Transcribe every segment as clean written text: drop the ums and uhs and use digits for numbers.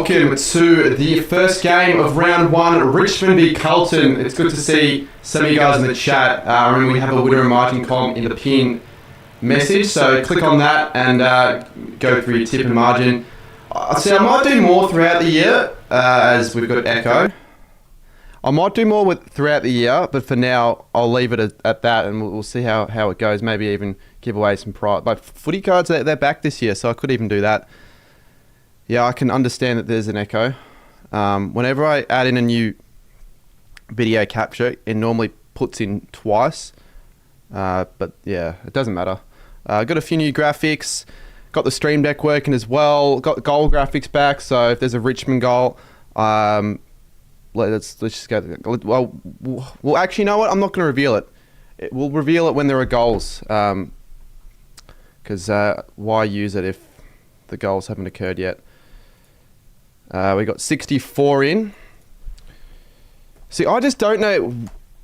welcome to the first game of round one, Richmond v Carlton. It's good to see some of you guys in the chat. Remember, we have a winner and margin column in the pin message, so click on that and go through your tip and margin. I might do more throughout the year, as we've got Echo. I might do more throughout the year, but for now, I'll leave it at that, and we'll see how it goes. Maybe even give away some prize. But footy cards, they're back this year, so I could even do that. Yeah, I can understand that there's an echo. Whenever I add in a new video capture, it normally puts in twice. But yeah, it doesn't matter. Got a few new graphics. Got the stream deck working as well. Got goal graphics back, so if there's a Richmond goal, let's just go. Well, actually, you know what? I'm not going to reveal it. We'll reveal it when there are goals. Because why use it if the goals haven't occurred yet? We got 64 in. See, I just don't know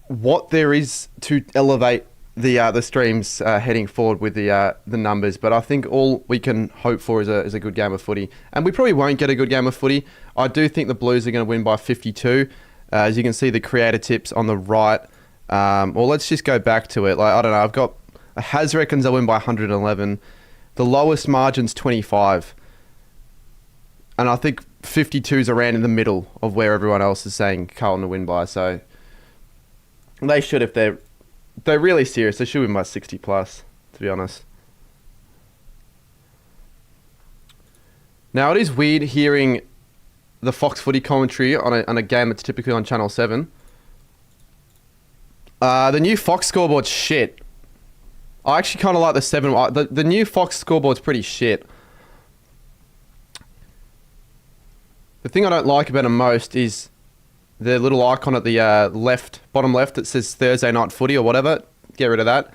what there is to elevate the streams heading forward with the numbers, but I think all we can hope for is a good game of footy, and we probably won't get a good game of footy. I do think the Blues are going to win by 52. As you can see, the creator tips on the right. Well, let's just go back to it. Like, I don't know. I've got Haz reckons they'll win by 111. The lowest margin's 25. And I think 52's around in the middle of where everyone else is saying Carlton to win by. So they should, if they're really serious, they should win by 60 plus, to be honest. Now, it is weird hearing the Fox Footy commentary on a game that's typically on Channel 7. The new Fox scoreboard's shit. I actually kind of like the 7. The new Fox scoreboard's pretty shit. The thing I don't like about it most is the little icon at the bottom left that says Thursday Night Footy or whatever. Get rid of that.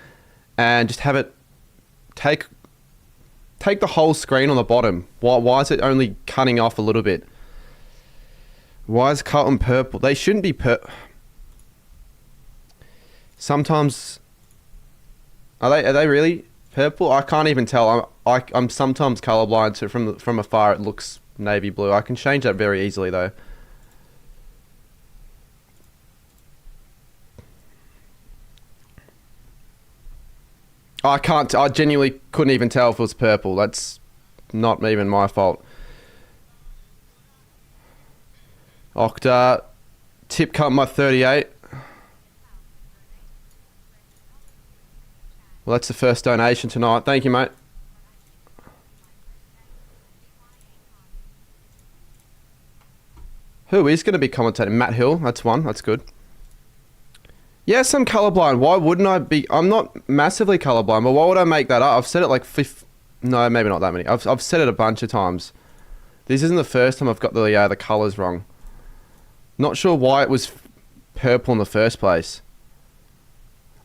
And just have it take the whole screen on the bottom. Why is it only cutting off a little bit? Why is Carlton purple? They shouldn't be Sometimes... Are they really purple? I can't even tell. I'm sometimes colorblind, so from afar it looks navy blue. I can change that very easily though. I genuinely couldn't even tell if it was purple. That's not even my fault. Octa, tip cut my 38. Well, that's the first donation tonight. Thank you, mate. Who is going to be commentating? Matt Hill. That's one. That's good. Yes, I'm colourblind. Why wouldn't I be? I'm not massively colourblind, but why would I make that up? I've said it like no, maybe not that many. I've said it a bunch of times. This isn't the first time I've got the colours wrong. Not sure why it was purple in the first place.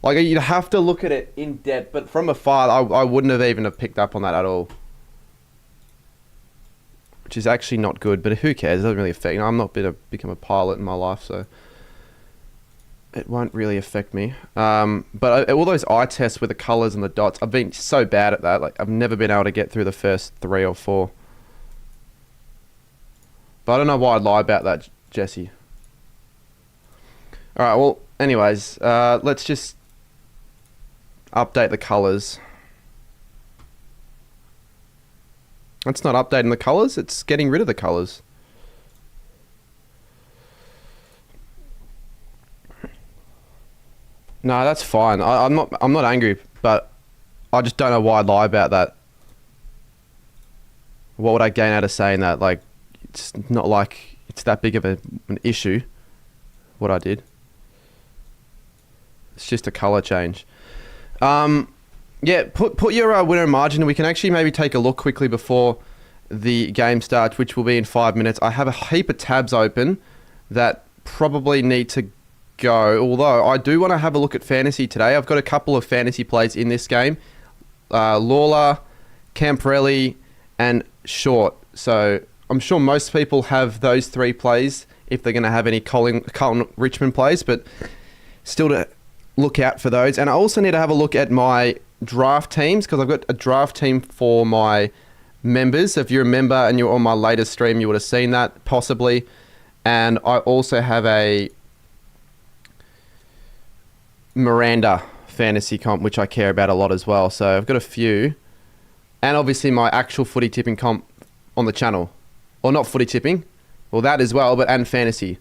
Like, you'd have to look at it in depth, but from afar, I wouldn't have even picked up on that at all. Which is actually not good, but who cares? It doesn't really affect me. I'm not become a pilot in my life, so it won't really affect me. But all those eye tests with the colours and the dots, I've been so bad at that. Like, I've never been able to get through the first 3 or 4. But I don't know why I'd lie about that, Jesse. Alright, well, anyways, let's just update the colours. It's not updating the colours, it's getting rid of the colours. No, that's fine. I'm not angry, but I just don't know why I'd lie about that. What would I gain out of saying that? Like, it's not like it's that big of an issue, what I did. It's just a colour change. Yeah, put your winner and margin, and we can actually maybe take a look quickly before the game starts, which will be in 5 minutes. I have a heap of tabs open that probably need to go, although I do want to have a look at fantasy today. I've got a couple of fantasy plays in this game. Lawler, Camporelli, and Short. So I'm sure most people have those 3 plays if they're going to have any Carlton Richmond plays, but still to look out for those. And I also need to have a look at my draft teams, because I've got a draft team for my members. If you're a member and you're on my latest stream, you would have seen that, possibly. And I also have a Miranda fantasy comp, which I care about a lot as well. So I've got a few. And obviously my actual footy tipping comp on the channel. Or not footy tipping. Well, that as well, but and fantasy.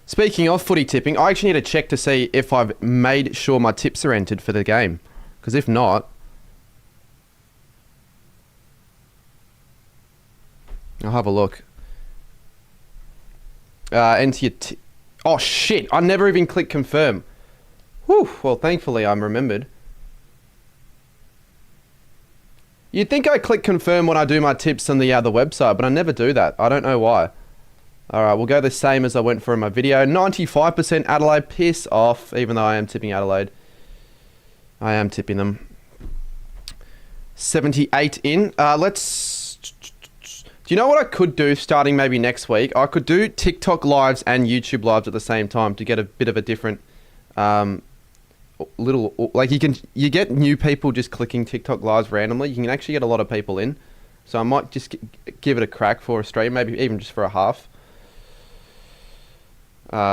Speaking of footy tipping, I actually need to check to see if I've made sure my tips are entered for the game. Because if not, I'll have a look. Enter your oh shit, I never even clicked confirm. Whew, well thankfully I'm remembered. You'd think I click confirm when I do my tips on the website, but I never do that. I don't know why. Alright, we'll go the same as I went for in my video. 95% Adelaide, piss off, even though I am tipping Adelaide. I am tipping them. 78 in. Let's... Do you know what I could do starting maybe next week? I could do TikTok lives and YouTube lives at the same time to get a bit of a different... like you get new people just clicking TikTok lives randomly. You can actually get a lot of people in. So I might just give it a crack for a stream, maybe even just for a half.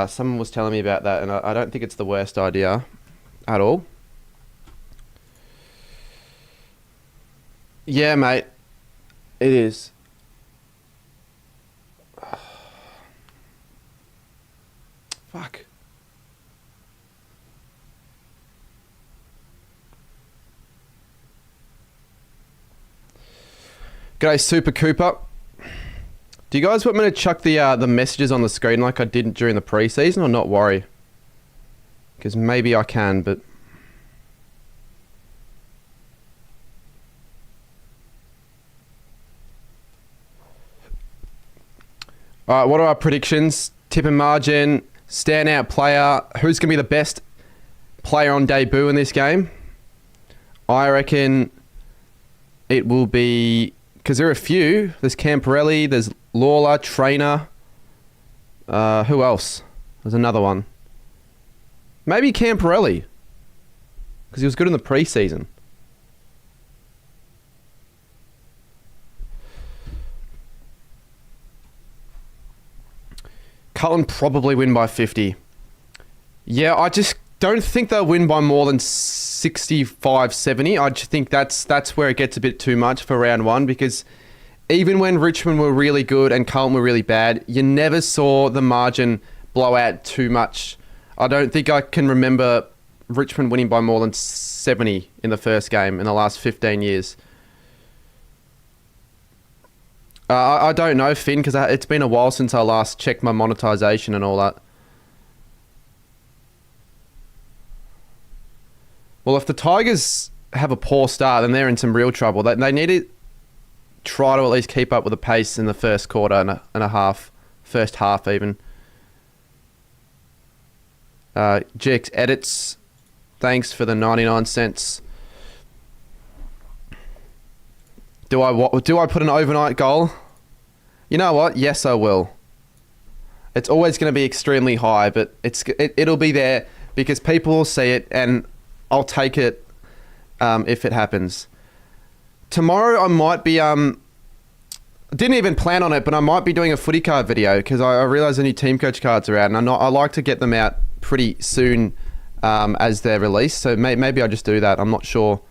Someone was telling me about that, and I don't think it's the worst idea at all. Yeah, mate. It is. Fuck. G'day, Super Cooper. Do you guys want me to chuck the messages on the screen like I did during the preseason, or not worry? Because maybe I can, but... Alright, what are our predictions? Tip and margin, standout player. Who's going to be the best player on debut in this game? I reckon it will be... Because there are a few. There's Camporelli, there's Lawler, Trainer. Who else? There's another one. Maybe Camporelli. Because he was good in the preseason. Carlton probably win by 50. Yeah, I just don't think they'll win by more than 65, 70. I just think that's where it gets a bit too much for round one, because even when Richmond were really good and Carlton were really bad, you never saw the margin blow out too much. I don't think I can remember Richmond winning by more than 70 in the first game in the last 15 years. I don't know, Finn, because it's been a while since I last checked my monetization and all that. Well, if the Tigers have a poor start, then they're in some real trouble. They need to try to at least keep up with the pace in the first quarter and a half. First half, even. GX Edits, thanks for the 99 cents. Do I put an overnight goal? You know what? Yes, I will. It's always going to be extremely high, but it'll be there because people will see it, and I'll take it if it happens. Tomorrow I might be... didn't even plan on it, but I might be doing a footy card video because I realise the new team coach cards are out, and I like to get them out pretty soon as they're released. So maybe I'll just do that. I'm not sure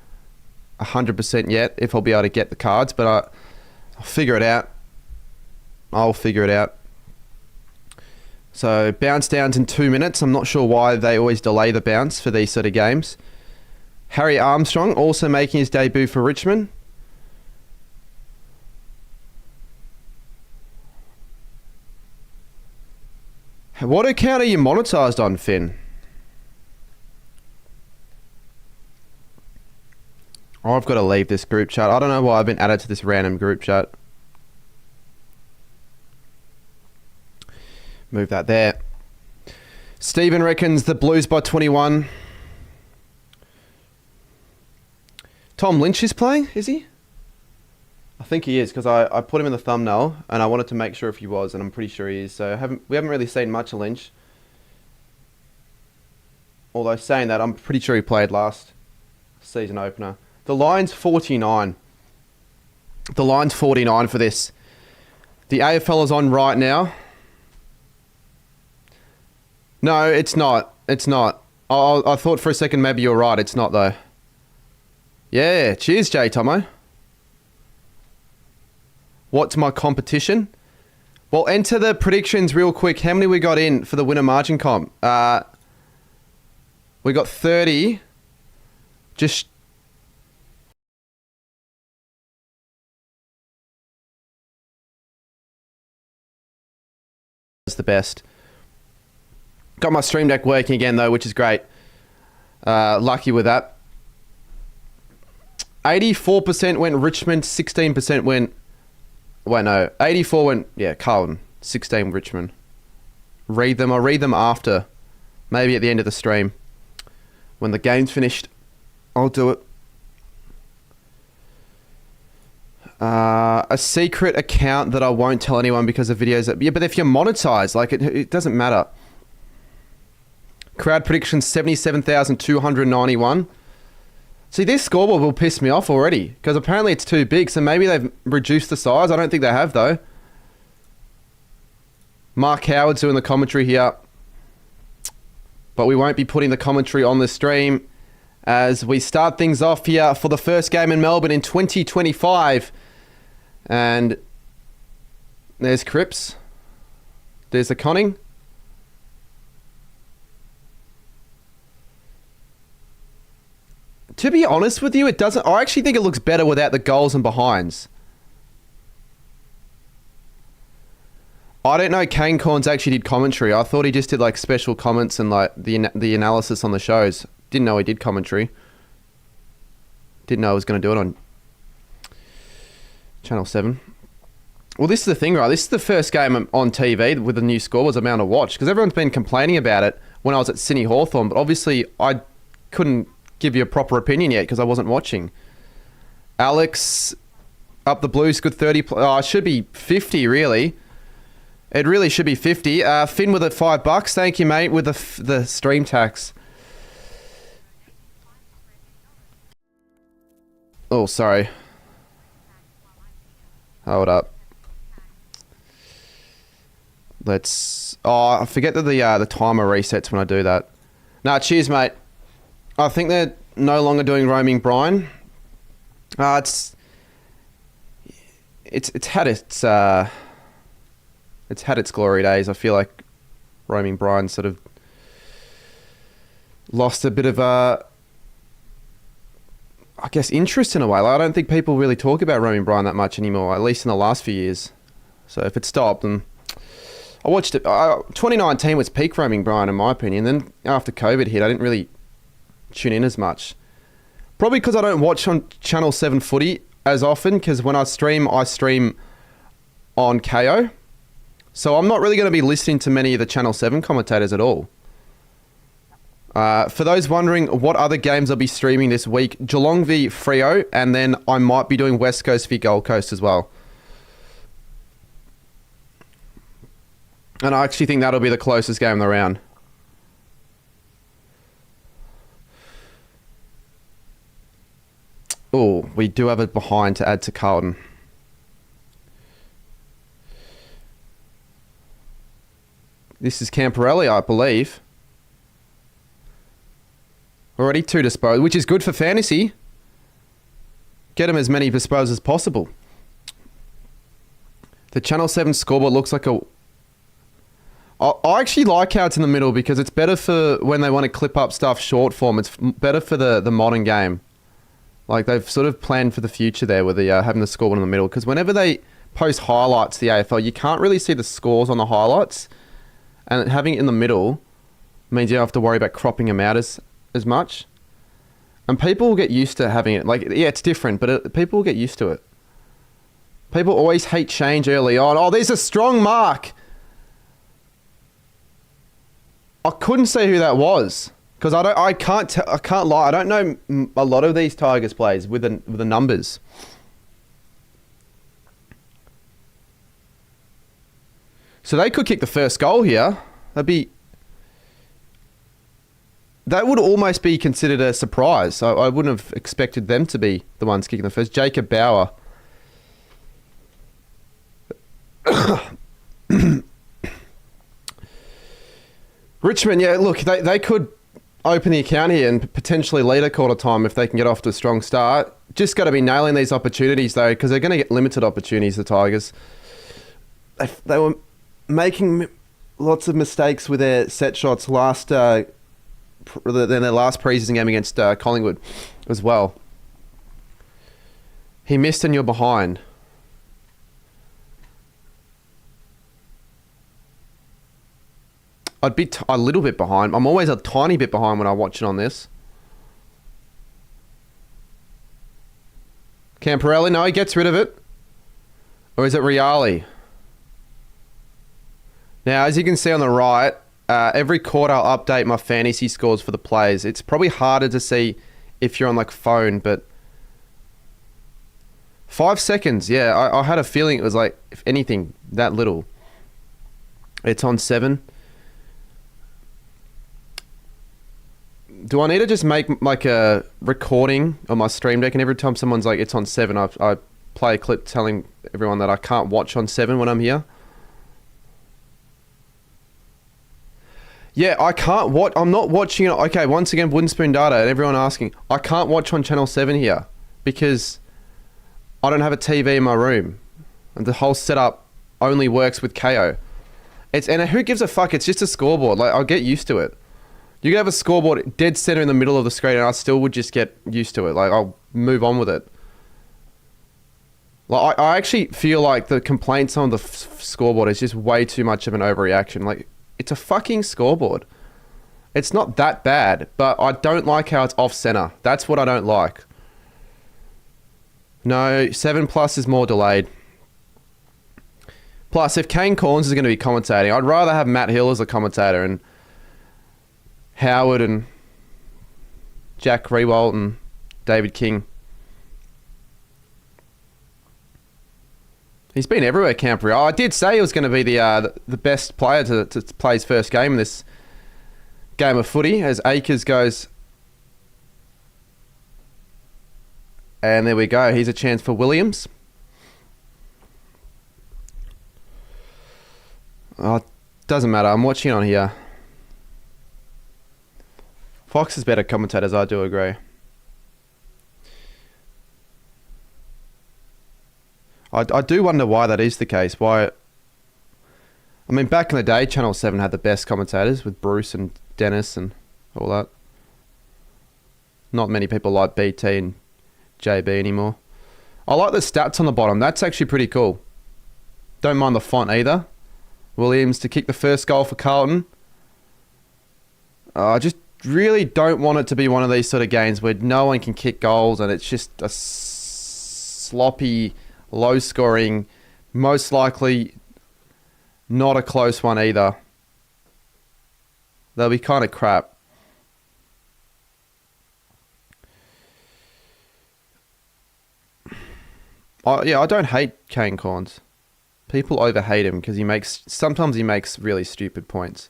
100% yet if I'll be able to get the cards, but I'll figure it out. I'll figure it out. So bounce downs in 2 minutes. I'm not sure why they always delay the bounce for these sort of games. Harry Armstrong also making his debut for Richmond. What account are you monetized on, Finn? Oh, I've got to leave this group chat. I don't know why I've been added to this random group chat. Move that there. Stephen reckons the Blues by 21. Tom Lynch is playing, is he? I think he is, because I put him in the thumbnail and I wanted to make sure if he was, and I'm pretty sure he is. So we haven't really seen much of Lynch. Although saying that, I'm pretty sure he played last season opener. The Lions 49. The line's 49 for this. The AFL is on right now. No, it's not. It's not. I thought for a second maybe you're right. It's not, though. Yeah, cheers, J. Tomo. What's my competition? Well, enter the predictions real quick. How many we got in for the winner margin comp? We got 30. Just... It's the best. Got my stream deck working again, though, which is great. Lucky with that. 84% went Richmond, 16% went... Wait, no. 84 went... Yeah, Carlton. 16 Richmond. Read them. I'll read them after. Maybe at the end of the stream. When the game's finished, I'll do it. A secret account that I won't tell anyone because of videos that... Yeah, but if you're monetized, like, it doesn't matter. Crowd prediction 77,291. See, this scoreboard will piss me off already because apparently it's too big, so maybe they've reduced the size. I don't think they have, though. Mark Howard's doing the commentary here. But we won't be putting the commentary on the stream as we start things off here for the first game in Melbourne in 2025. And there's Cripps. There's the conning. To be honest with you, it doesn't... I actually think it looks better without the goals and behinds. I don't know Kane Corns actually did commentary. I thought he just did like special comments and like the analysis on the shows. Didn't know he did commentary. Didn't know I was going to do it on Channel 7. Well, this is the thing, right? This is the first game on TV with the new scoreboards I'm able to watch because everyone's been complaining about it when I was at Sydney Hawthorn, but obviously I couldn't give you a proper opinion yet because I wasn't watching. Alex up the Blues, good 30. It should be 50 really. It really should be 50. Finn with $5. Thank you, mate, with the stream tax. Oh, sorry. Hold up. Let's... Oh, I forget that the timer resets when I do that. Nah, cheers, mate. I think they're no longer doing roaming Brian. It's had its glory days. I feel like roaming Brian sort of lost a bit of I guess interest in a way. Like, I don't think people really talk about roaming Brian that much anymore, at least in the last few years. So if it stopped, then I watched it. 2019 was peak roaming Brian in my opinion. Then after COVID hit, I didn't really tune in as much. Probably because I don't watch on Channel 7 footy as often, because when I stream on KO. So I'm not really going to be listening to many of the Channel 7 commentators at all. For those wondering what other games I'll be streaming this week, Geelong v Freo, and then I might be doing West Coast v Gold Coast as well. And I actually think that'll be the closest game of the round. Oh, we do have a behind to add to Carlton. This is Camporelli, I believe. Already 2 disposals, which is good for fantasy. Get him as many disposals as possible. The Channel 7 scoreboard looks like a... I actually like how it's in the middle because it's better for when they want to clip up stuff short form. It's better for the modern game. Like, they've sort of planned for the future there with the having the scoreboard in the middle. Because whenever they post highlights to the AFL, you can't really see the scores on the highlights. And having it in the middle means you don't have to worry about cropping them out as much. And people will get used to having it. Like, yeah, it's different, but people will get used to it. People always hate change early on. Oh, there's a strong mark. I couldn't say who that was. Because I can't lie. I don't know a lot of these Tigers players with the numbers. So they could kick the first goal here. That would almost be considered a surprise. I wouldn't have expected them to be the ones kicking the first. Jacob Bauer. Richmond, yeah, look, they could open the account here and potentially lead a quarter time if they can get off to a strong start. Just got to be nailing these opportunities, though, because they're going to get limited opportunities, the Tigers. They were making lots of mistakes with their set shots in their last preseason game against Collingwood as well. He missed and you're behind. I'd be a little bit behind. I'm always a tiny bit behind when I watch it on this. Camporelli, no, he gets rid of it. Or is it Riali? Now, as you can see on the right, every quarter I'll update my fantasy scores for the players. It's probably harder to see if you're on like phone, but 5 seconds, yeah. I had a feeling it was like, if anything, that little. It's on 7. Do I need to just make like a recording on my stream deck, and every time someone's like, it's on 7, I play a clip telling everyone that I can't watch on 7 when I'm here? Yeah, I can't watch. I'm not watching it. Okay, once again, wooden spoon data, and everyone asking, I can't watch on channel 7 here because I don't have a TV in my room, and the whole setup only works with KO. And who gives a fuck? It's just a scoreboard. Like, I'll get used to it. You could have a scoreboard dead center in the middle of the screen and I still would just get used to it. Like, I'll move on with it. Like, I actually feel like the complaints on the scoreboard is just way too much of an overreaction. Like, it's a fucking scoreboard. It's not that bad, but I don't like how it's off center. That's what I don't like. No, 7+ is more delayed. Plus, if Kane Corns is going to be commentating, I'd rather have Matt Hill as a commentator and Howard and Jack Rewalt and David King. He's been everywhere, Camper. I did say he was going to be the best player to play his first game in this game of footy as Akers goes. And there we go. Here's a chance for Williams. Oh, doesn't matter. I'm watching on here. Fox is better commentators, I do agree. I do wonder why that is the case. Why? I mean, back in the day, Channel 7 had the best commentators with Bruce and Dennis and all that. Not many people like BT and JB anymore. I like the stats on the bottom. That's actually pretty cool. Don't mind the font either. Williams to kick the first goal for Carlton. I just really don't want it to be one of these sort of games where no one can kick goals and it's just a sloppy, low-scoring, most likely not a close one either. They'll be kind of crap. I don't hate Kane Corns. People overhate him because sometimes he makes really stupid points.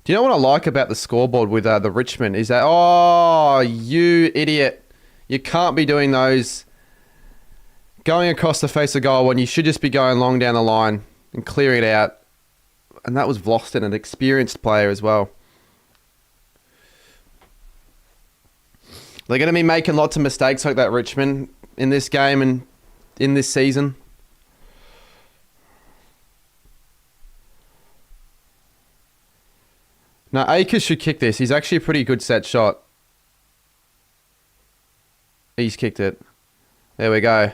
Do you know what I like about the scoreboard with the Richmond is that, oh, you idiot. You can't be doing those going across the face of goal when you should just be going long down the line and clearing it out. And that was Vlosten, an experienced player as well. They're going to be making lots of mistakes like that, Richmond, in this game and in this season. Now, Akers should kick this. He's actually a pretty good set shot. He's kicked it. There we go.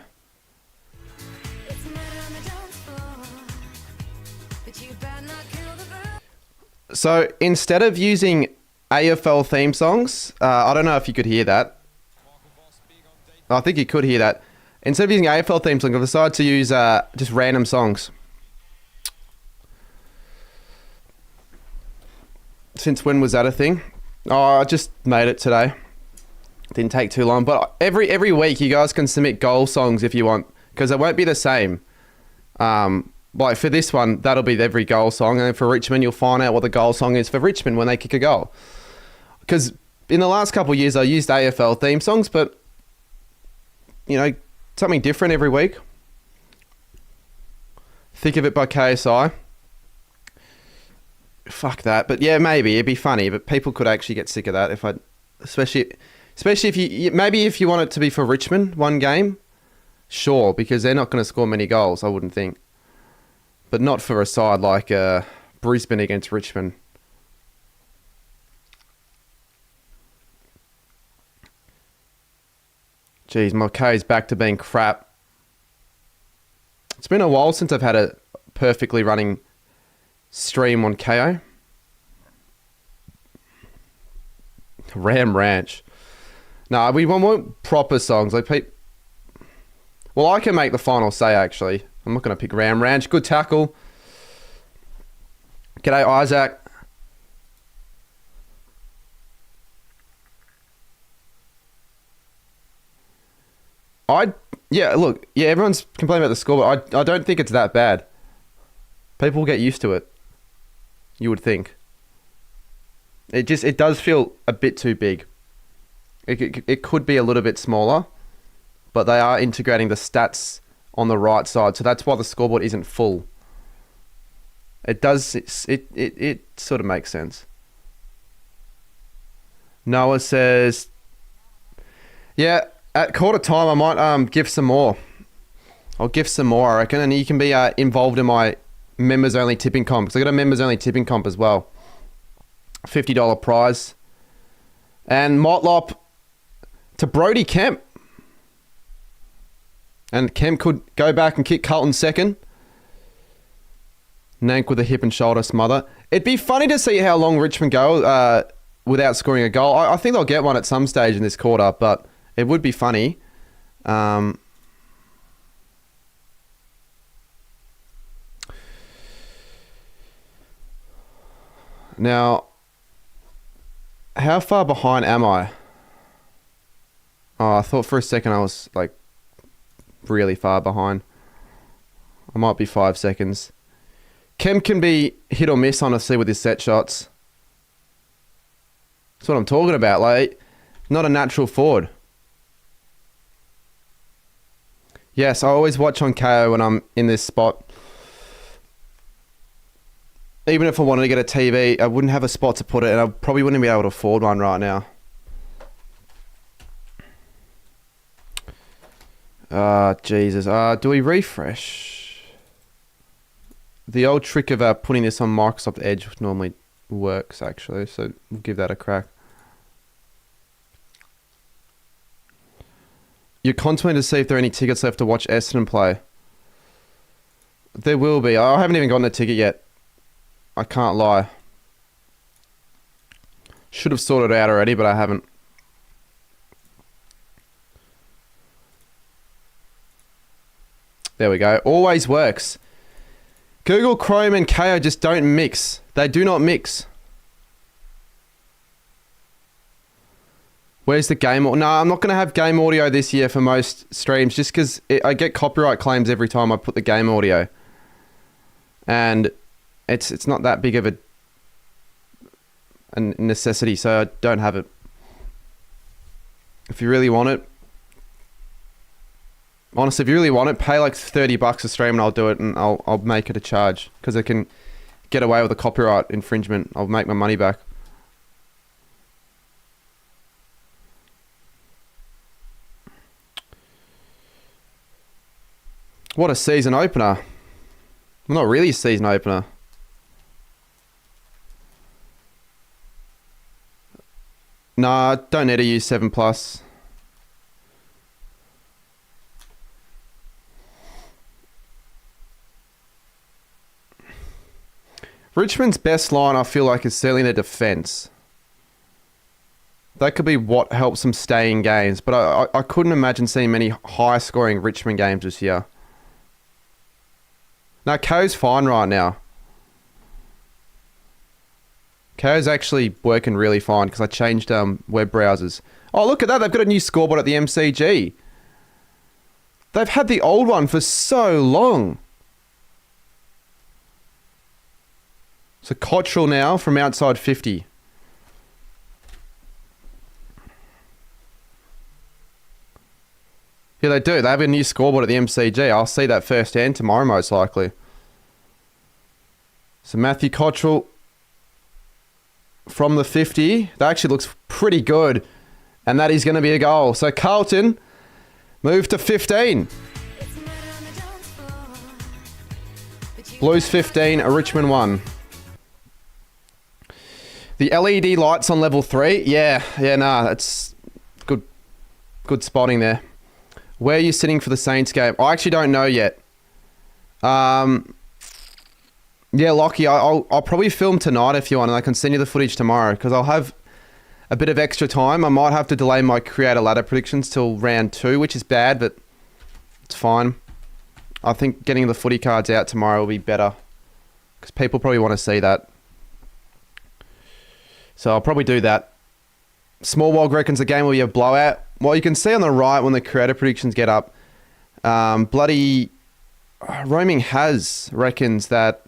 So, instead of using AFL theme songs, I don't know if you could hear that. I think you could hear that. Instead of using AFL theme songs, I've decided to use just random songs. Since when was that a thing? Oh, I just made it today. Didn't take too long. But every week you guys can submit goal songs if you want. Because it won't be the same. Like for this one, that'll be every goal song. And then for Richmond, you'll find out what the goal song is for Richmond when they kick a goal. Because in the last couple of years, I used AFL theme songs. But something different every week. Think of it by KSI. Fuck that. But yeah, maybe it'd be funny, but people could actually get sick of that especially if if you want it to be for Richmond one game, sure, because they're not going to score many goals, I wouldn't think. But not for a side like Brisbane against Richmond. Jeez, my K's back to being crap. It's been a while since I've had a perfectly running stream on KO. Ram Ranch. No, we want proper songs. Well, I can make the final say, actually. I'm not going to pick Ram Ranch. Good tackle. G'day, Isaac. Everyone's complaining about the score, but I don't think it's that bad. People will get used to it. You would think. It does feel a bit too big. It could be a little bit smaller, but they are integrating the stats on the right side, so that's why the scoreboard isn't full. It sort of makes sense. Noah says, yeah, at quarter time I might give some more. I'll give some more, I reckon, and you can be involved in my members only tipping comp, because I got a members only tipping comp as well. $50 prize. And Motlop to Brody Kemp. And Kemp could go back and kick Carlton second. Nank with a hip and shoulder smother. It'd be funny to see how long Richmond go without scoring a goal. I think they'll get one at some stage in this quarter, but it would be funny. Now, how far behind am I? Oh, I thought for a second I was like really far behind. I might be 5 seconds. Kem can be hit or miss, honestly, with his set shots. That's what I'm talking about. Like, not a natural forward. Yes, I always watch on KO when I'm in this spot. Even if I wanted to get a TV, I wouldn't have a spot to put it, and I probably wouldn't be able to afford one right now. Jesus. Do we refresh? The old trick of putting this on Microsoft Edge normally works, actually, so we'll give that a crack. You're contemplating to see if there are any tickets left to watch Essendon play. There will be. I haven't even gotten a ticket yet. I can't lie. Should have sorted it out already, but I haven't. There we go. Always works. Google Chrome and KO just don't mix. They do not mix. Where's the game? No, I'm not going to have game audio this year for most streams, just because I get copyright claims every time I put the game audio. And it's not that big of a necessity, so I don't have it. If you really want it, honestly, if you really want it, pay like $30 a stream and I'll do it, and I'll make it a charge, because I can get away with a copyright infringement. I'll make my money back. What a season opener. Well, not really a season opener. Nah, don't need to use 7+. Richmond's best line, I feel like, is certainly their defence. That could be what helps them stay in games, but I couldn't imagine seeing many high-scoring Richmond games this year. Now, KO's fine right now. KO's actually working really fine because I changed web browsers. Oh, look at that. They've got a new scoreboard at the MCG. They've had the old one for so long. So Cottrell now from outside 50. Yeah, they do. They have a new scoreboard at the MCG. I'll see that firsthand tomorrow, most likely. So Matthew Cottrell from the 50. That actually looks pretty good. And that is going to be a goal. So Carlton move to 15. Blues 15, Richmond 1. The LED lights on level 3. That's good spotting there. Where are you sitting for the Saints game? I actually don't know yet. Lockie, I'll probably film tonight if you want, and I can send you the footage tomorrow because I'll have a bit of extra time. I might have to delay my creator ladder predictions till round 2, which is bad, but it's fine. I think getting the footy cards out tomorrow will be better because people probably want to see that. So I'll probably do that. Small Wog reckons the game will be a blowout. Well, you can see on the right when the creator predictions get up, bloody Roaming Has reckons that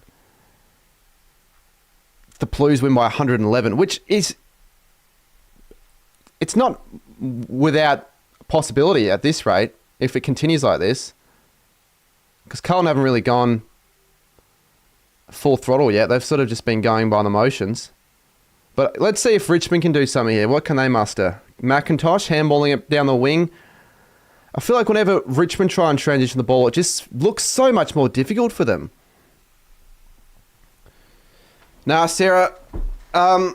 the Blues win by 111, which is... It's not without possibility at this rate if it continues like this. Because Carlton haven't really gone full throttle yet. They've sort of just been going by the motions. But let's see if Richmond can do something here. What can they muster? McIntosh handballing it down the wing. I feel like whenever Richmond try and transition the ball, it just looks so much more difficult for them. Now, Sarah, I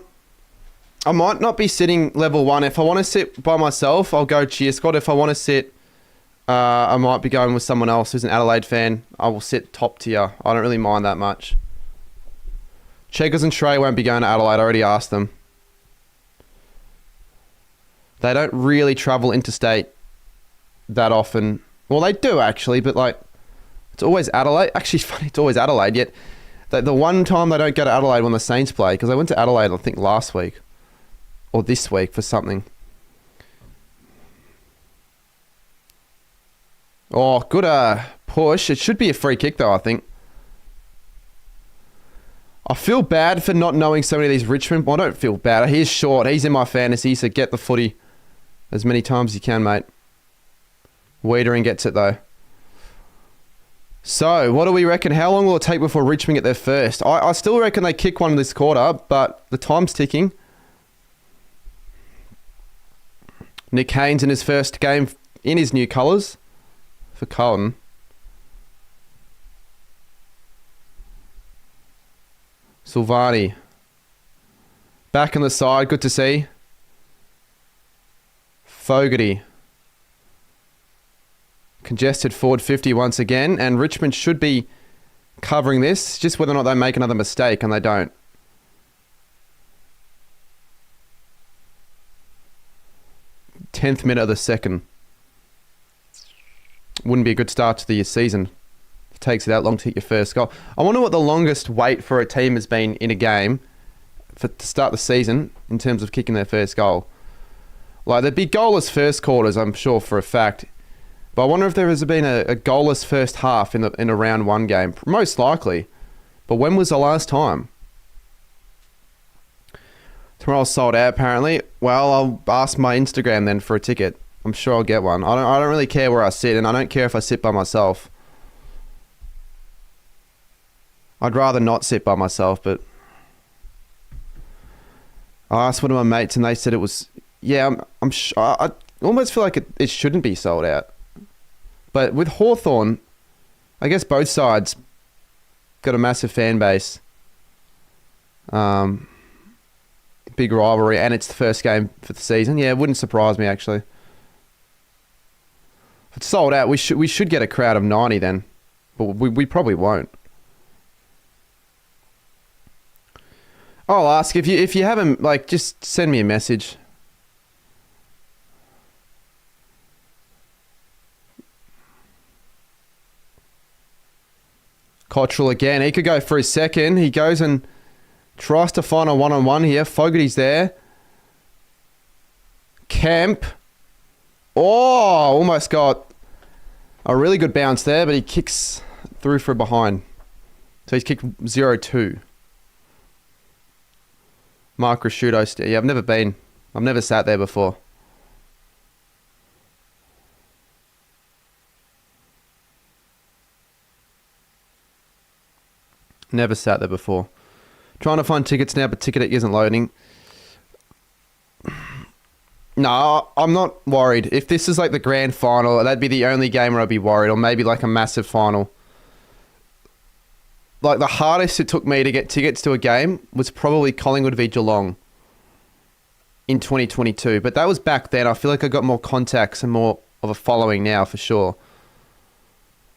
might not be sitting level 1. If I want to sit by myself, I'll go cheer squad. If I want to sit, I might be going with someone else who's an Adelaide fan. I will sit top tier. I don't really mind that much. Checkers and Trey won't be going to Adelaide. I already asked them. They don't really travel interstate that often. Well, they do actually, but like, it's always Adelaide. Actually, it's funny, it's always Adelaide. Yet, the one time they don't go to Adelaide when the Saints play, because they went to Adelaide, I think, last week. Or this week for something. Oh, good push. It should be a free kick, though, I think. I feel bad for not knowing so many of these Richmond... Well, I don't feel bad. He's short. He's in my fantasy, so get the footy as many times as you can, mate. Wiedering gets it, though. So, what do we reckon? How long will it take before Richmond get their first? I still reckon they kick one this quarter, but the time's ticking. Nick Haynes in his first game in his new colours for Carlton. Silvani. Back on the side. Good to see. Fogarty. Congested forward 50 once again. And Richmond should be covering this. Just whether or not they make another mistake. And they don't. Tenth minute of the second. Wouldn't be a good start to the season. It takes it that long to hit your first goal. I wonder what the longest wait for a team has been in a game to start the season in terms of kicking their first goal. Like, there'd be goalless first quarters, I'm sure for a fact. But I wonder if there has been a goalless first half in a round 1 game. Most likely. But when was the last time? Tomorrow's sold out, apparently. Well, I'll ask my Instagram then for a ticket. I'm sure I'll get one. I don't really care where I sit, and I don't care if I sit by myself. I'd rather not sit by myself, but I asked one of my mates, and they said it was. Yeah, I almost feel like it shouldn't be sold out. But with Hawthorn, I guess both sides got a massive fan base. Big rivalry, and it's the first game for the season. Yeah, it wouldn't surprise me, actually. If it's sold out, we should get a crowd of 90 then. But we probably won't. I'll ask if you haven't, like, just send me a message. Cottrell again. He could go for his second. He goes and tries to find a one-on-one here. Fogarty's there. Kemp. Oh, almost got a really good bounce there, but he kicks through for a behind. So he's kicked 0-2. Mark Rashudo. Yeah, I've never sat there before. Never sat there before. Trying to find tickets now, but Ticketek isn't loading. No, I'm not worried. If this is like the grand final, that'd be the only game where I'd be worried, or maybe like a massive final. Like the hardest it took me to get tickets to a game was probably Collingwood v Geelong in 2022. But that was back then. I feel like I got more contacts and more of a following now for sure.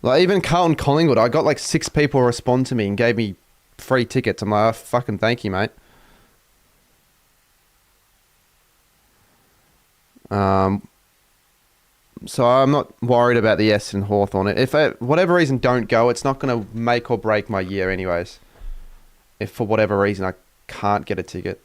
Like even Carlton Collingwood, I got like 6 people respond to me and gave me free tickets. I'm like, oh, fucking thank you, mate. So I'm not worried about the Essendon Hawthorn. If I, whatever reason, don't go, it's not going to make or break my year anyways. If for whatever reason I can't get a ticket.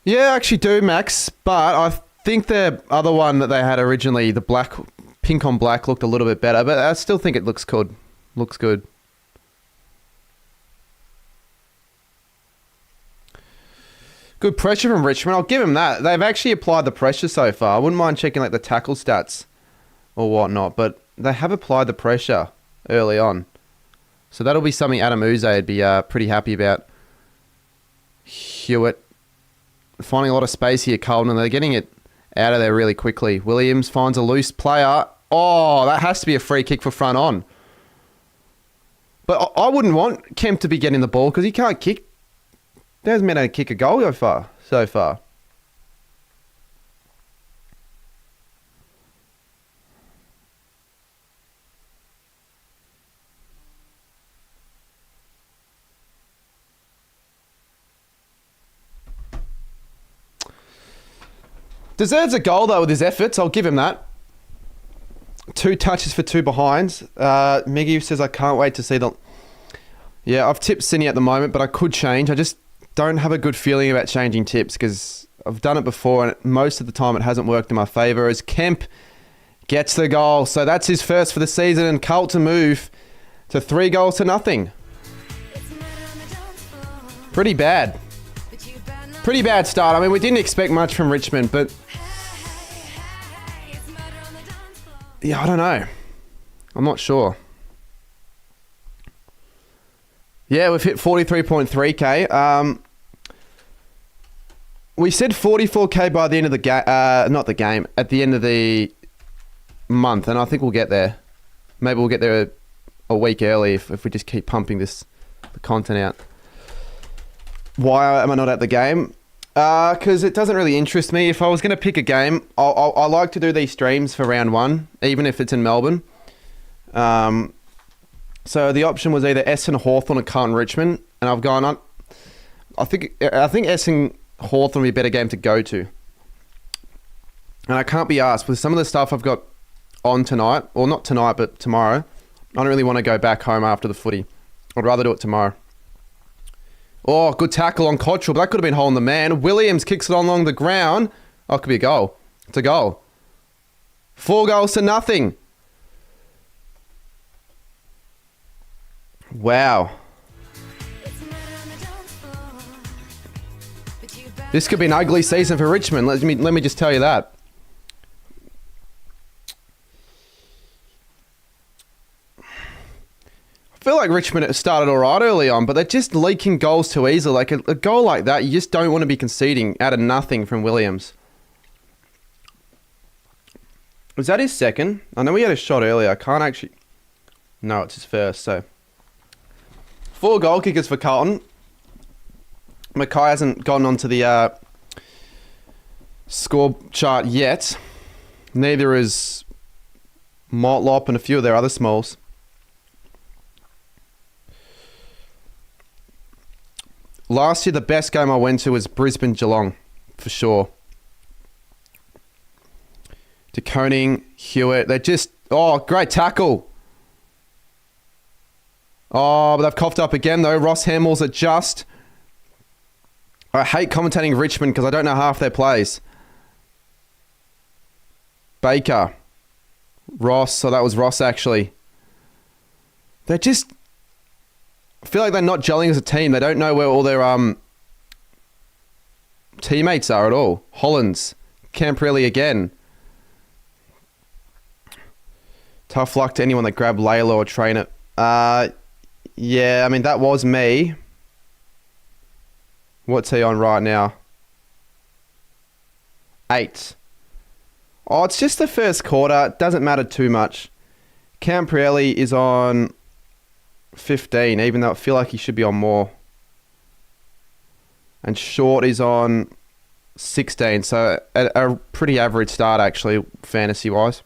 Yeah, I actually do, Max. But I think the other one that they had originally, the black, pink on black, looked a little bit better. But I still think it looks good. Looks good. Good pressure from Richmond. I'll give them that. They've actually applied the pressure so far. I wouldn't mind checking like the tackle stats or whatnot, but they have applied the pressure early on. So that'll be something Adam Uze would be pretty happy about. Hewitt finding a lot of space here, Carlton, and they're getting it out of there really quickly. Williams finds a loose player. Oh, that has to be a free kick for front on. But I wouldn't want Kemp to be getting the ball because he can't kick. He hasn't been able to kick a goal so far. Deserves a goal though with his efforts. I'll give him that. 2 touches for 2 behinds. Miggy says I can't wait to see the. Yeah, I've tipped Sydney at the moment, but I could change. I just don't have a good feeling about changing tips because I've done it before and most of the time it hasn't worked in my favour as Kemp gets the goal. So that's his first for the season and Carlton move to 3-0. Pretty bad. Pretty bad start. I mean, we didn't expect much from Richmond, but yeah, I don't know. I'm not sure. Yeah, we've hit 43.3k. We said 44k by the end of the game, not the game, at the end of the month, and I think we'll get there. Maybe we'll get there a week early if we just keep pumping the content out. Why am I not at the game? Because it doesn't really interest me. If I was going to pick a game, I like to do these streams for round 1, even if it's in Melbourne. So the option was either Essendon Hawthorn or Carlton Richmond, and I've gone on. I think Essendon Hawthorn would be a better game to go to, and I can't be asked with some of the stuff I've got on tonight, or not tonight, but tomorrow. I don't really want to go back home after the footy. I'd rather do it tomorrow. Oh, good tackle on Cottrell, but that could have been holding the man. Williams kicks it along the ground. Oh, it could be a goal. It's a goal. 4-0. Wow. This could be an ugly season for Richmond. Let me just tell you that. I feel like Richmond started all right early on, but they're just leaking goals too easily. Like a goal like that, you just don't want to be conceding out of nothing from Williams. Was that his second? I know he had a shot earlier. I can't actually. No, it's his first. So 4 goal kickers for Carlton. Mackay hasn't gone onto the score chart yet. Neither is Motlop and a few of their other smalls. Last year, the best game I went to was Brisbane Geelong, for sure. De Koning, Hewitt, they're just... Oh, great tackle. Oh, but they've coughed up again, though. Ross Hamill's at just... I hate commentating Richmond because I don't know half their plays. Baker. Ross. So that was Ross, actually. They're just... I feel like they're not gelling as a team. They don't know where all their teammates are at all. Hollands. Camprelli again. Tough luck to anyone that grabbed Layla or Trainer. Yeah, I mean, that was me. What's he on right now? 8. Oh, it's just the first quarter. Doesn't matter too much. Camprielli is on 15, even though I feel like he should be on more. And Short is on 16, so a pretty average start, actually, fantasy-wise.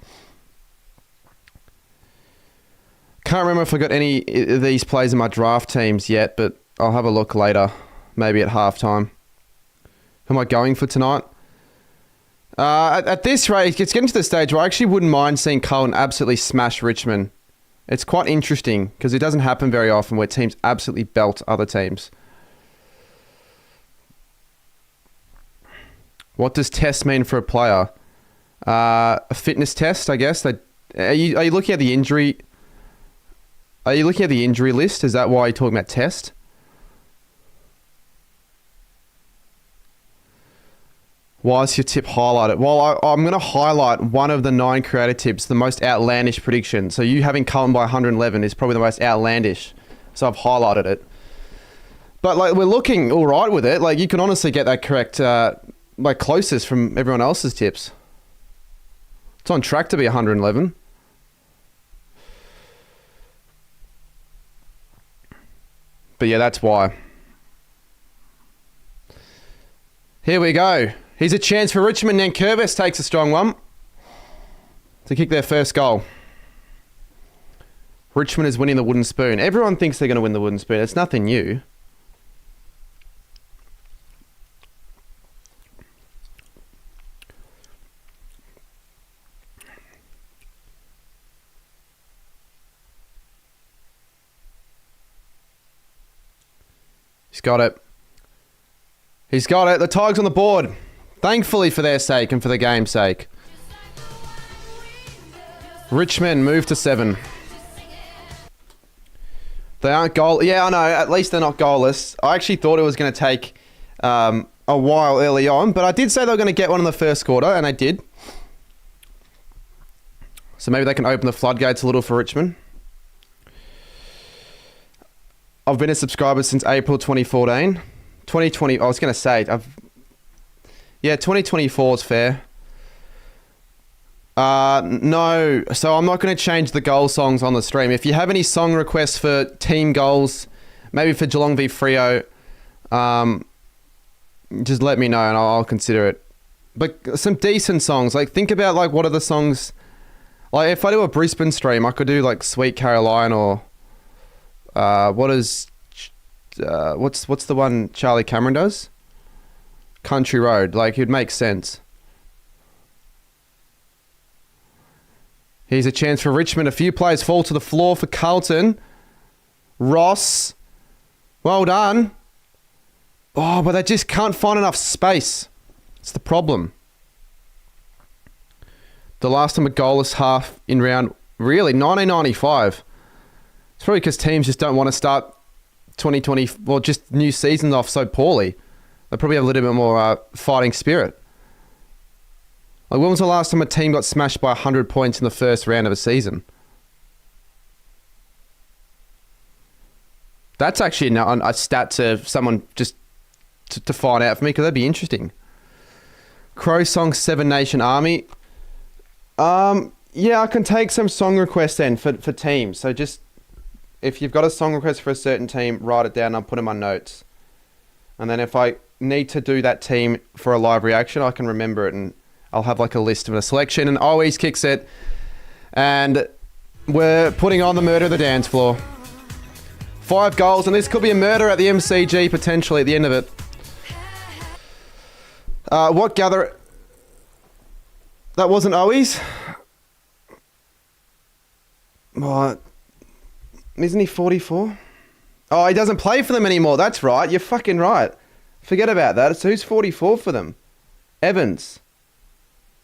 Can't remember if I got any of these players in my draft teams yet, but I'll have a look later, maybe at halftime. Who am I going for tonight? At this rate, it's getting to the stage where I actually wouldn't mind seeing Carlton absolutely smash Richmond. It's quite interesting because it doesn't happen very often where teams absolutely belt other teams. What does test mean for a player? A fitness test, I guess. Are you looking at the injury? Are you looking at the injury list? Is that why you're talking about test? Why is your tip highlighted? Well, I'm going to highlight one of the 9 creative tips, the most outlandish prediction. So you having Carlton by 111 is probably the most outlandish. So I've highlighted it. But like, we're looking all right with it. Like, you can honestly get that correct, like closest from everyone else's tips. It's on track to be 111. But yeah, that's why. Here we go. Here's a chance for Richmond. Nankervis takes a strong one to kick their first goal. Richmond is winning the wooden spoon. Everyone thinks they're going to win the wooden spoon. It's nothing new. He's got it. He's got it. The Tigers on the board. Thankfully for their sake and for the game's sake. Richmond move to 7. They aren't goal. Yeah, I know. At least they're not goalless. I actually thought it was going to take a while early on, but I did say they were going to get one in the first quarter, and they did. So maybe they can open the floodgates a little for Richmond. I've been a subscriber since April 2014. 2020, I was going to say, 2024 is fair. No, so I'm not going to change the goal songs on the stream. If you have any song requests for team goals, maybe for Geelong v Freo, just let me know and I'll consider it. But some decent songs, like think about like what are the songs, like if I do a Brisbane stream, I could do like Sweet Caroline or what's the one Charlie Cameron does? Country Road. Like, it makes sense. Here's a chance for Richmond. A few players fall to the floor for Carlton. Ross. Well done. Oh, but they just can't find enough space. It's the problem. The last time a goalless half in round, really, 1995. It's probably because teams just don't want to start 2020, well, just new seasons off so poorly. They probably have a little bit more fighting spirit. Like, when was the last time a team got smashed by 100 points in the first round of a season? That's actually a stat to someone just to find out for me, because that'd be interesting. Crow Song 7 Nation Army. Yeah, I can take some song requests then for teams. So just, if you've got a song request for a certain team, write it down and I'll put them on notes. And then if I need to do that team for a live reaction, I can remember it and I'll have like a list of a selection. And always kicks it. And we're putting on the murder of the dance floor. 5 goals, and this could be a murder at the MCG potentially at the end of it. What gather... That wasn't Owies? What? Isn't he 44? Oh, he doesn't play for them anymore. That's right. You're fucking right. Forget about that. So who's 44 for them? Evans.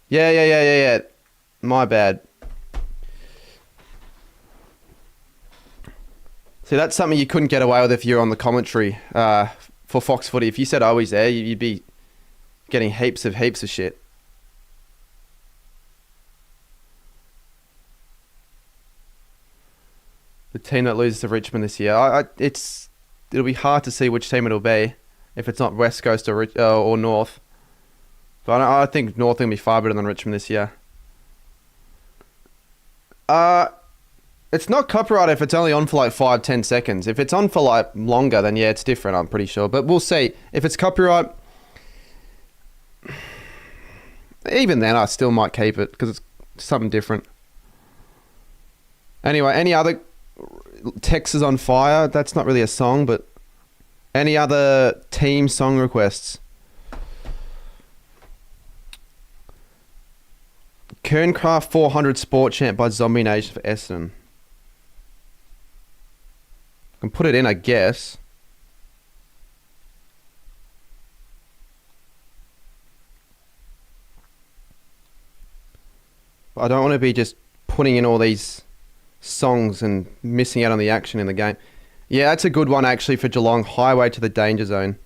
Yeah. My bad. See, that's something you couldn't get away with if you're on the commentary for Fox Footy. If you said Owies there, you'd be getting heaps of shit. The team that loses to Richmond this year. It'll be hard to see which team it'll be if it's not West Coast or North. But I think North will be far better than Richmond this year. It's not copyright if it's only on for like 5-10 seconds. If it's on for like longer, then yeah, it's different, I'm pretty sure. But we'll see. If it's copyright, even then I still might keep it because it's something different. Anyway, any other Texas on Fire? That's not really a song, but any other team song requests? Kerncraft 400 Sport Champ by Zombie Nation for Essendon. I can put it in, I guess. But I don't want to be just putting in all these songs and missing out on the action in the game. Yeah, that's a good one actually for Geelong. Highway to the Danger Zone.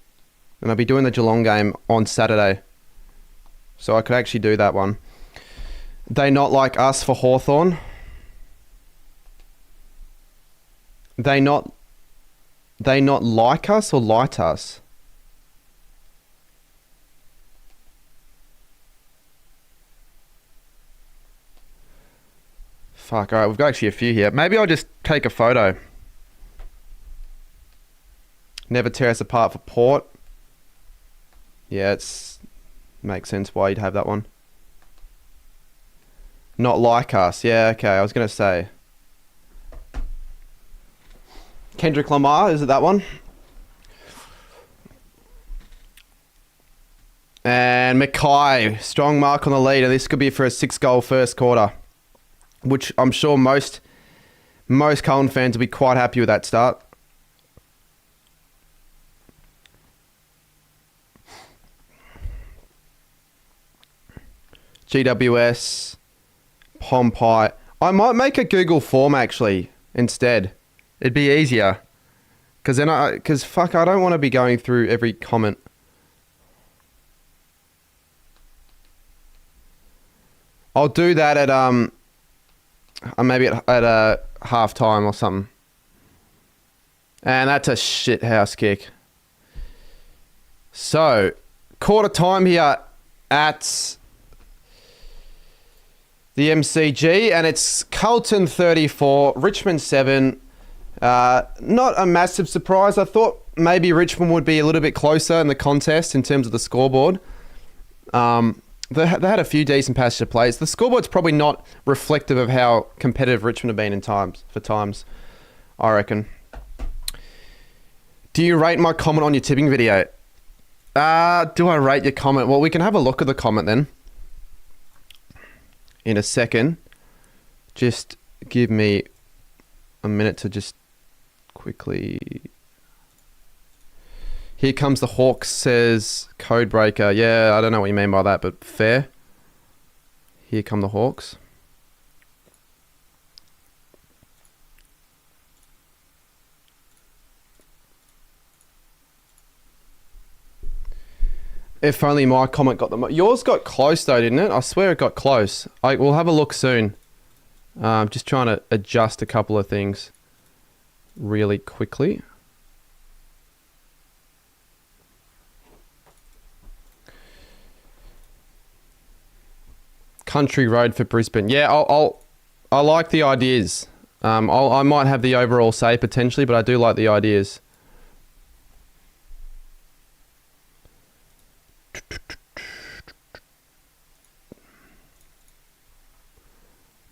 And I'll be doing the Geelong game on Saturday. So I could actually do that one. They Not Like Us for Hawthorn. They not like us or light us? Fuck, alright, we've got actually a few here. Maybe I'll just take a photo. Never Tear Us Apart for Port. Yeah, it's makes sense why you'd have that one. Not Like Us. Yeah, okay, I was going to say. Kendrick Lamar, is it that one? And Mackay, strong mark on the lead, and this could be for a 6-goal first quarter, which I'm sure most Carlton fans will be quite happy with that start. GWS, Pompeii. I might make a Google form actually instead. It'd be easier. Because fuck, I don't want to be going through every comment. I'll do that at maybe at half time or something. And that's a shit house kick. So, quarter time here at the MCG, and it's Carlton 34, Richmond 7. Not a massive surprise. I thought maybe Richmond would be a little bit closer in the contest in terms of the scoreboard. They had a few decent passage of plays. The scoreboard's probably not reflective of how competitive Richmond have been in times, I reckon. Do you rate my comment on your tipping video? Do I rate your comment? Well, we can have a look at the comment then in a second. Just give me a minute to just quickly... Here comes the Hawks, says Codebreaker. Yeah, I don't know what you mean by that, but fair. Here come the Hawks. If only my comment got the... Yours got close though, didn't it? I swear it got close. We'll have a look soon. Just trying to adjust a couple of things really quickly. Country Road for Brisbane. Yeah, I like the ideas. I might have the overall say potentially, but I do like the ideas.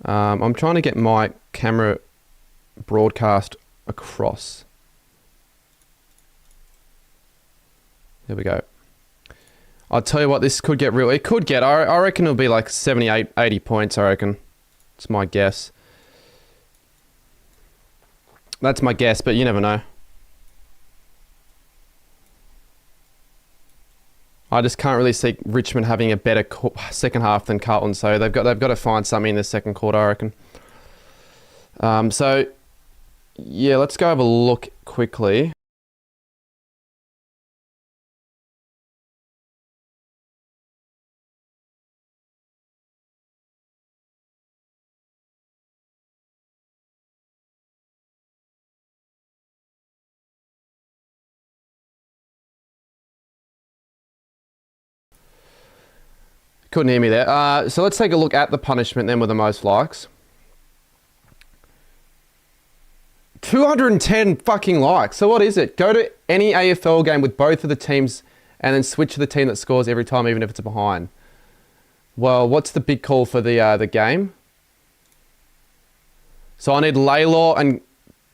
I'm trying to get my camera broadcast across. There we go. I'll tell you what, this could get real. It could get, I reckon it'll be like 78, 80 points, I reckon. It's my guess. That's my guess, but you never know. I just can't really see Richmond having a better second half than Carlton, so they've got to find something in the second quarter, I reckon. So, yeah, let's go have a look quickly. Couldn't hear me there. So let's take a look at the punishment then with the most likes. 210 fucking likes. So what is it? Go to any AFL game with both of the teams and then switch to the team that scores every time, even if it's behind. Well, what's the big call for the game? So I need Laylaw and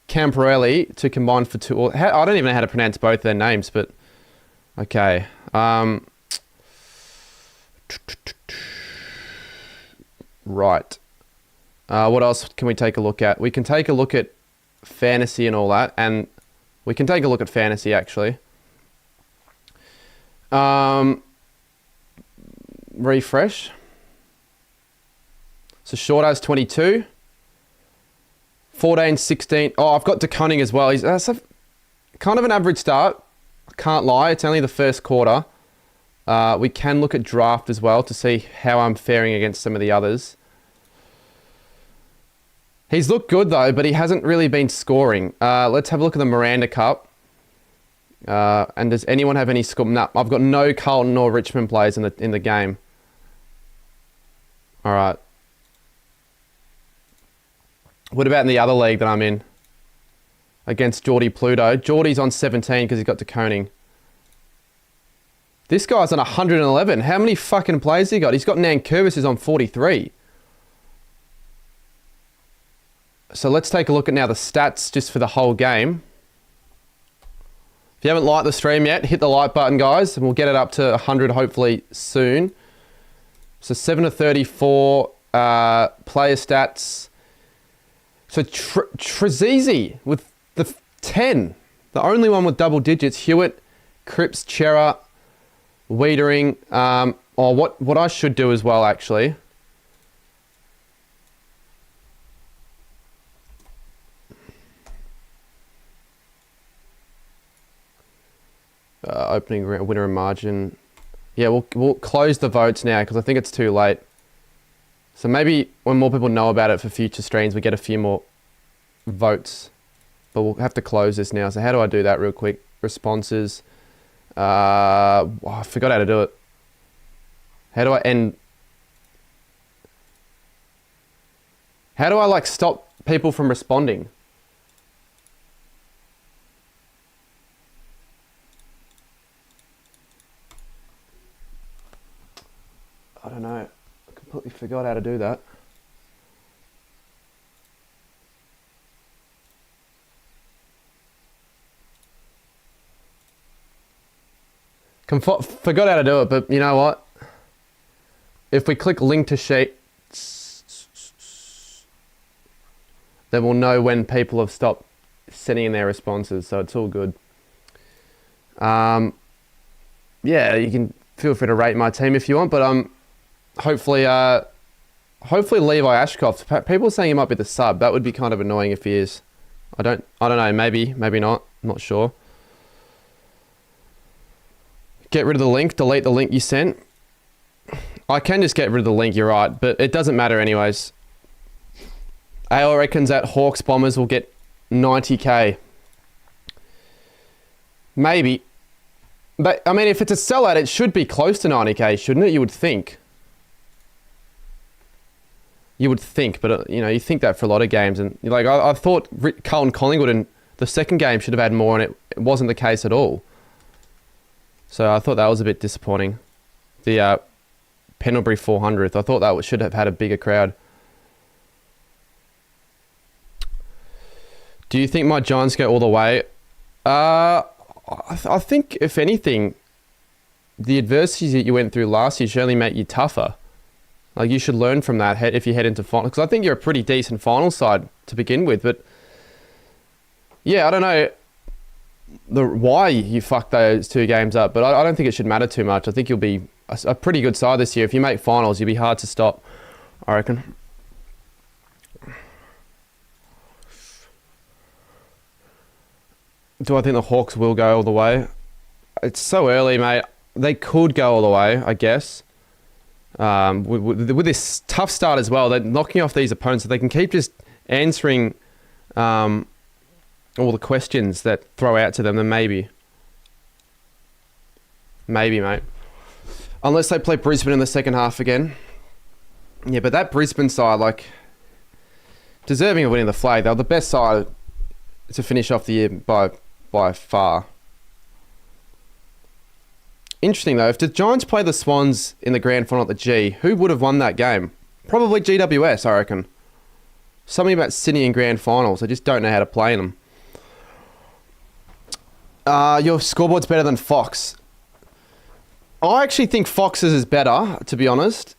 Camporelli to combine for 2. I don't even know how to pronounce both their names, but okay. Right. What else can we take a look at? We can take a look at fantasy and all that, and we can take a look at fantasy actually. Refresh. So Short has 22. 14, 16. Oh, I've got De Koning as well. He's kind of an average start. I can't lie. It's only the first quarter. We can look at draft as well to see how I'm faring against some of the others. He's looked good though, but he hasn't really been scoring. Let's have a look at the Miranda Cup. And does anyone have any score? No, I've got no Carlton nor Richmond players in the game. All right. What about in the other league that I'm in? Against Geordie Pluto. Geordie's on 17 because he's got De Koning. This guy's on 111. How many fucking players he got? He's got Nankervis is on 43. So let's take a look at now the stats just for the whole game. If you haven't liked the stream yet, hit the like button, guys, and we'll get it up to 100 hopefully soon. So 7 of 34 player stats. So Trezezy with the 10, the only one with double digits. Hewitt, Cripps, Chera, Wiedering. What I should do as well, actually. Opening winner and margin. Yeah, we'll close the votes now because I think it's too late. So maybe when more people know about it for future streams, we get a few more votes. But we'll have to close this now. So how do I do that real quick? Responses. I forgot how to do it. How do I end? How do I like stop people from responding? I don't know. I completely forgot how to do that. Forgot how to do it, but you know what? If we click link to sheet, then we'll know when people have stopped sending in their responses, so it's all good. Yeah, you can feel free to rate my team if you want, but hopefully Levi Ashcroft. People are saying he might be the sub. That would be kind of annoying if he is. I don't know. Maybe not. I'm not sure. Get rid of the link. Delete the link you sent. I can just get rid of the link. You're right, but it doesn't matter anyways. AL reckons that Hawks Bombers will get 90k. Maybe. But I mean, if it's a sellout, it should be close to 90k, shouldn't it? You would think. But you think that for a lot of games, and like I thought Carlton Collingwood in the second game should have had more, and it wasn't the case at all. So I thought that was a bit disappointing. The Pendlebury 400th, I thought that should have had a bigger crowd. Do you think my Giants go all the way? I think if anything, the adversities that you went through last year should only make you tougher. Like you should learn from that if you head into finals. Because I think you're a pretty decent final side to begin with. But yeah, I don't know why you fucked those 2 games up. But I don't think it should matter too much. I think you'll be a pretty good side this year. If you make finals, you'll be hard to stop, I reckon. Do I think the Hawks will go all the way? It's so early, mate. They could go all the way, I guess. With this tough start as well, they're knocking off these opponents. So they can keep just answering all the questions that throw out to them, then maybe. Maybe, mate. Unless they play Brisbane in the second half again. Yeah, but that Brisbane side, like, deserving of winning the flag. They were the best side to finish off the year by far. Interesting, though. If the Giants play the Swans in the grand final at the G, who would have won that game? Probably GWS, I reckon. Something about Sydney in grand finals. I just don't know how to play them. Your scoreboard's better than Fox. I actually think Fox's is better, to be honest.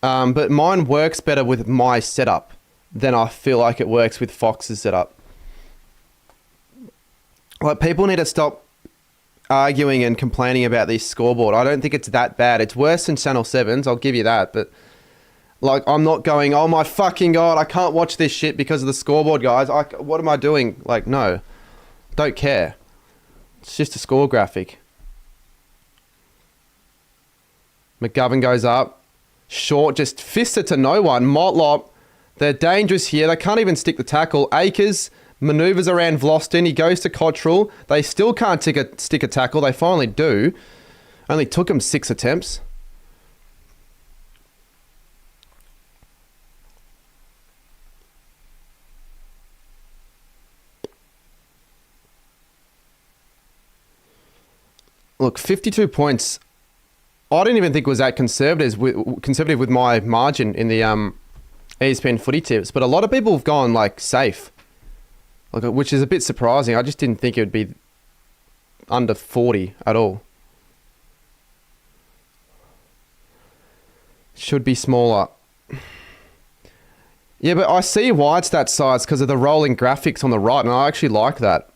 But mine works better with my setup than I feel like it works with Fox's setup. Like, people need to stop arguing and complaining about this scoreboard. I don't think it's that bad. It's worse than Channel 7's, I'll give you that. But, like, I'm not going, oh my fucking God, I can't watch this shit because of the scoreboard, guys. What am I doing? Like, no. Don't care. It's just a score graphic. McGovern goes up. Short just fisted to no one. Motlop, they're dangerous here. They can't even stick the tackle. Akers manoeuvres around Vlosten. He goes to Cottrell. They still can't stick a tackle. They finally do. Only took him 6 attempts. Look, 52 points. I didn't even think it was that conservative with my margin in the ESPN footy tips, but a lot of people have gone like safe, like, which is a bit surprising. I just didn't think it would be under 40 at all. Should be smaller. Yeah, but I see why it's that size because of the rolling graphics on the right, and I actually like that.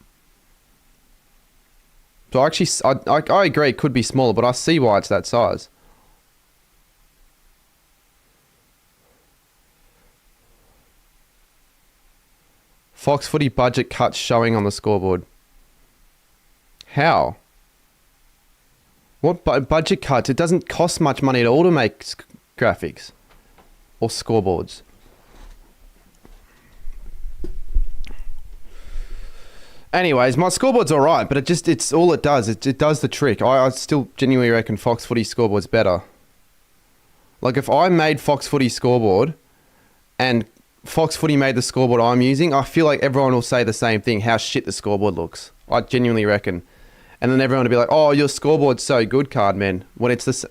So I agree it could be smaller, but I see why it's that size. Fox Footy budget cuts showing on the scoreboard. How? What budget cuts? It doesn't cost much money at all to make graphics or scoreboards. Anyways, my scoreboard's alright, but it's all it does. It does the trick. I still genuinely reckon Fox Footy scoreboard's better. Like, if I made Fox Footy scoreboard and Fox Footy made the scoreboard I'm using, I feel like everyone will say the same thing, how shit the scoreboard looks. I genuinely reckon. And then everyone will be like, oh, your scoreboard's so good, Cardman. When it's the...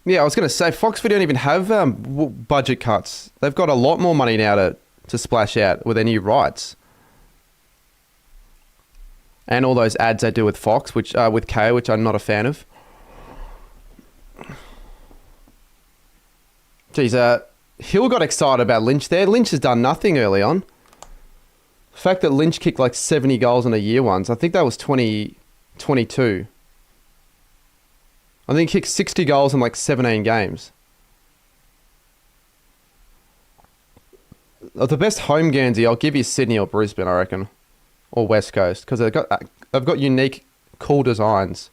Yeah, I was going to say, Fox Video don't even have budget cuts. They've got a lot more money now to splash out with their new rights. And all those ads they do with Fox, with K, which I'm not a fan of. Jeez, Hill got excited about Lynch there. Lynch has done nothing early on. The fact that Lynch kicked like 70 goals in a year once, I think that was 2022. I think he kicked 60 goals in like 17 games. The best home Guernsey, I'll give you Sydney or Brisbane, I reckon. Or West Coast, because they've got unique, cool designs.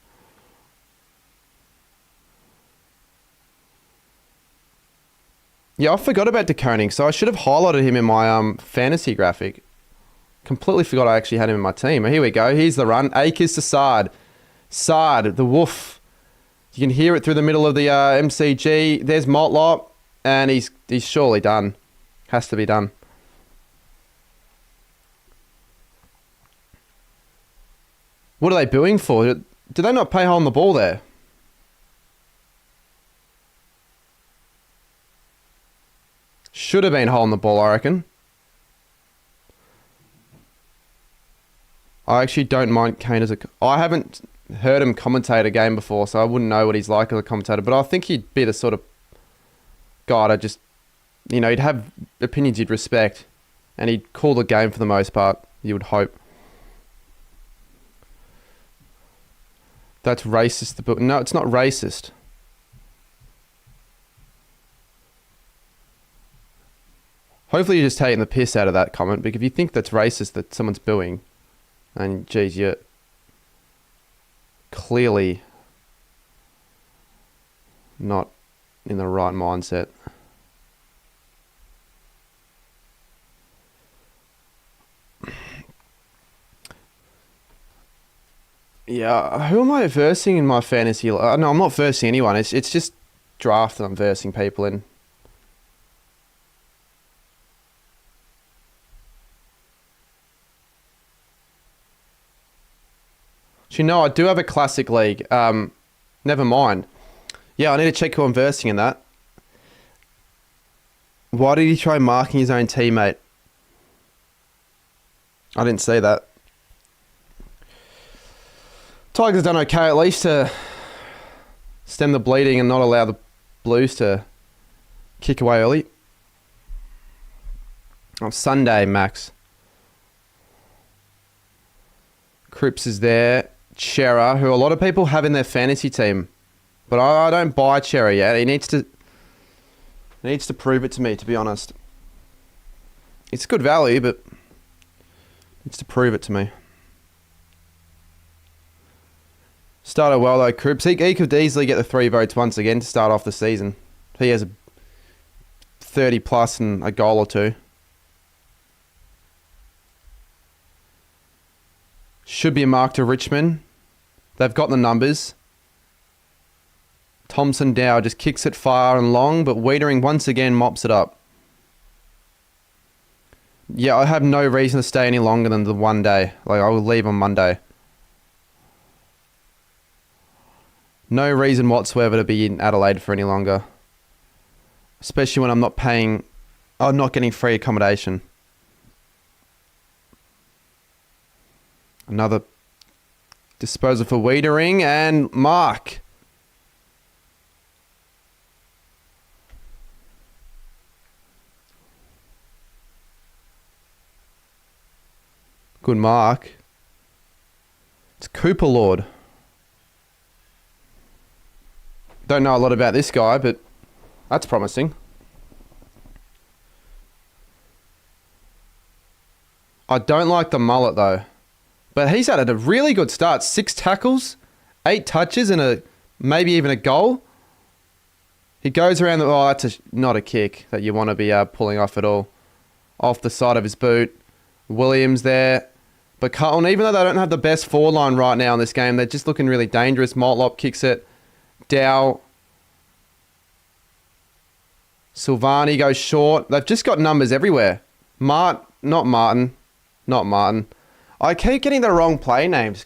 Yeah, I forgot about De Koning, so I should have highlighted him in my fantasy graphic. Completely forgot I actually had him in my team. Here we go. Here's the run. Akers to Sard. Sard, the woof. You can hear it through the middle of the MCG. There's Motlop, and he's surely done. Has to be done. What are they booing for? Did they not pay hole in the ball there? Should have been hole in the ball, I reckon. I actually don't mind Kane as a... I haven't heard him commentate a game before, so I wouldn't know what he's like as a commentator, but I think he'd be the sort of guy to just, you know, he'd have opinions you'd respect, and he'd call the game for the most part, you would hope. That's racist. No, it's not racist. Hopefully you're just taking the piss out of that comment, because if you think that's racist that someone's booing, and geez, you're clearly not in the right mindset. Yeah, who am I versing in my fantasy? No, I'm not versing anyone. It's just draft that I'm versing people in. So, I do have a classic league. Never mind. Yeah, I need to check who I'm versing in that. Why did he try marking his own teammate? I didn't see that. Tigers done okay at least to stem the bleeding and not allow the Blues to kick away early. Oh, Sunday, Max. Cripps is there. Chera, who a lot of people have in their fantasy team. But I don't buy Chera yet. He needs to prove it to me, to be honest. It's good value, but needs to prove it to me. Started well though, Cripps. He could easily get the 3 votes once again to start off the season. He has a 30 plus and a goal or 2. Should be a mark to Richmond. They've got the numbers. Thompson Dow just kicks it far and long, but Wiedering once again mops it up. Yeah, I have no reason to stay any longer than the 1 day. I will leave on Monday. No reason whatsoever to be in Adelaide for any longer. Especially when I'm not getting free accommodation. Another disposal for Wiedering and Mark. Good mark. It's Cooper Lord. Don't know a lot about this guy, but that's promising. I don't like the mullet though. But he's had a really good start. 6 tackles, 8 touches, and maybe even a goal. He goes around that's not a kick that you want to be pulling off at all. Off the side of his boot. Williams there. But Carlton, even though they don't have the best forward line right now in this game, they're just looking really dangerous. Motlop kicks it. Dow. Silvani goes short. They've just got numbers everywhere. Not Martin. I keep getting the wrong play names.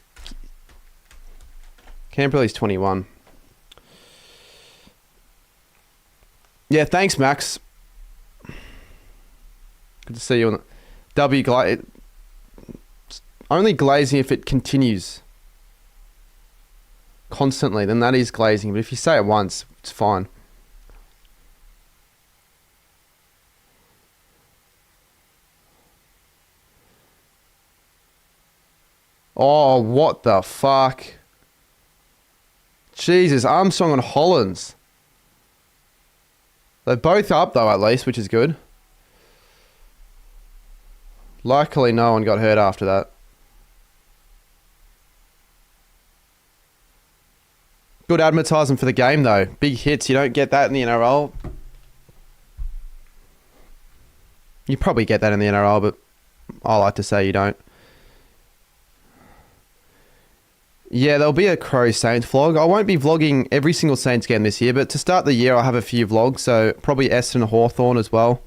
Camberley's 21. Yeah, thanks, Max. Good to see you on the only glazing if it continues constantly, then that is glazing. But if you say it once, it's fine. Oh, what the fuck? Jesus, Armstrong and Hollins. They're both up though, at least, which is good. Luckily, no one got hurt after that. Good advertising for the game though. Big hits, you don't get that in the NRL. You probably get that in the NRL, but I like to say you don't. Yeah, there'll be a Crow Saints vlog. I won't be vlogging every single Saints game this year, but to start the year, I'll have a few vlogs, so probably Essendon and Hawthorn as well.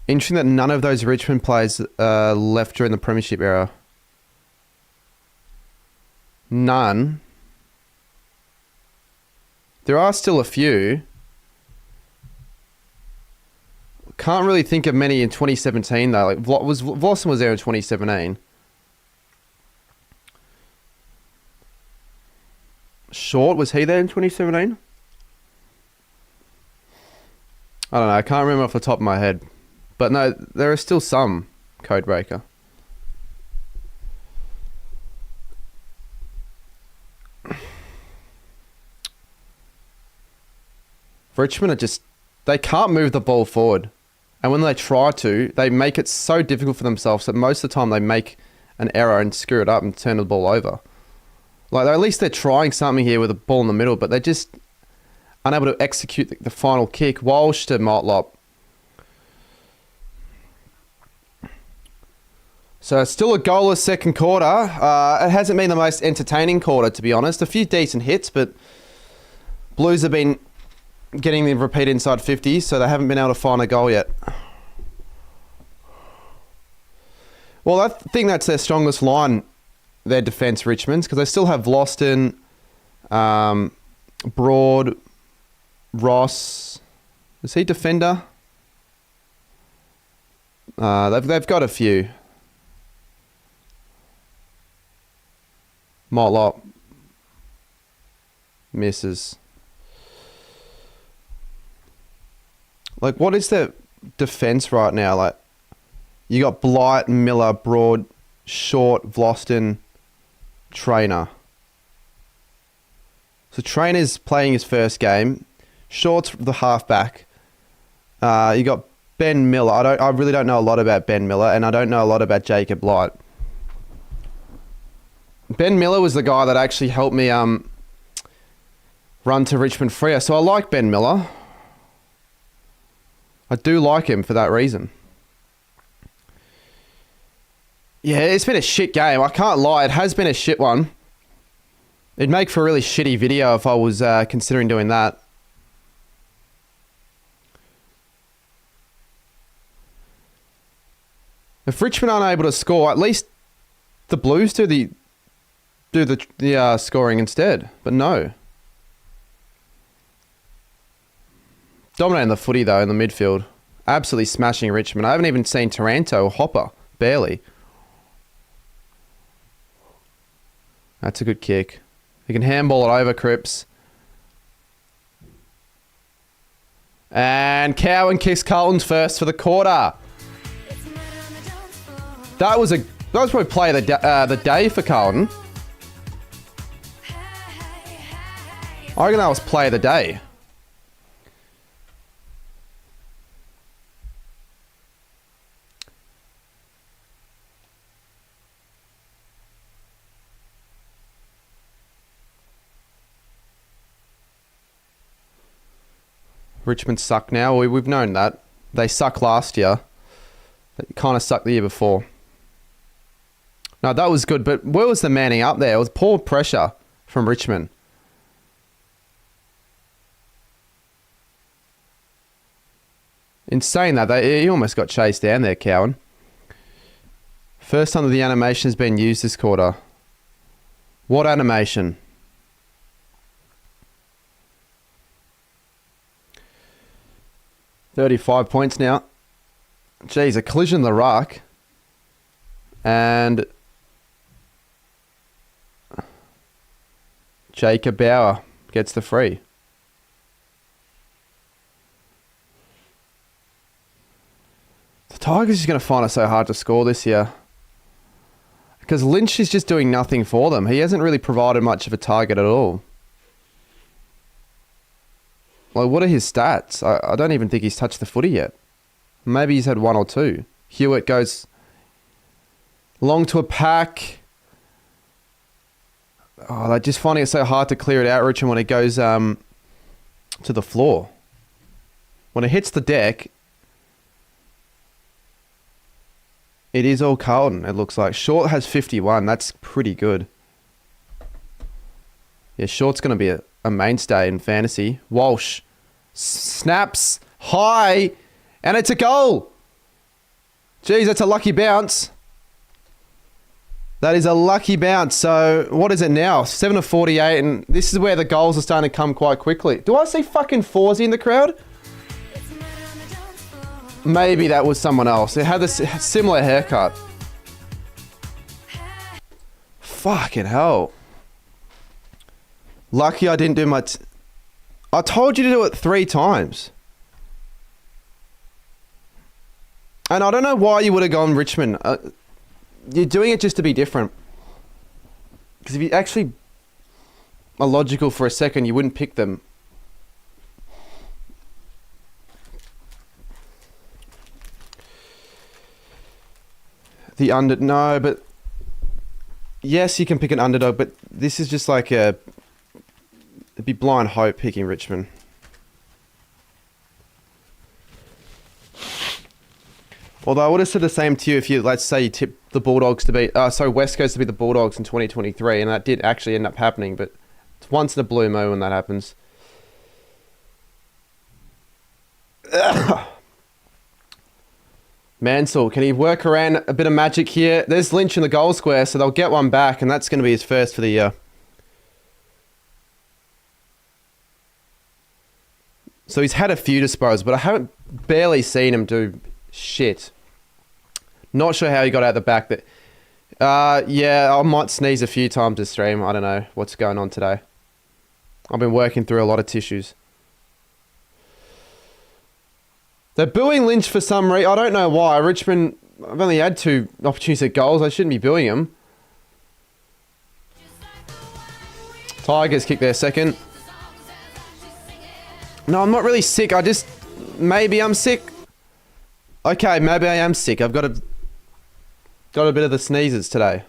Interesting that none of those Richmond players left during the Premiership era. None. There are still a few. Can't really think of many in 2017 though. Like Vlossen was there in 2017. Short, was he there in 2017? I don't know. I can't remember off the top of my head. But no, there are still some Codebreaker. Richmond are just... They can't move the ball forward. And when they try to, they make it so difficult for themselves that most of the time they make an error and screw it up and turn the ball over. Like, at least they're trying something here with a ball in the middle, but they're just unable to execute the final kick. Walsh to Motlop. So it's still a goalless second quarter. It hasn't been the most entertaining quarter, to be honest. A few decent hits, but Blues have been getting the repeat inside 50s, so they haven't been able to find a goal yet. Well, I think that's their strongest line, their defence, Richmond's, because they still have Loston, Broad, Ross. Is he defender? They've got a few. Motlop misses. Like, what is their defence right now? Like, you got Blight, Miller, Broad, Short, Vlosten, Trainer. So Trainer's playing his first game. Short's the halfback. You got Ben Miller. I really don't know a lot about Ben Miller, and I don't know a lot about Jacob Blight. Ben Miller was the guy that actually helped me run to Richmond Freo, so I like Ben Miller. I do like him for that reason. Yeah, it's been a shit game. I can't lie, it has been a shit one. It'd make for a really shitty video if I was considering doing that. If Richmond aren't able to score, at least the Blues do the scoring instead. But no. Dominating the footy though in the midfield. Absolutely smashing Richmond. I haven't even seen Taranto or Hopper. Barely. That's a good kick. He can handball it over Cripps. And Cowan kicks Carlton's first for the quarter. That was probably play of the day for Carlton. I reckon that was play of the day. Richmond suck now. We've known that. They suck last year. They kind of sucked the year before. No, that was good, but where was the manning up there? It was poor pressure from Richmond. In saying that, he almost got chased down there, Cowan. First time that the animation has been used this quarter. What animation? $35 points now. Jeez, a collision the ruck. And Jacob Bauer gets the free. The Tigers are going to find it so hard to score this year. Because Lynch is just doing nothing for them. He hasn't really provided much of a target at all. Like, what are his stats? I don't even think he's touched the footy yet. Maybe he's had one or two. Hewitt goes long to a pack. Oh, they're just finding it so hard to clear it out, Richmond, when it goes to the floor. When it hits the deck, it is all Carlton, it looks like. Short has 51. That's pretty good. Yeah, Short's going to be a mainstay in fantasy. Walsh snaps high, and it's a goal. Jeez, that's a lucky bounce. That is a lucky bounce. So what is it now? 7 of 48, and this is where the goals are starting to come quite quickly. Do I see fucking Forsey in the crowd? Maybe that was someone else. It had a similar haircut. Fucking hell. Lucky I didn't do my... I told you to do it 3 times. And I don't know why you would have gone Richmond. You're doing it just to be different. Because if you actually are logical for a second, you wouldn't pick them. No, but... Yes, you can pick an underdog, but this is just like a... It'd be blind hope picking Richmond. Although I would have said the same to you if you, let's say, you tipped the Bulldogs to be, West Coast to be the Bulldogs in 2023, and that did actually end up happening, but it's once in a blue moon when that happens. Mansell, can he work around a bit of magic here? There's Lynch in the goal square, so they'll get one back, and that's going to be his first for the year. So he's had a few disposals, but I haven't barely seen him do shit. Not sure how he got out the back. But yeah, I might sneeze a few times this stream. I don't know what's going on today. I've been working through a lot of tissues. They're booing Lynch for some reason. I don't know why. Richmond, I've only had 2 opportunities at goals. I shouldn't be booing him. Tigers kick their second. No, I'm not really sick. Maybe I'm sick. Okay, maybe I am sick. I've got a bit of the sneezes today.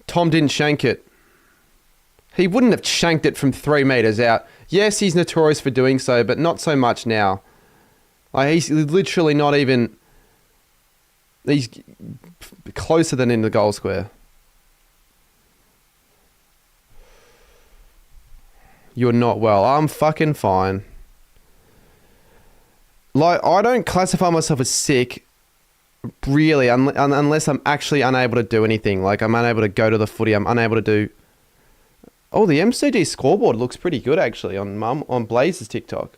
Tom didn't shank it. He wouldn't have shanked it from 3 metres out. Yes, he's notorious for doing so, but not so much now. Like, he's literally not even... He's closer than in the goal square. You're not well. I'm fucking fine. Like, I don't classify myself as sick, really, unless I'm actually unable to do anything. Like, I'm unable to go to the footy. I'm unable to do... Oh, the MCG scoreboard looks pretty good, actually, on Blaze's TikTok.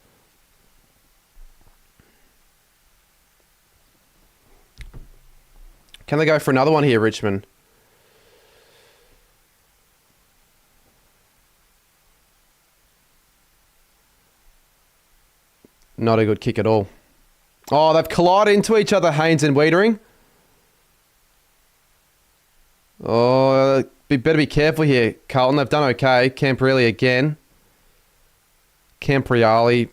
Can they go for another one here, Richmond? Not a good kick at all. Oh, they've collided into each other, Haynes and Wiedering. Oh, better be careful here, Carlton. They've done okay. Camporelli again. Camporelli.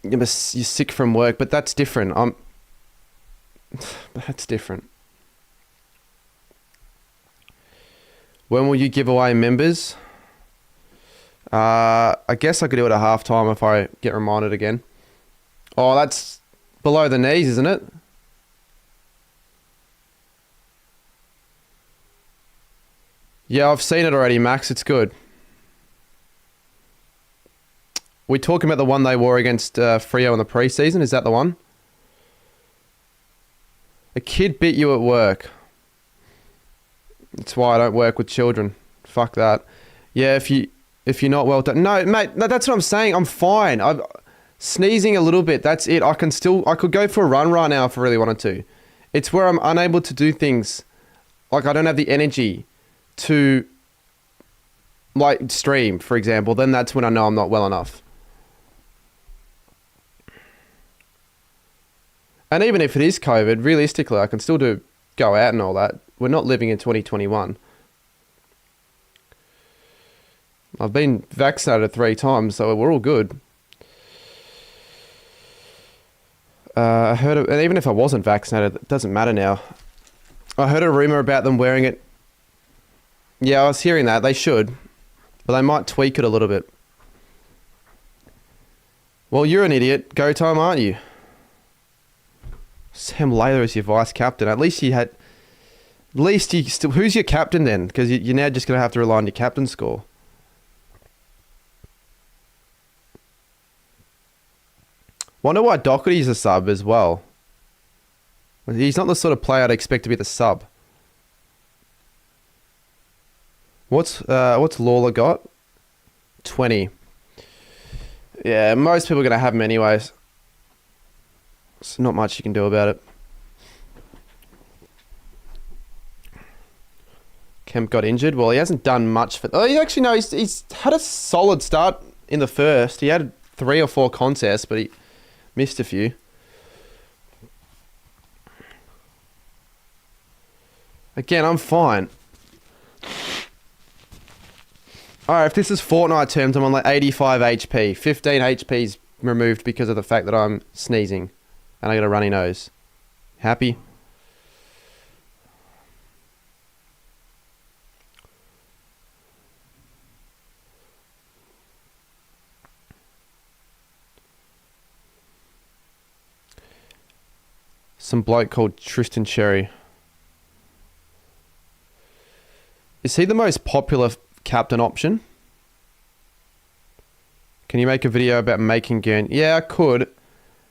You're sick from work, but that's different. That's different. When will you give away members? I guess I could do it at halftime if I get reminded again. Oh, that's below the knees, isn't it? Yeah, I've seen it already, Max. It's good. We're talking about the one they wore against Freo in the preseason. Is that the one? A kid bit you at work. That's why I don't work with children. Fuck that. Yeah, if you're not well done. No, mate, no, that's what I'm saying. I'm fine. I'm sneezing a little bit. That's it. I could go for a run right now if I really wanted to. It's where I'm unable to do things. Like, I don't have the energy to, like, stream, for example. Then that's when I know I'm not well enough. And even if it is COVID, realistically, I can still go out and all that. We're not living in 2021. I've been vaccinated 3 times, so we're all good. I heard, and even if I wasn't vaccinated, it doesn't matter now. I heard a rumour about them wearing it. Yeah, I was hearing that. They should. But they might tweak it a little bit. Well, you're an idiot. Go time, aren't you? Sam Lather is your vice captain. At least you still... Who's your captain then? Because you're now just going to have to rely on your captain score. Wonder why Doherty's a sub as well. He's not the sort of player I'd expect to be the sub. What's Lawler got? 20. Yeah, most people are going to have him anyways. There's not much you can do about it. Kemp got injured. Well, he hasn't done much for... Oh, he's had a solid start in the first. He had 3 or 4 contests, but he missed a few. Again, I'm fine. Alright, if this is Fortnite terms, I'm on like 85 HP. 15 HP's removed because of the fact that I'm sneezing. And I got a runny nose. Happy? . . . . . . . . . . . . . . . . . . . . . . . . . . . . . . . . . . . . . . . . . . . . . . . . . . . . . . . . . . . . . Some bloke called Tristan Cherry. Is he the most popular captain option? Can you make a video about making Guernsey? Yeah, I could.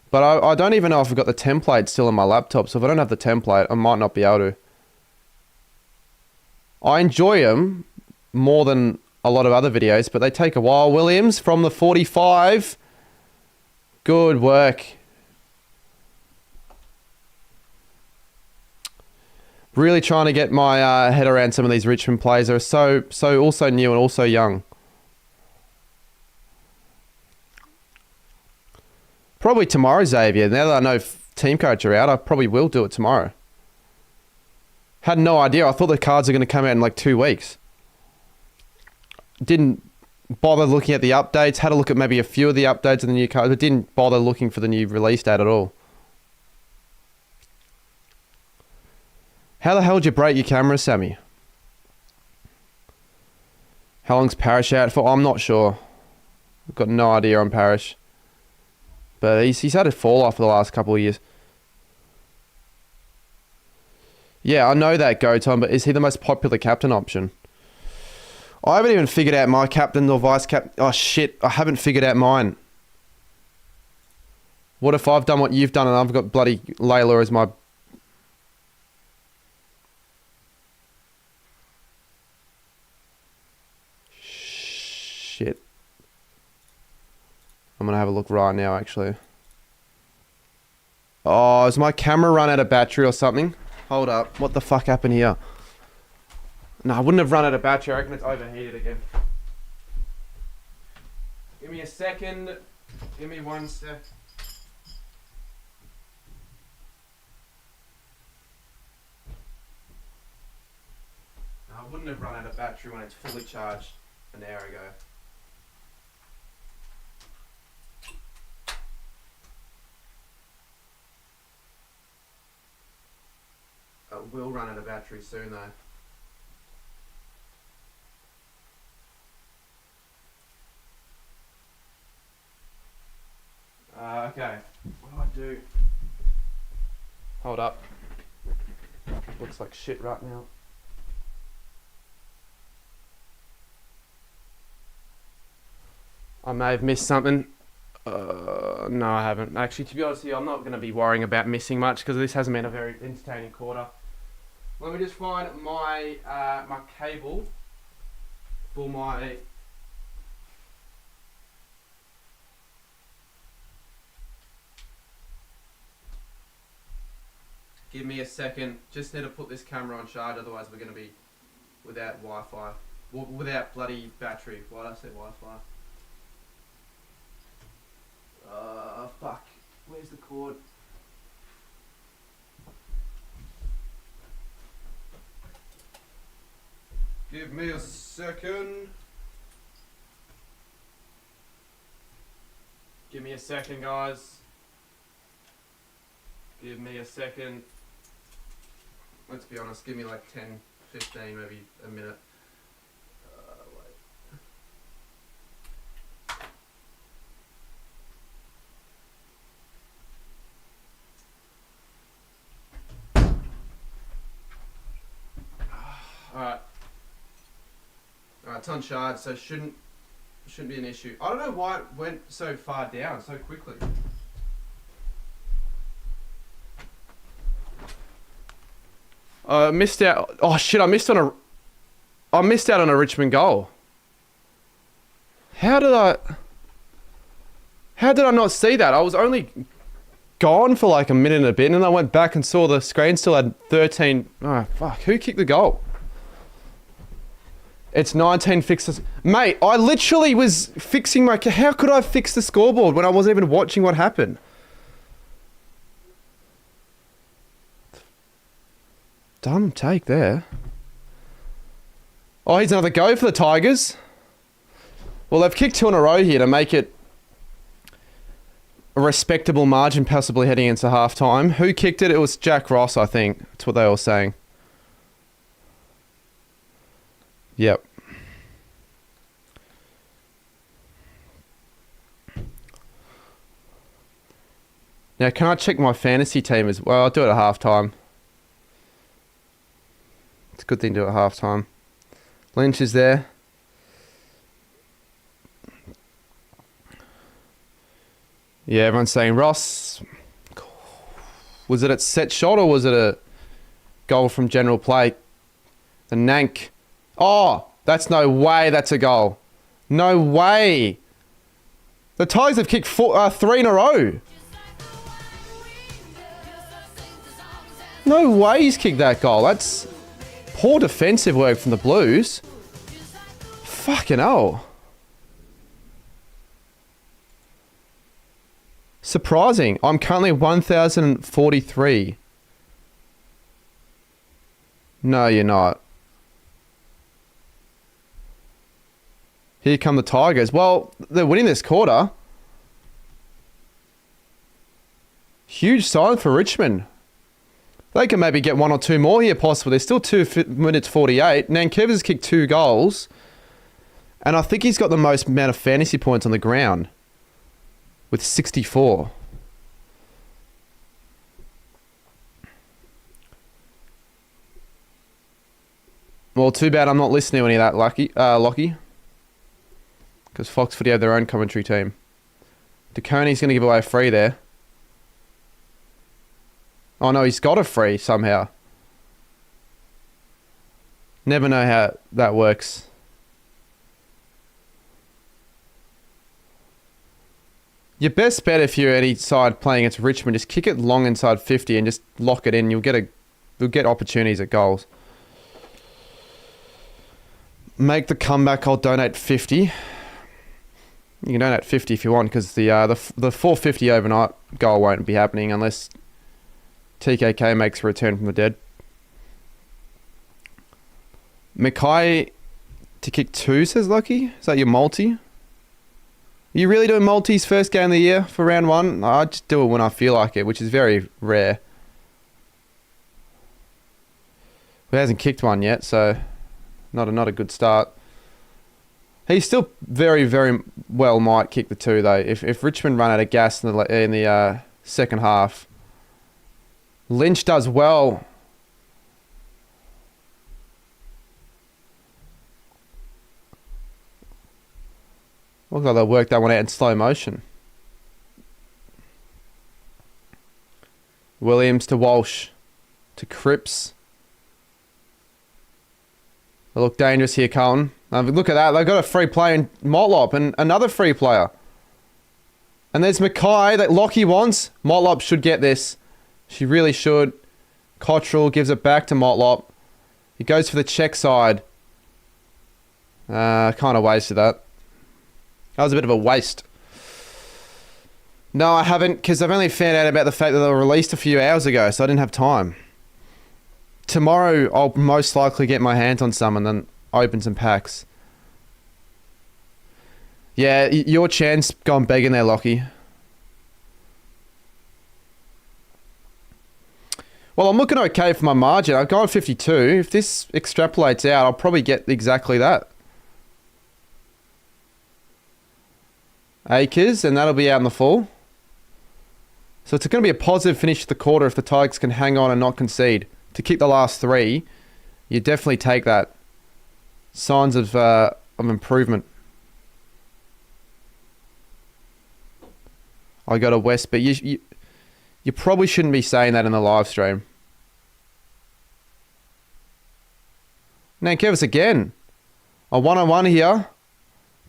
But I don't even know if I've got the template still on my laptop. So if I don't have the template, I might not be able to. I enjoy them more than a lot of other videos, but they take a while. Williams from the 45. Good work. Really trying to get my head around some of these Richmond players. They're so also new and also young. Probably tomorrow, Xavier. Now that I know team coach are out, I probably will do it tomorrow. Had no idea. I thought the cards are going to come out in like 2 weeks. Didn't bother looking at the updates. Had a look at maybe a few of the updates of the new cards, but didn't bother looking for the new release date at all. How the hell did you break your camera, Sammy? How long's Parrish out for? I'm not sure. I've got no idea on Parrish. But he's had a fall off for the last couple of years. Yeah, I know that, Goton, but is he the most popular captain option? I haven't even figured out my captain or vice captain. Oh, shit. I haven't figured out mine. What if I've done what you've done and I've got bloody Layla as my... Shit. I'm going to have a look right now, actually. Oh, has my camera run out of battery or something? Hold up. What the fuck happened here? No, I wouldn't have run out of battery. I reckon it's overheated again. Give me a second. Give me 1 sec. No, I wouldn't have run out of battery when it's fully charged an hour ago. It will run out of battery soon though. Okay, what do I do? Hold up. Looks like shit right now. I may have missed something. No, I haven't. Actually, to be honest with you, I'm not going to be worrying about missing much because this hasn't been a very entertaining quarter. Let me just find my my cable for my... Give me a second. Just need to put this camera on charge, otherwise we're going to be without Wi-Fi. Without bloody battery. Why did I say Wi-Fi? Fuck. Where's the cord? Give me a second. Give me a second, guys. Give me a second. Let's be honest, give me like 10, 15, maybe a minute. Alright, it's on charge, so shouldn't be an issue. I don't know why it went so far down so quickly. I missed out. Oh shit! I missed out on a Richmond goal. How did I not see that? I was only gone for like a minute and a bit, and then I went back and saw the screen still had 13. Oh fuck! Who kicked the goal? It's 19 fixes. Mate, I literally was fixing my... How could I fix the scoreboard when I wasn't even watching what happened? Dumb take there. Oh, here's another go for the Tigers. Well, they've kicked 2 in a row here to make it a respectable margin, possibly heading into half-time. Who kicked it? It was Jack Ross, I think. That's what they were saying. Yep. Now, can I check my fantasy team as well? I'll do it at halftime. It's a good thing to do it at halftime. Lynch is there. Yeah, everyone's saying Ross. Was it a set shot or was it a goal from general play? The Nank. Oh, that's no way that's a goal. No way. The Tigers have kicked 3 in a row. No way he's kicked that goal. That's poor defensive work from the Blues. Fucking hell. Surprising. I'm currently 1,043. No, you're not. Here come the Tigers. Well, they're winning this quarter. Huge sign for Richmond. They can maybe get 1 or 2 more here possible. There's still 2 minutes 48. Nankervis has kicked 2 goals. And I think he's got the most amount of fantasy points on the ground. With 64. Well, too bad I'm not listening to any of that, Lockie. Because Fox Footy have their own commentary team. DeConey's going to give away a free there. Oh no, he's got a free somehow. Never know how that works. Your best bet if you're any side playing against Richmond, just kick it long inside 50 and just lock it in. You'll get opportunities at goals. Make the comeback. I'll donate 50. You can donate 50 if you want, because the 450 overnight goal won't be happening unless TKK makes a return from the dead. Mackay to kick 2, says Lucky. Is that your multi? Are you really doing multis first game of the year for round 1? I just do it when I feel like it, which is very rare. He hasn't kicked one yet, so not a good start. He still very, very well might kick the 2 though. If Richmond run out of gas in the second half. Lynch does well. Looks like they'll work that one out in slow motion. Williams to Walsh. To Cripps. They look dangerous here, Carlton. Look at that. They've got a free player in Motlop and another free player. And there's Mackay that Lockie wants. Motlop should get this. She really should. Cottrell gives it back to Motlop. He goes for the check side. Kind of wasted that. That was a bit of a waste. No, I haven't, because I've only found out about the fact that they were released a few hours ago, so I didn't have time. Tomorrow, I'll most likely get my hands on some and then open some packs. Yeah, your chance gone begging there, Lockie. Well, I'm looking okay for my margin. I've gone 52. If this extrapolates out, I'll probably get exactly that. Acres, and that'll be out in the fall. So it's going to be a positive finish to the quarter if the Tigers can hang on and not concede. To kick the last 3, you definitely take that. Signs of improvement. I got a West, but you probably shouldn't be saying that in the live stream. Nankervis again. A 1-on-1 here.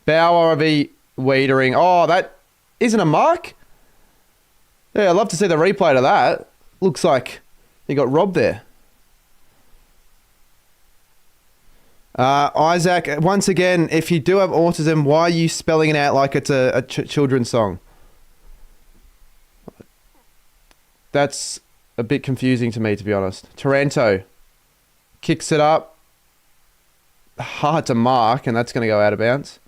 Bauer v. Wiedering. Oh, that isn't a mark? Yeah, I'd love to see the replay to that. Looks like he got robbed there. Isaac, once again, if you do have autism, why are you spelling it out like it's a children's song? That's a bit confusing to me, to be honest. Taranto kicks it up. Hard to mark, and that's going to go out of bounds.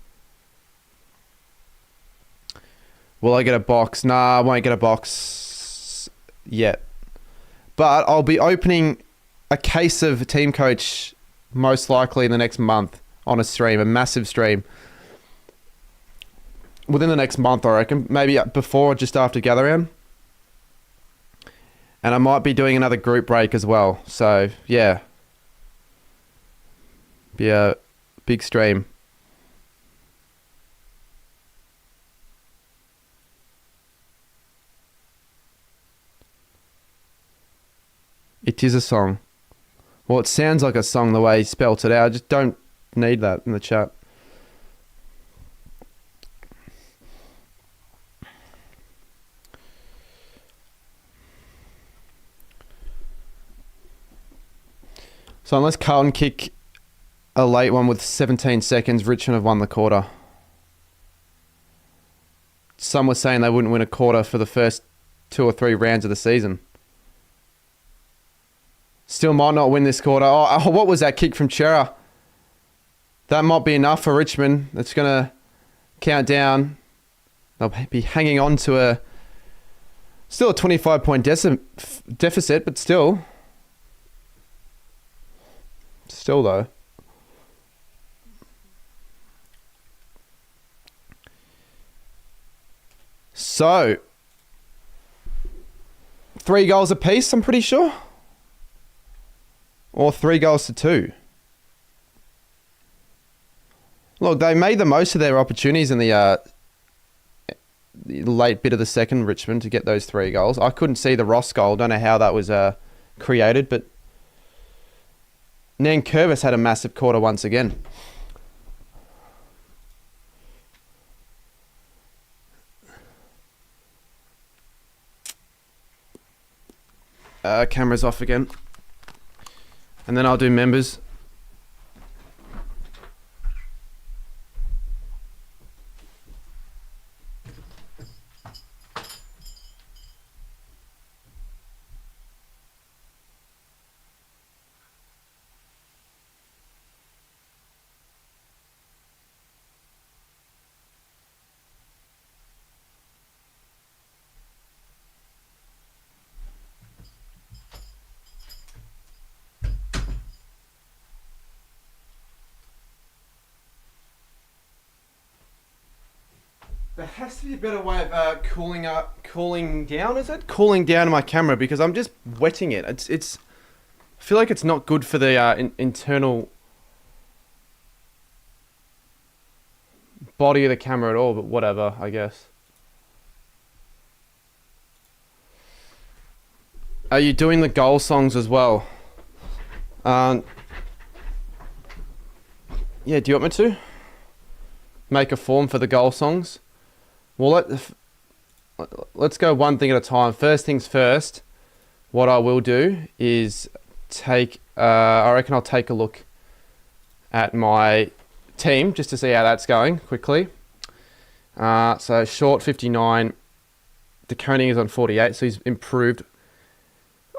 Will I get a box? Nah, I won't get a box yet. But I'll be opening a case of Team Coach most likely in the next month on a stream, a massive stream. Within the next month, I reckon. Maybe before or just after Gather Round. And I might be doing another group break as well. So, yeah. Be a big stream. It is a song. Well, it sounds like a song the way he spelt it out. I just don't need that in the chat. So unless Carlton kick a late one with 17 seconds, Richmond have won the quarter. Some were saying they wouldn't win a quarter for the first 2 or 3 rounds of the season. Still might not win this quarter. Oh, what was that kick from Chera? That might be enough for Richmond. It's going to count down. They'll be hanging on to still a 25-point deficit, but still. Still, though. So, 3 goals apiece, I'm pretty sure. Or 3 goals to 2. Look, they made the most of their opportunities in the late bit of the second, Richmond, to get those 3 goals. I couldn't see the Ross goal. Don't know how that was created, but Nankervis had a massive quarter once again. Camera's off again. And then I'll do members. There has to be a better way of cooling down, is it? Cooling down my camera, because I'm just wetting it. It's. I feel like it's not good for the internal body of the camera at all, but whatever, I guess. Are you doing the goal songs as well? Yeah, do you want me to make a form for the goal songs? Well, let's go one thing at a time. First things first, what I will do is I reckon I'll take a look at my team just to see how that's going quickly. So Short 59, De Koning is on 48, so he's improved.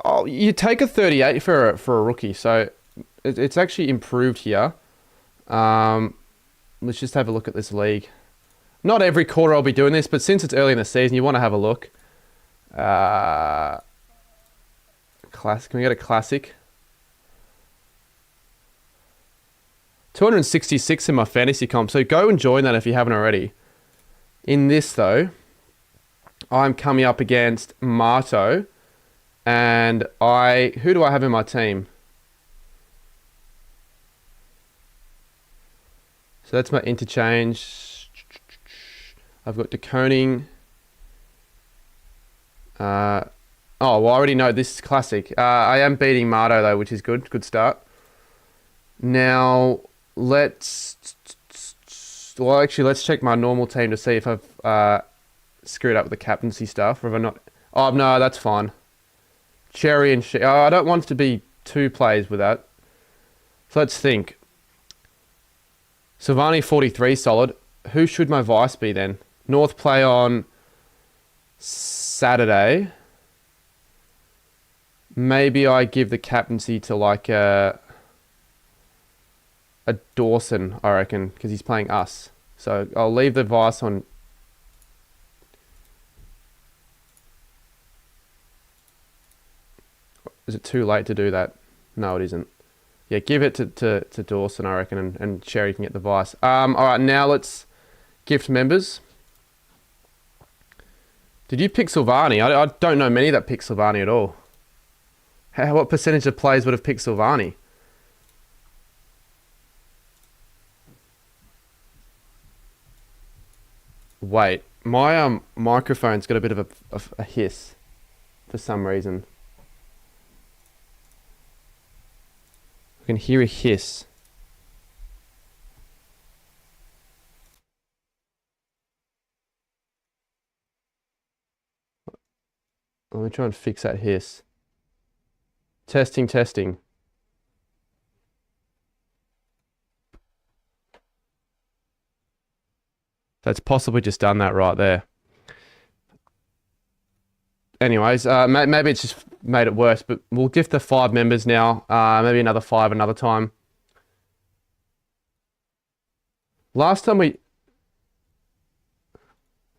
Oh, you take a 38 for a rookie, so it's actually improved here. Let's just have a look at this league. Not every quarter I'll be doing this, but since it's early in the season, you want to have a look. Classic. Can we get a classic? 266 in my fantasy comp, so go and join that if you haven't already. In this, though, I'm coming up against Marto, and who do I have in my team? So that's my interchange. I've got De Koning. Oh, well, I already know this is classic. I am beating Marto, though, which is good. Good start. Now, let's check my normal team to see if I've screwed up with the captaincy stuff. Or have I not? Oh, no, that's fine. Cherry and I don't want it to be 2 plays with that. So let's think. Silvani 43 solid. Who should my vice be then? North play on Saturday. Maybe I give the captaincy to like a Dawson, I reckon, because he's playing us. So I'll leave the vice on. Is it too late to do that? No, it isn't. Yeah, give it to Dawson, I reckon, and Cherry can get the vice. All right, now let's gift members. Did you pick Silvani? I don't know many that pick Silvani at all. What percentage of players would have picked Silvani? Wait, my microphone's got a bit of a hiss for some reason. I can hear a hiss. Let me try and fix that hiss. Testing, testing. That's possibly just done that right there. Anyways, maybe it's just made it worse, but we'll give the 5 members now. Maybe another 5 another time. Last time we...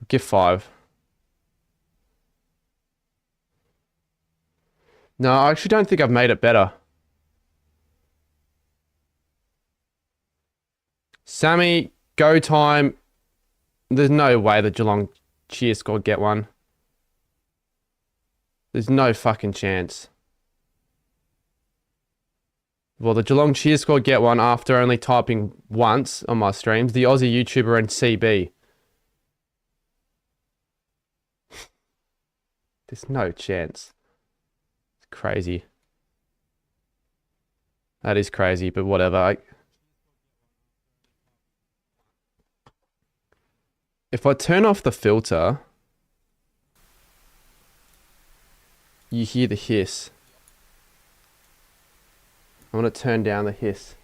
Give 5. No, I actually don't think I've made it better. Sammy, go time. There's no way the Geelong cheer squad get one. There's no fucking chance. Well, the Geelong cheer squad get one after only typing once on my streams. The Aussie YouTuber and CB. There's no chance. It's crazy. That is crazy, but whatever. If I turn off the filter, you hear the hiss. I'm going to turn down the hiss.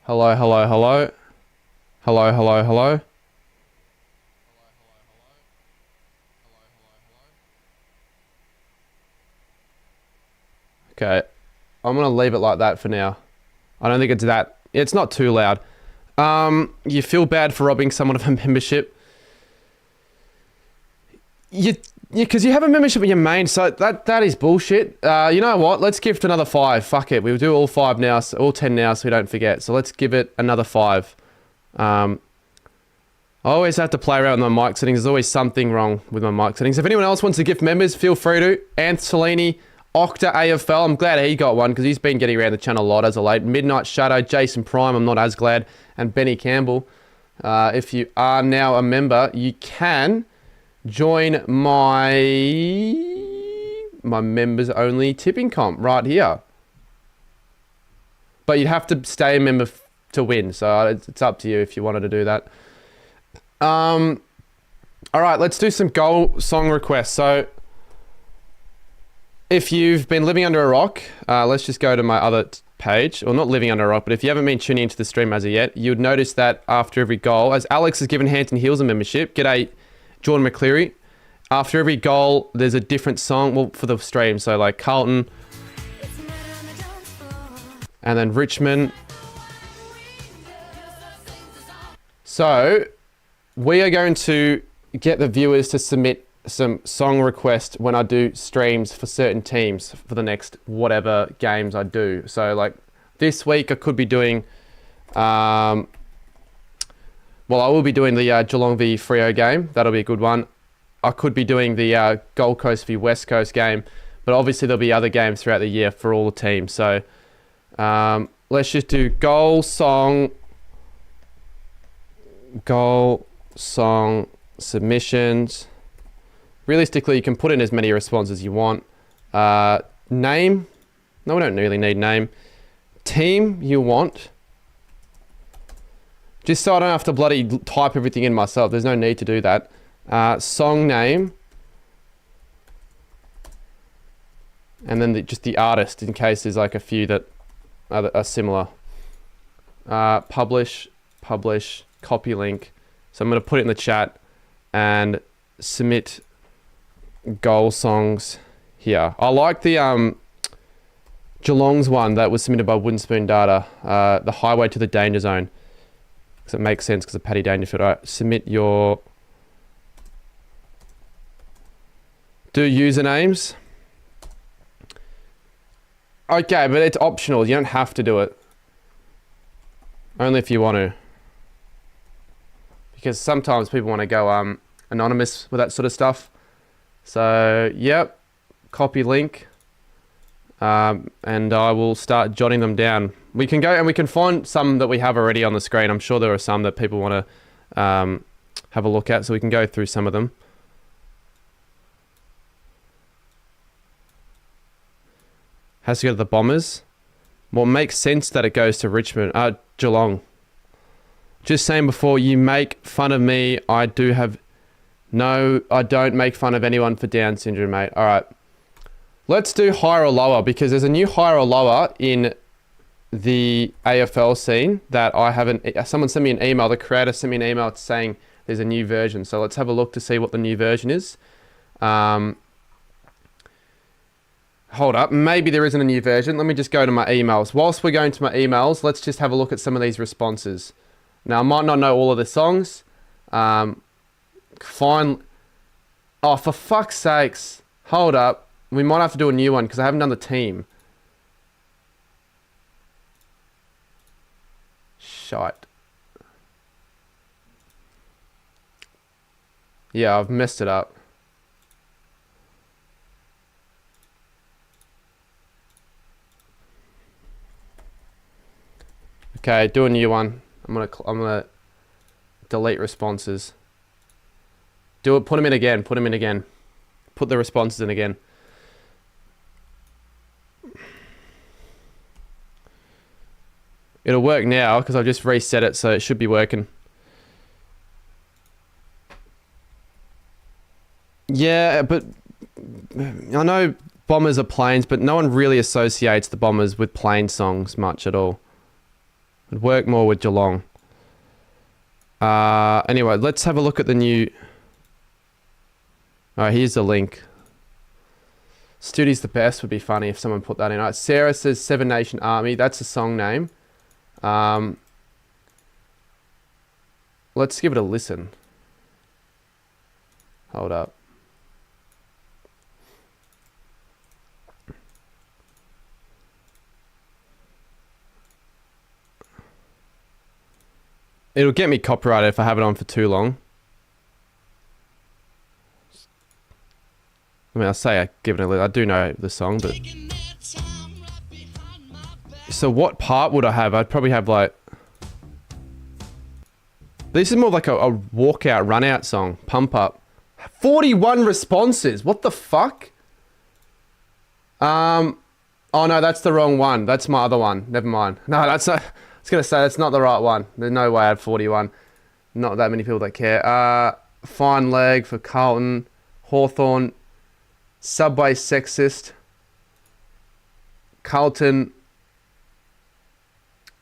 Hello, hello, hello. Hello, hello, hello. Okay. I'm going to leave it like that for now. I don't think it's that... It's not too loud. You feel bad for robbing someone of a membership. Because you have a membership in your main, so that is bullshit. You know what? Let's give it another 5. Fuck it. We'll do all 5 now, all 10 now, so we don't forget. So let's give it another 5. I always have to play around with my mic settings. There's always something wrong with my mic settings. If anyone else wants to gift members, feel free to. Anthony, Octa AFL. I'm glad he got one because he's been getting around the channel a lot as of late. Midnight Shadow, Jason Prime. I'm not as glad. And Benny Campbell. If you are now a member, you can join my members only tipping comp right here. But you'd have to stay a member to win. So it's up to you if you wanted to do that. All right, let's do some goal song requests. So if you've been living under a rock, let's just go to my other page, or not living under a rock, but if you haven't been tuning into the stream as of yet, you'd notice that after every goal, as Alex has given Hands and Heels a membership, g'day Jordan McCleary, after every goal, there's a different song, well, for the stream, so like Carlton, and then Richmond. So we are going to get the viewers to submit some song requests when I do streams for certain teams for the next whatever games I do. So like this week I could be doing, well, I will be doing the Geelong v Freo game. That'll be a good one. I could be doing the Gold Coast v West Coast game, but obviously there'll be other games throughout the year for all the teams. So let's just do goal song submissions. Realistically, you can put in as many responses as you want. Name. No, we don't really need name. Team you want. Just so I don't have to bloody type everything in myself. There's no need to do that. Song name. And then just the artist, in case there's like a few that are similar. Publish, copy link. So I'm going to put it in the chat and submit goal songs here. I like the Geelong's one that was submitted by Wooden Spoon Data, the highway to the danger zone, because it makes sense because of Paddy Dangerfield. All right, submit your usernames. Okay, but it's optional. You don't have to do it. Only if you want to. because sometimes people want to go anonymous with that sort of stuff. So, yep, copy link, and I will start jotting them down. We can go and we can find some that we have already on the screen. I'm sure there are some that people want to have a look at, so we can go through some of them. Has to go to the Bombers. Well, it makes sense that it goes to Richmond, Geelong. Just saying before you make fun of me, I don't make fun of anyone for Down syndrome, mate. All right. Let's do higher or lower, because there's a new higher or lower in the AFL scene that I haven't... Someone sent me an email. The creator sent me an email saying there's a new version. So let's have a look to see what the new version is. Hold up. Maybe there isn't a new version. Let me just go to my emails. Whilst we're going to my emails, let's just have a look at some of these responses. Now, I might not know all of the songs. Fine. Oh, for fuck's sakes. Hold up. We might have to do a new one because I haven't done the team. Shite. Yeah, I've messed it up. Okay, do a new one. I'm gonna delete responses. Do it. Put them in again. Put them in again. Put the responses in again. It'll work now because I've just reset it, so it should be working. Yeah, but I know Bombers are Plains, but no one really associates the Bombers with Plains songs much at all. It'd work more with Geelong. Anyway, let's have a look at the new... Alright, here's the link. Studi's the best would be funny if someone put that in. Alright, Sarah says Seven Nation Army. That's a song name. Let's give it a listen. Hold up. It'll get me copyrighted if I have it on for too long. I mean, I'll say I give it a listen. I do know the song, but... So what part would I have? I'd probably have like... This is more like a walkout, run out song. Pump up. 41 responses. What the fuck? Oh no, that's the wrong one. That's my other one. Never mind. No, that's not... I was going to say, that's not the right one. There's no way I had 41. Not that many people that care. Fine Leg for Carlton. Hawthorn. Subway Sexist. Carlton.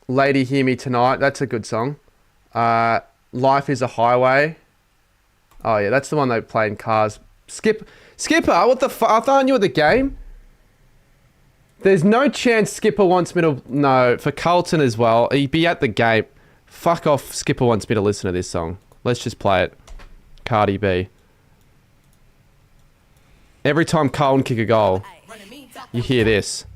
Lady Hear Me Tonight. That's a good song. Life is a Highway. Oh yeah, that's the one they play in cars. Skipper, what the fuck? I thought you were the game. There's no chance Skipper wants me to... No, for Carlton as well. He'd be at the gate. Fuck off, Skipper wants me to listen to this song. Let's just play it. Cardi B. Every time Carlton kick a goal, you hear this.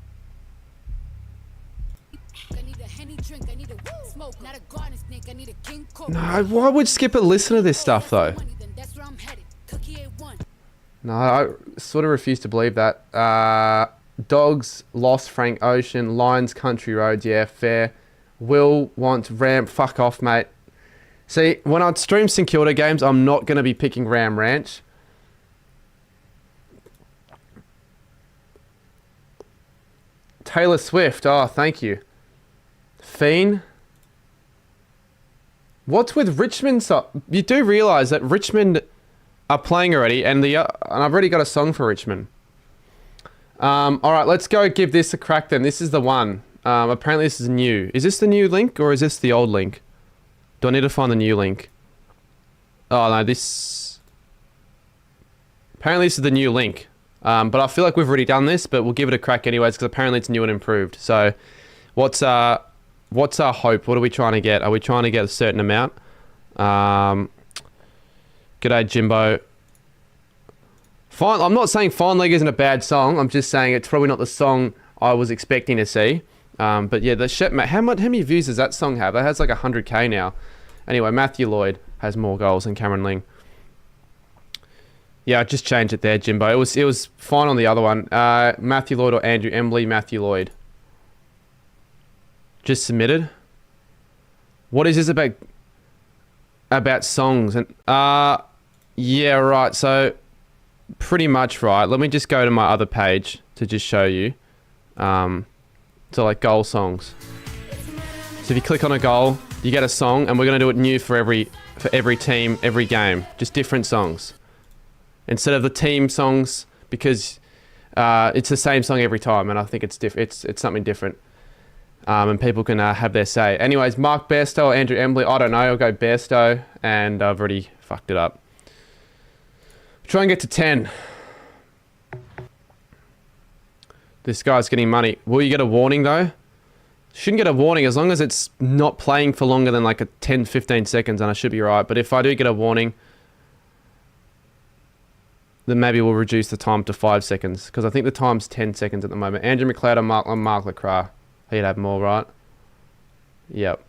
No, why would Skipper listen to this stuff though? No, I sort of refuse to believe that. Dogs, Lost, Frank Ocean, Lions, Country Roads, yeah, fair. Will wants Ram, fuck off, mate. See, when I stream St Kilda games, I'm not going to be picking Ram Ranch. Taylor Swift, oh, thank you. Fiend. What's with Richmond? You do realise that Richmond are playing already, and I've already got a song for Richmond. Alright, let's go give this a crack then. This is the one. Apparently this is new. Is this the new link or is this the old link? Do I need to find the new link? Oh no, this... Apparently this is the new link. But I feel like we've already done this, but we'll give it a crack anyways because apparently it's new and improved. So, what's our hope? What are we trying to get? Are we trying to get a certain amount? G'day Jimbo. Fine, I'm not saying Fine Leg isn't a bad song. I'm just saying it's probably not the song I was expecting to see. But yeah, the shit, mate. How many views does that song have? It has like 100k now. Anyway, Matthew Lloyd has more goals than Cameron Ling. Yeah, I just changed it there, Jimbo. It was fine on the other one. Matthew Lloyd or Andrew Embley, Matthew Lloyd. Just submitted. What is this about songs? And yeah, right. So pretty much right. Let me just go to my other page to just show you. So like goal songs. So if you click on a goal, you get a song, and we're gonna do it new for every team, every game. Just different songs. Instead of the team songs, because it's the same song every time, and I think it's it's something different. And people can have their say. Anyways, Mark Bairstow or Andrew Embley, I don't know. I'll go Bairstow, and I've already fucked it up. Try and get to 10. This guy's getting money. Will you get a warning, though? Shouldn't get a warning as long as it's not playing for longer than like 10-15 seconds, and I should be right. But if I do get a warning, then maybe we'll reduce the time to 5 seconds, because I think the time's 10 seconds at the moment. Andrew McLeod and Mark Lacroix. He'd have more, right? Yep.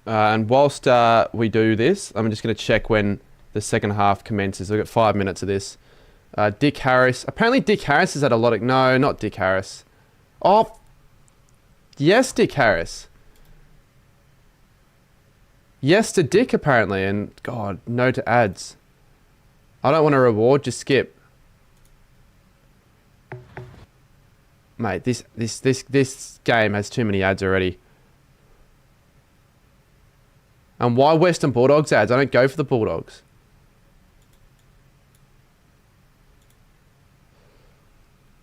And whilst we do this, I'm just going to check when the second half commences. We've got 5 minutes of this. Dick Harris. Apparently Dick Harris has had a lot of... No, not Dick Harris. Oh, yes, Dick Harris. Yes to Dick, apparently, and God, no to ads. I don't want a reward, just skip. Mate, this game has too many ads already. And why Western Bulldogs ads? I don't go for the Bulldogs.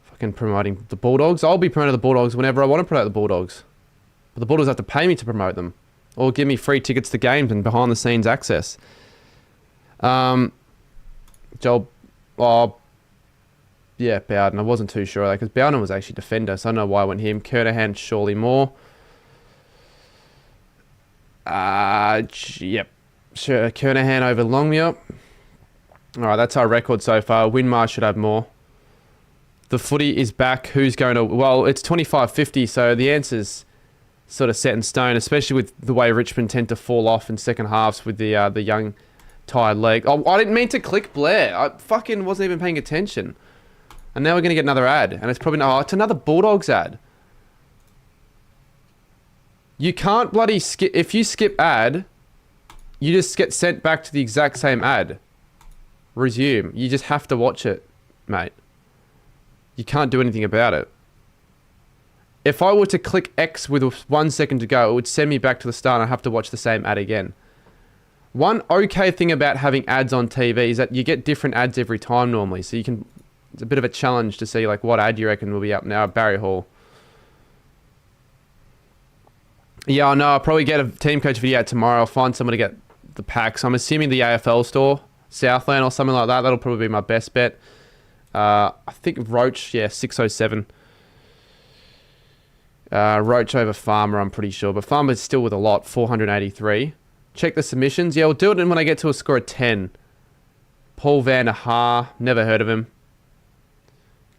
Fucking promoting the Bulldogs. I'll be promoting the Bulldogs whenever I want to promote the Bulldogs. But the Bulldogs have to pay me to promote them. Or give me free tickets to games and behind the scenes access. Joel, yeah, Bowden. I wasn't too sure because Bowden was actually defender, so I don't know why I went him. Kernahan, surely more. Yep. Sure, Kernahan over Longmuir. Alright, that's our record so far. Winmar should have more. The footy is back. Who's going to... Well, it's 25-50, so the answer's sort of set in stone, especially with the way Richmond tend to fall off in second halves with the young tired leg. Oh, I didn't mean to click Blair. I fucking wasn't even paying attention. And now we're going to get another ad. And it's probably... Oh, it's another Bulldogs ad. You can't bloody skip... If you skip ad, you just get sent back to the exact same ad. Resume. You just have to watch it, mate. You can't do anything about it. If I were to click X with 1 second to go, it would send me back to the start and I'd have to watch the same ad again. One okay thing about having ads on TV is that you get different ads every time normally. So you can... It's a bit of a challenge to see like what ad you reckon will be up now. Barry Hall. Yeah, I know. I'll probably get a team coach video out tomorrow. I'll find someone to get the packs. I'm assuming the AFL store, Southland or something like that. That'll probably be my best bet. I think Roach, yeah, 607. Roach over Farmer, I'm pretty sure. But Farmer's still with a lot, 483. Check the submissions. Yeah, we'll do it when I get to a score of 10. Paul Van der Haar, never heard of him.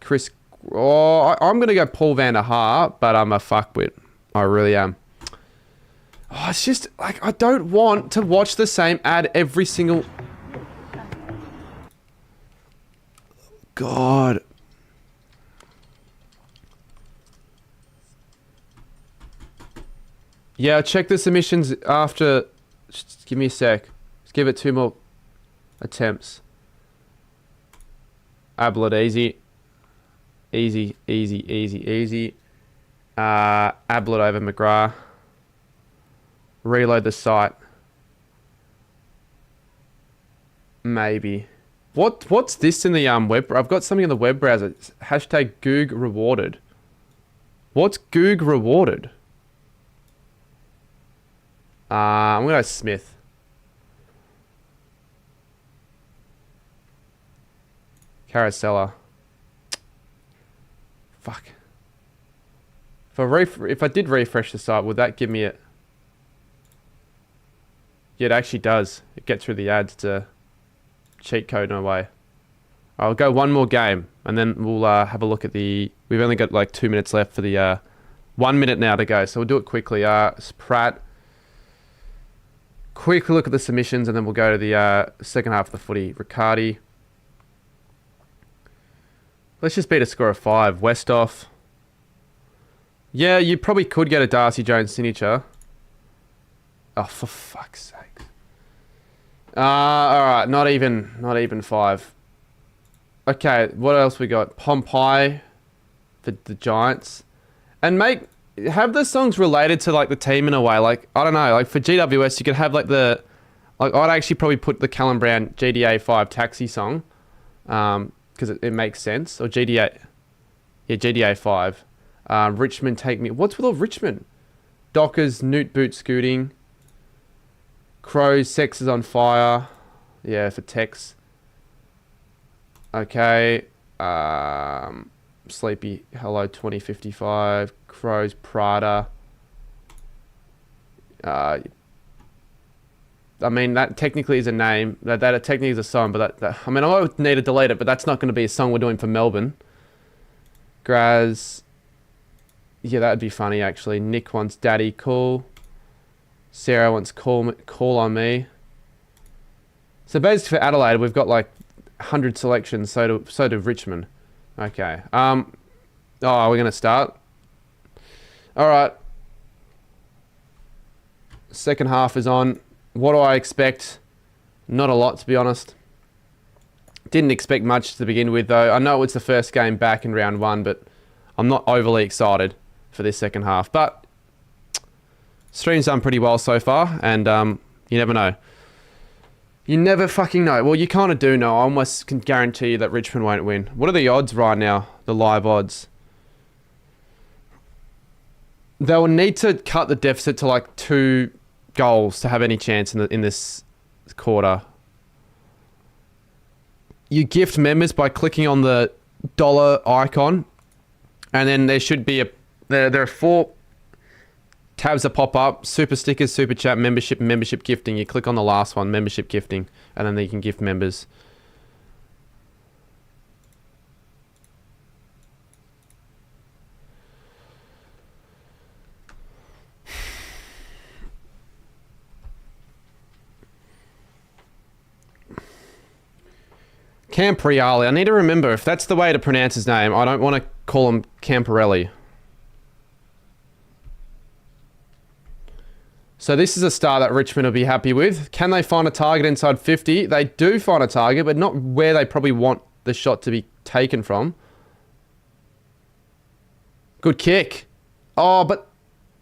Chris... Oh, I'm going to go Paul Van der Haar, but I'm a fuckwit. I really am. Oh, it's just, like, I don't want to watch the same ad every single... God. Yeah, check the submissions after... Just give me a sec. Just give it 2 more attempts. Ablett, easy. Easy, easy, easy, easy. Ablett over McGrath. Reload the site. Maybe. What's this in the web? I've got something in the web browser. It's hashtag Goog rewarded. What's Goog rewarded? I'm gonna go Smith. Carousella. Fuck. If I did refresh the site, would that give me it? Yeah, it actually does. It gets through the ads to cheat code in a way. I'll go one more game, and then we'll have a look at the... We've only got like 2 minutes left for the 1 minute now to go, so we'll do it quickly. Pratt. Quick look at the submissions, and then we'll go to the second half of the footy. Riccardi. Let's just beat a score of 5. Westhoff. Yeah, you probably could get a Darcy Jones signature. Oh, for fuck's sake. Alright, not even 5. Okay, what else we got? Pompeii for the Giants. And have the songs related to like the team in a way. Like, I don't know, like for GWS you could have like I'd actually probably put the Callum Brown GDA 5 taxi song. Because it makes sense. Or GDA. Yeah, GDA 5. Richmond Take Me. What's with all Richmond? Dockers, Newt Boot Scooting. Crows, Sex is on Fire. Yeah, for Tex. Okay. Sleepy, Hello 2055. Crows, Prada. I mean, that technically is a name. That technically is a song, but I mean, I would need to delete it, but that's not going to be a song we're doing for Melbourne. Graz. Yeah, that would be funny, actually. Nick wants Daddy Cool. Sarah wants Call on Me. So basically for Adelaide, we've got like 100 selections, so do Richmond. Okay. We're going to start. Alright. Second half is on. What do I expect? Not a lot, to be honest. Didn't expect much to begin with, though. I know it's the first game back in round 1, but I'm not overly excited for this second half. But stream's done pretty well so far, and you never know. You never fucking know. Well, you kind of do know. I almost can guarantee you that Richmond won't win. What are the odds right now? The live odds. They'll need to cut the deficit to like 2 goals to have any chance in this quarter. You gift members by clicking on the dollar icon, and then there should be there are 4 tabs that pop up: super stickers, super chat, membership, membership gifting. You click on the last one, membership gifting, and then you can gift members. Campriali. I need to remember if that's the way to pronounce his name. I don't want to call him Camparelli. So this is a star that Richmond will be happy with. Can they find a target inside 50? They do find a target, but not where they probably want the shot to be taken from. Good kick. Oh,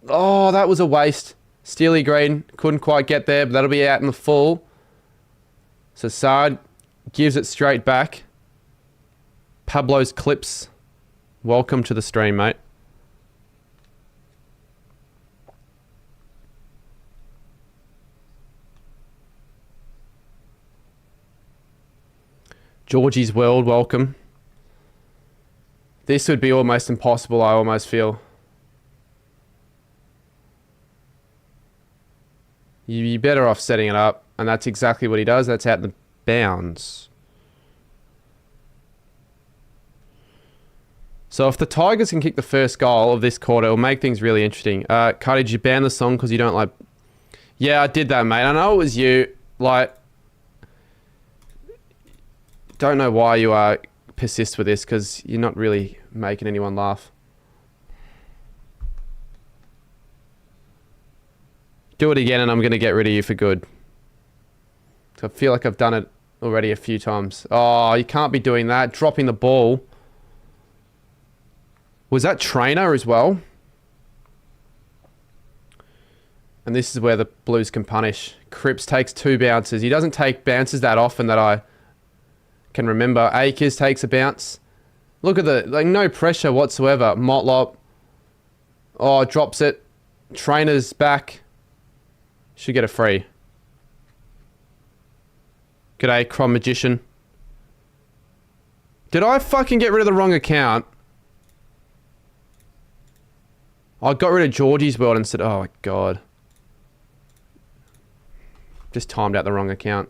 that was a waste. Steely Green couldn't quite get there, but that'll be out in the full. So Sard gives it straight back. Pablo's Clips. Welcome to the stream, mate. Georgie's World, welcome. This would be almost impossible, I almost feel. You'd be better off setting it up, and that's exactly what he does. That's out the bounds. So if the Tigers can kick the first goal of this quarter, it'll make things really interesting. Cardi, did you ban the song because you don't like... Yeah, I did that, mate. I know it was you. Like... Don't know why you persist with this, because you're not really making anyone laugh. Do it again and I'm going to get rid of you for good. I feel like I've done it already a few times. Oh, you can't be doing that. Dropping the ball. Was that Trainer as well? And this is where the Blues can punish. Cripps takes 2 bounces. He doesn't take bounces that often that I can remember. Akers takes a bounce. Look at no pressure whatsoever. Motlop. Oh, drops it. Trainer's back. Should get a free. G'day, Crom Magician. Did I fucking get rid of the wrong account? I got rid of Georgie's World and said, oh my god. Just timed out the wrong account.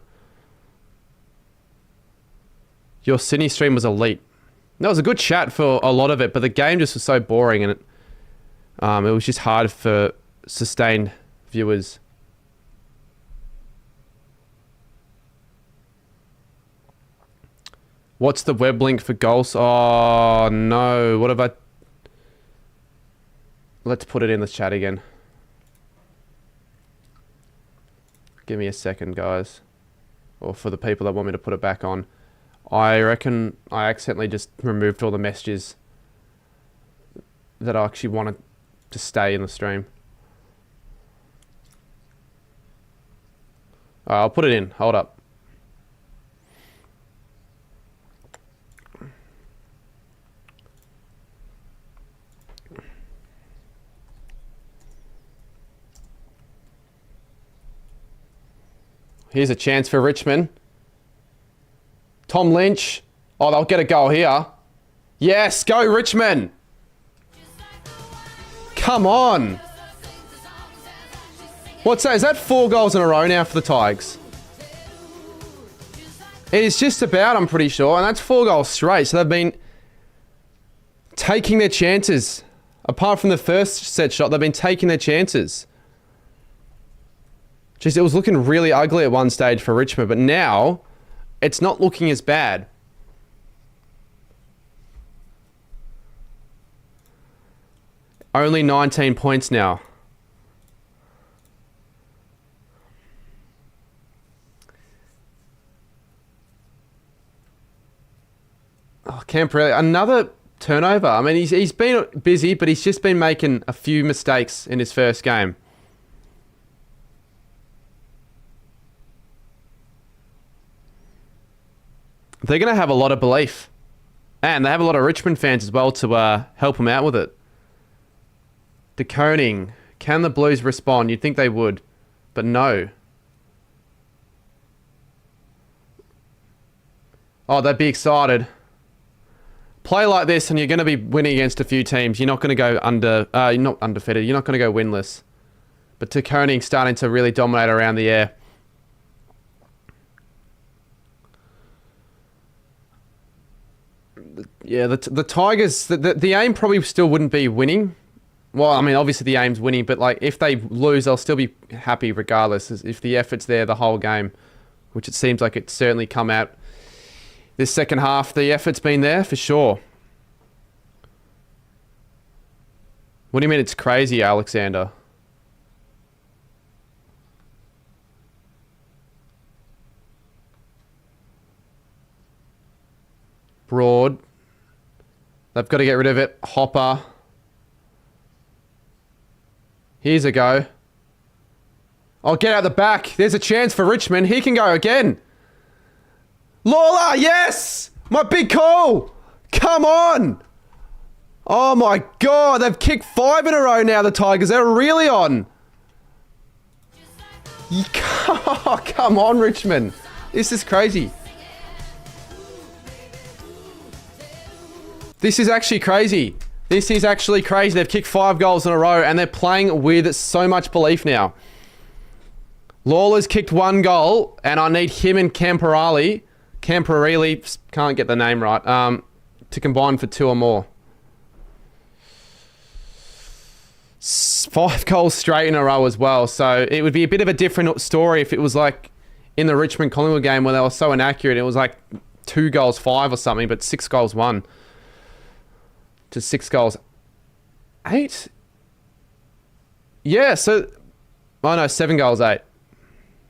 Your Sydney stream was elite. That was a good chat for a lot of it, but the game just was so boring, and It was just hard for sustained viewers. What's the web link for goals? Oh, no. What have I... Let's put it in the chat again. Give me a second, guys. Or for the people that want me to put it back on. I reckon I accidentally just removed all the messages that I actually wanted to stay in the stream. Alright, I'll put it in. Hold up. Here's a chance for Richmond. Tom Lynch. Oh, they'll get a goal here. Yes, go Richmond. Come on. What's that? Is that 4 goals in a row now for the Tigers? It is just about, I'm pretty sure. And that's 4 goals straight. So they've been taking their chances. Apart from the first set shot, they've been taking their chances. Jeez, it was looking really ugly at one stage for Richmond, but now it's not looking as bad. Only 19 points now. Oh, Camperelli, another turnover. I mean, he's been busy, but he's just been making a few mistakes in his first game. They're going to have a lot of belief. And they have a lot of Richmond fans as well to help them out with it. De Koning. Can the Blues respond? You'd think they would. But no. Oh, they'd be excited. Play like this and you're going to be winning against a few teams. You're not going to go not undefeated. You're not going to go winless. But De Koning starting to really dominate around the air. Yeah, the Tigers, the aim probably still wouldn't be winning. Well, I mean, obviously the aim's winning, but like if they lose, they'll still be happy regardless. If the effort's there the whole game, which it seems like it's certainly come out this second half, the effort's been there for sure. What do you mean it's crazy, Alexander? Broad. They've got to get rid of it. Hopper. Here's a go. Oh, get out the back. There's a chance for Richmond. He can go again. Lawler, yes! My big call. Come on. Oh my God. They've kicked 5 in a row now, the Tigers. They're really on. Oh, come on, Richmond. This is crazy. This is actually crazy. This is actually crazy. They've kicked 5 goals in a row and they're playing with so much belief now. Lawler's kicked 1 goal and I need him and Camperelli, can't get the name right, to combine for 2 or more. 5 goals straight in a row as well. So it would be a bit of a different story if it was like in the Richmond-Collingwood game where they were so inaccurate. It was like 2 goals 5 or something, but 6 goals 1. To 6 goals 8? Yeah, so... Oh no, 7 goals 8.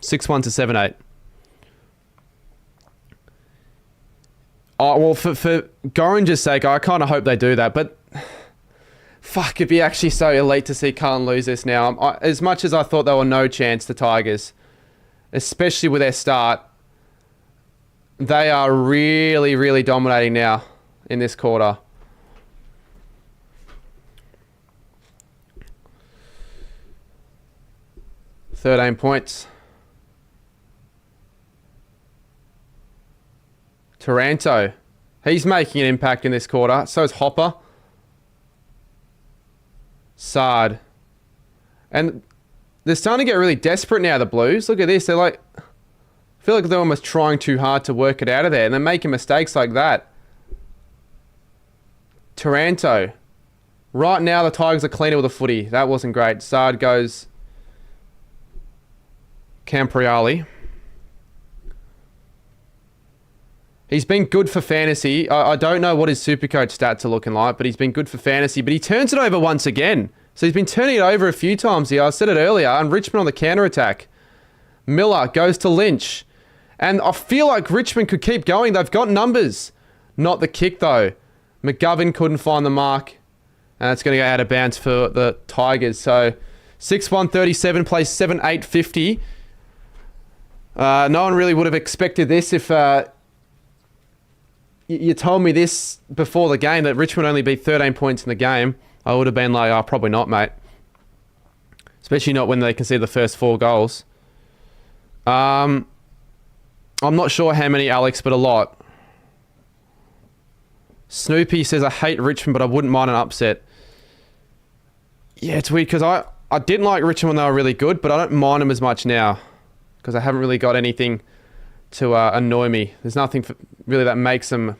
6-1 to 7-8. Oh, well, for Gorringer's sake, I kind of hope they do that, but... Fuck, it'd be actually so elite to see Carlton lose this now. As much as I thought they were no chance, the Tigers, especially with their start, they are really, really dominating now in this quarter. $13 points. Taranto. He's making an impact in this quarter. So is Hopper. Sard. And they're starting to get really desperate now, the Blues. Look at this. They're like... I feel like they're almost trying too hard to work it out of there. And they're making mistakes like that. Taranto. Right now, the Tigers are cleaner with a footy. That wasn't great. Sard goes Campriali. He's been good for fantasy. I don't know what his Supercoach stats are looking like, but he's been good for fantasy. But he turns it over once again. So he's been turning it over a few times here. I said it earlier. And Richmond on the counter-attack. Miller goes to Lynch. And I feel like Richmond could keep going. They've got numbers. Not the kick, though. McGovern couldn't find the mark. And it's going to go out of bounds for the Tigers. So 6-1-37 plays 7-8-50. No one really would have expected this if you told me this before the game, that Richmond only beat 13 points in the game. I would have been like, oh, probably not, mate. Especially not when they concede the first 4 goals. I'm not sure how many, Alex, but a lot. Snoopy says, I hate Richmond, but I wouldn't mind an upset. Yeah, it's weird because I didn't like Richmond when they were really good, but I don't mind them as much now because I haven't really got anything to annoy me. There's nothing really that makes them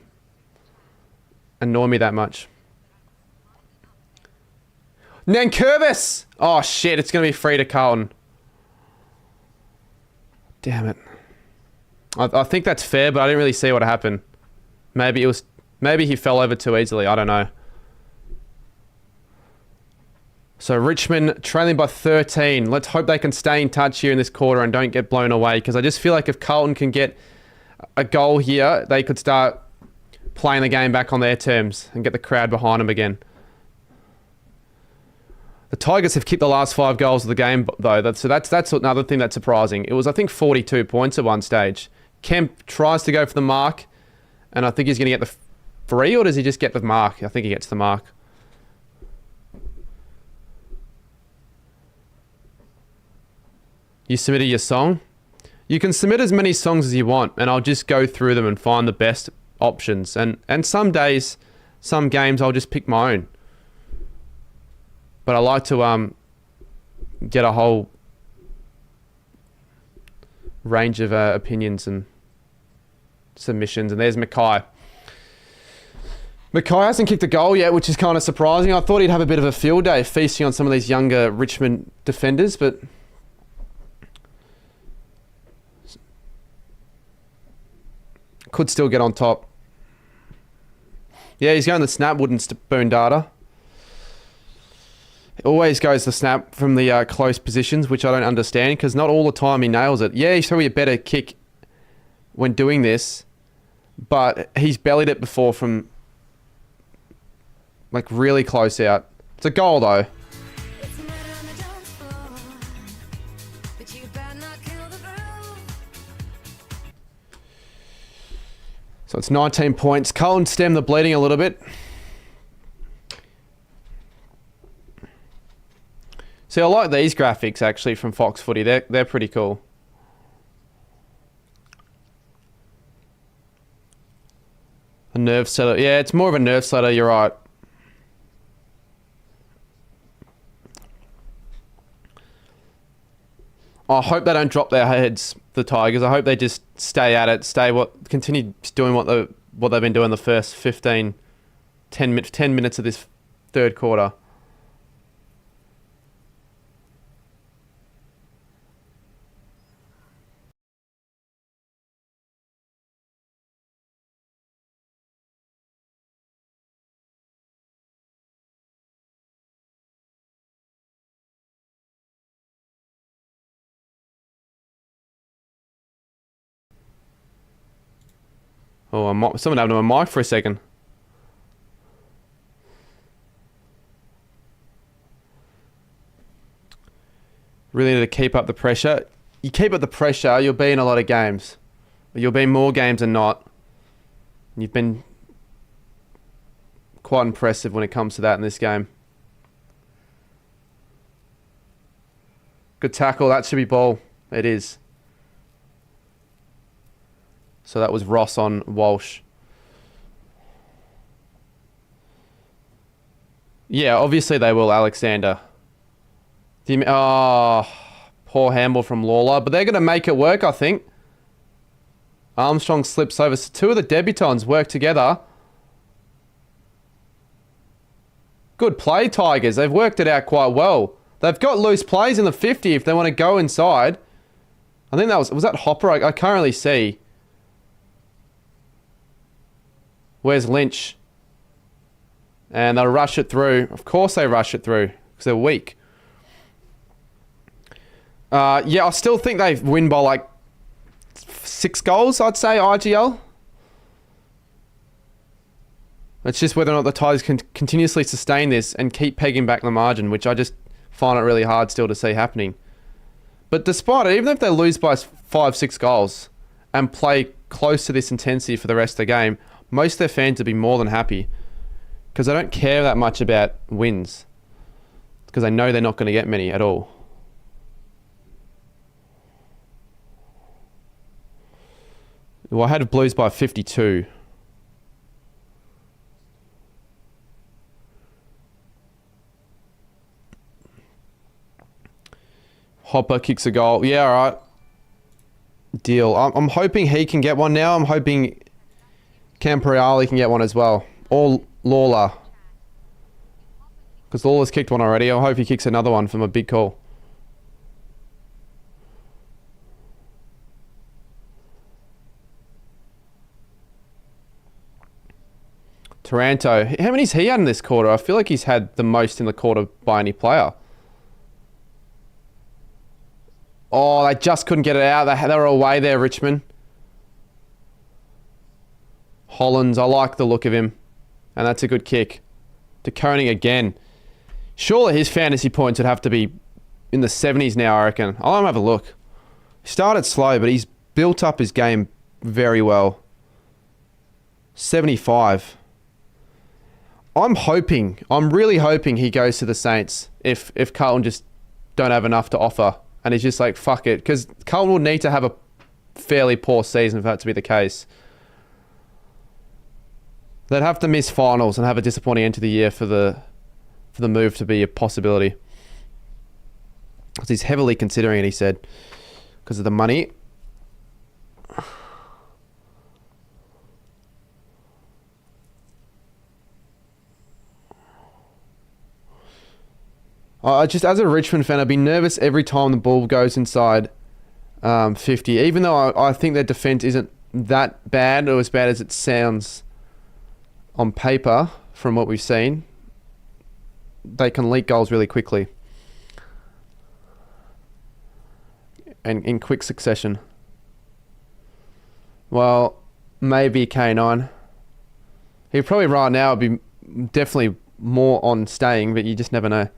annoy me that much. Nankervis! Oh, shit. It's going to be free to Carlton. Damn it. I think that's fair, but I didn't really see what happened. Maybe he fell over too easily. I don't know. So Richmond trailing by 13. Let's hope they can stay in touch here in this quarter and don't get blown away, because I just feel like if Carlton can get a goal here, they could start playing the game back on their terms and get the crowd behind them again. The Tigers have kicked the last 5 goals of the game, though. So that's another thing that's surprising. It was, I think, 42 points at one stage. Kemp tries to go for the mark, and I think he's going to get the free, or does he just get the mark? I think he gets the mark. You submitted your song? You can submit as many songs as you want, and I'll just go through them and find the best options. And some days, some games, I'll just pick my own. But I like to get a whole range of opinions and submissions. And there's Mackay. Mackay hasn't kicked a goal yet, which is kind of surprising. I thought he'd have a bit of a field day feasting on some of these younger Richmond defenders, but could still get on top. Yeah, he's going the snap, wooden spoon data. He always goes the snap from the close positions, which I don't understand, because not all the time he nails it. Yeah, he's probably a better kick when doing this, but he's bellied it before from like really close out. It's a goal though. So it's 19 points. Carlton stem the bleeding a little bit. See, I like these graphics actually from Fox Footy. They're pretty cool. A nerve setter. Yeah, it's more of a nerve setter, you're right. I hope they don't drop their heads, the Tigers. I hope they just stay at it, continue doing what they've been doing the first 10 minutes of this third quarter. Oh, someone happened to my mic for a second. Really need to keep up the pressure. You keep up the pressure, you'll be in a lot of games. You'll be in more games than not. You've been quite impressive when it comes to that in this game. Good tackle. That should be ball. It is. So that was Ross on Walsh. Yeah, obviously they will, Alexander. Oh, poor handball from Lawler. But they're going to make it work, I think. Armstrong slips over. So 2 of the debutants work together. Good play, Tigers. They've worked it out quite well. They've got loose plays in the 50 if they want to go inside. I think that was that Hopper? I can't really see. Where's Lynch? And they'll rush it through. Of course they rush it through because they're weak. Yeah, I still think they win by like 6 goals, I'd say, IGL. It's just whether or not the Tigers can continuously sustain this and keep pegging back the margin, which I just find it really hard still to see happening. But despite it, even if they lose by 5-6 goals and play close to this intensity for the rest of the game, most of their fans would be more than happy because they don't care that much about wins because they know they're not going to get many at all. Well, I had Blues by 52. Hopper kicks a goal. Yeah, all right. Deal. I'm hoping he can get one now. I'm hoping Campriali can get one as well. Or Lawler. Because Lawler's kicked one already. I hope he kicks another one from a big call. Taranto. How many's he had in this quarter? I feel like he's had the most in the quarter by any player. Oh, they just couldn't get it out. They were away there, Richmond. Hollins, I like the look of him. And that's a good kick. To Koenig again. Surely his fantasy points would have to be in the 70s now, I reckon. I'll have a look. He started slow, but he's built up his game very well. 75. I'm really hoping he goes to the Saints if Carlton just don't have enough to offer. And he's just like, fuck it. Because Carlton will need to have a fairly poor season for that to be the case. They'd have to miss finals and have a disappointing end to the year for the move to be a possibility. Because he's heavily considering it, he said. Because of the money. Just as a Richmond fan, I'd be nervous every time the ball goes inside 50. Even though I think their defence isn't that bad or as bad as it sounds on paper from what we've seen. They can leak goals really quickly. And in quick succession. Well, maybe K9. He probably right now would be definitely more on staying, but you just never know.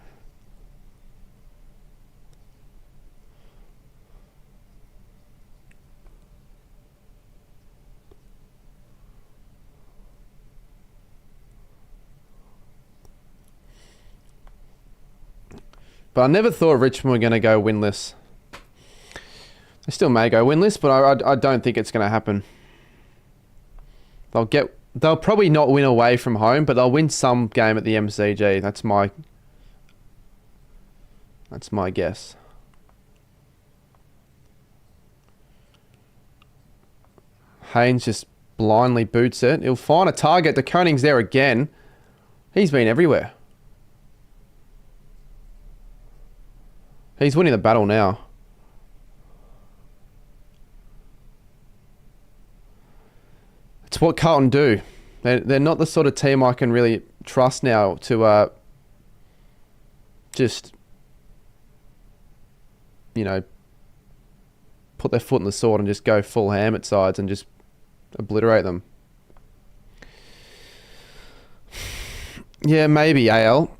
But I never thought Richmond were going to go winless. They still may go winless, but I don't think it's going to happen. They'll probably not win away from home, but they'll win some game at the MCG. That's my guess. Haynes just blindly boots it. He'll find a target. De Koning's there again. He's been everywhere. He's winning the battle now. It's what Carlton do. They're not the sort of team I can really trust now to just, you know, put their foot in the sword and just go full ham at sides and just obliterate them. Yeah, maybe AL.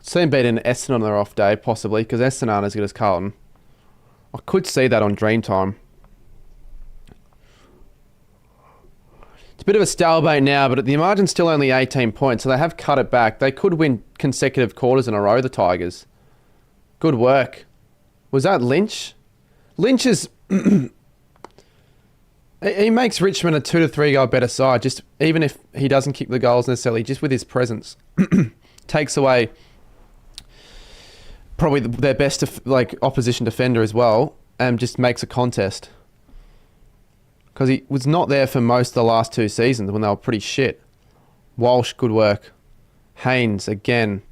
Seen beating Essendon on their off day, possibly, because Essendon aren't as good as Carlton. I could see that on Dreamtime. It's a bit of a stalemate now, but the margin's still only 18 points, so they have cut it back. They could win consecutive quarters in a row, the Tigers. Good work. Was that Lynch? Lynch is... he makes Richmond a 2 to 3 goal better side, just even if he doesn't kick the goals necessarily, just with his presence. Takes away... probably their best opposition defender as well, and just makes a contest. Because he was not there for most of the last 2 seasons when they were pretty shit. Walsh, good work. Haynes, again.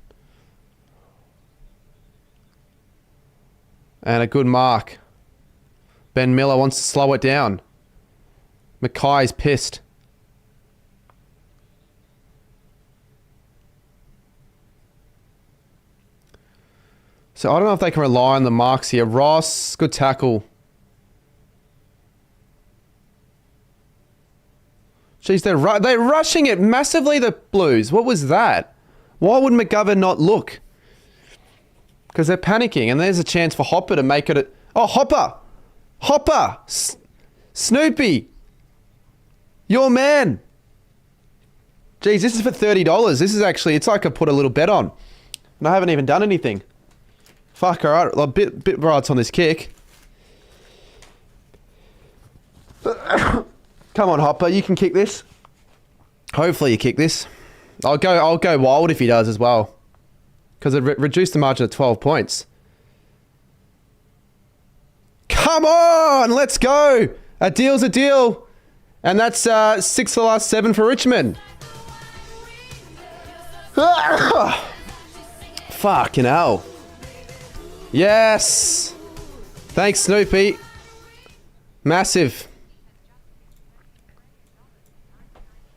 And a good mark. Ben Miller wants to slow it down. Mackay's pissed. So I don't know if they can rely on the marks here. Ross, good tackle. Jeez, they're rushing it massively, the Blues. What was that? Why would McGovern not look? Because they're panicking, and there's a chance for Hopper to make it. Oh, Hopper! Hopper! Snoopy! Your man! Jeez, this is for $30. This is actually, it's like I put a little bet on. And I haven't even done anything. Fuck, alright, a bit rights on this kick. Come on, Hopper, you can kick this. Hopefully you kick this. I'll go wild if he does as well. Because it reduced the margin to 12 points. Come on, let's go. A deal's a deal. And that's 6 of the last 7 for Richmond. Fucking hell. Yes. Thanks, Snoopy. Massive.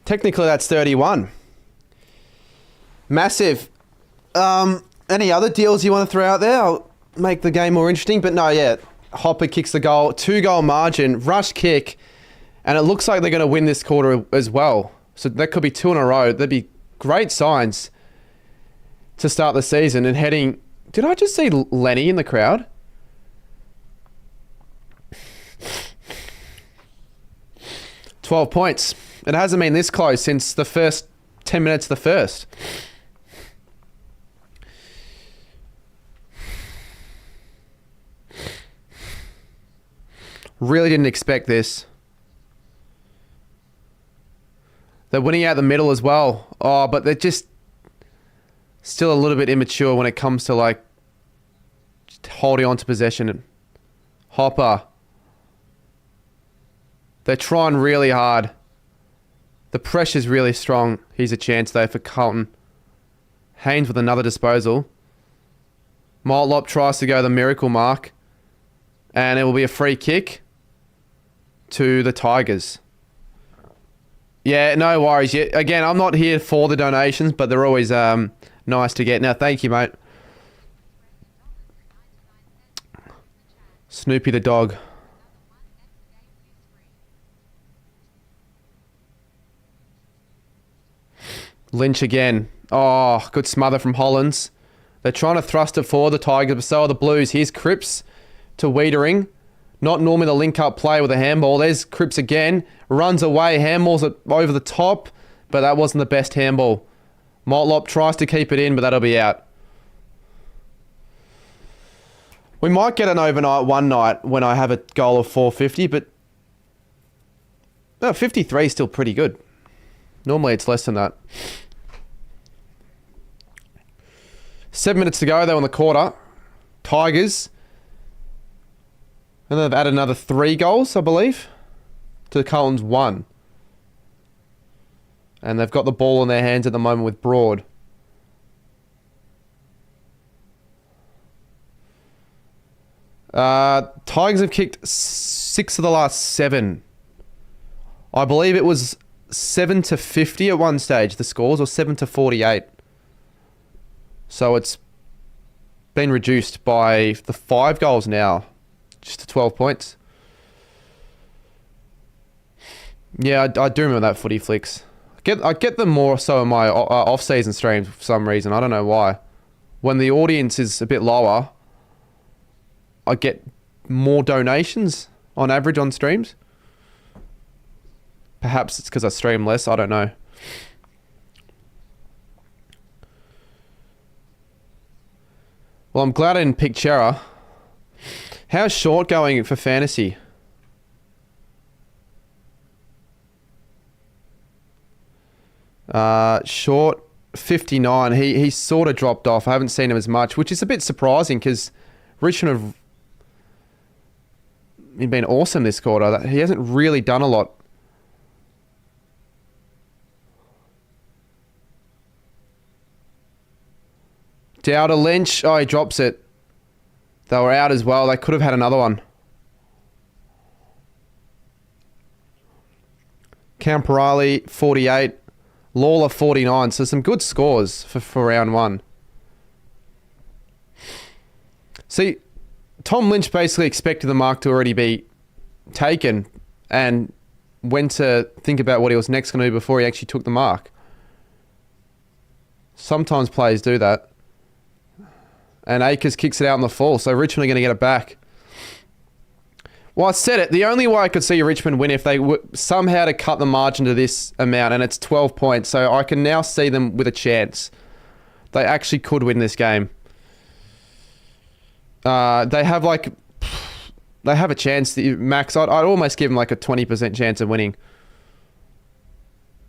Technically, that's 31. Massive. Any other deals you want to throw out there? I'll make the game more interesting. But no, yeah. Hopper kicks the goal. 2-goal margin. Rush kick. And it looks like they're going to win this quarter as well. So that could be 2 in a row. That'd be great signs to start the season. And heading... Did I just see Lenny in the crowd? $12 points. It hasn't been this close since the first 10 minutes of the first. Really didn't expect this. They're winning out the middle as well. Oh, but they're just still a little bit immature when it comes to like holding on to possession. Hopper. They're trying really hard. The pressure's really strong. Here's a chance though for Carlton. Haynes with another disposal. Motlop tries to go the miracle mark. And it will be a free kick to the Tigers. Yeah, no worries. Yeah, again, I'm not here for the donations, but they're always nice to get. Now, thank you, mate. Snoopy the dog. Lynch again. Oh, good smother from Hollands. They're trying to thrust it forward, the Tigers, but so are the Blues. Here's Cripps to Wiedering. Not normally the link-up play with a handball. There's Cripps again. Runs away. Handballs it over the top, but that wasn't the best handball. Motlop tries to keep it in, but that'll be out. We might get an overnight one night when I have a goal of 450, but 53 is still pretty good. Normally it's less than that. 7 minutes to go, though, in the quarter. Tigers. And they've added another 3 goals, I believe, to Carlton's 1. And they've got the ball in their hands at the moment with Broad. Tigers have kicked 6 of the last 7. I believe it was 7-50 at one stage, the scores, or 7-48. So it's been reduced by the 5 goals now, just to 12 points. Yeah, I do remember that footy flicks. I get them more so in my off-season streams for some reason. I don't know why. When the audience is a bit lower, I get more donations on average on streams. Perhaps it's because I stream less. I don't know. Well, I'm glad I didn't pick Chera. How's Short going for fantasy? Short 59. He sort of dropped off. I haven't seen him as much, which is a bit surprising because Richmond have been awesome this quarter. He hasn't really done a lot. Dow to Lynch. Oh, he drops it. They were out as well. They could have had another one. Camporale, 48. Lawler, 49. So some good scores for round one. See, Tom Lynch basically expected the mark to already be taken and went to think about what he was next going to do before he actually took the mark. Sometimes players do that. And Akers kicks it out in the fall, so Richmond are going to get it back. Well, I said it. The only way I could see Richmond win if they were somehow to cut the margin to this amount, and it's 12 points, so I can now see them with a chance. They actually could win this game. They have a chance. Max, I'd almost give them like a 20% chance of winning.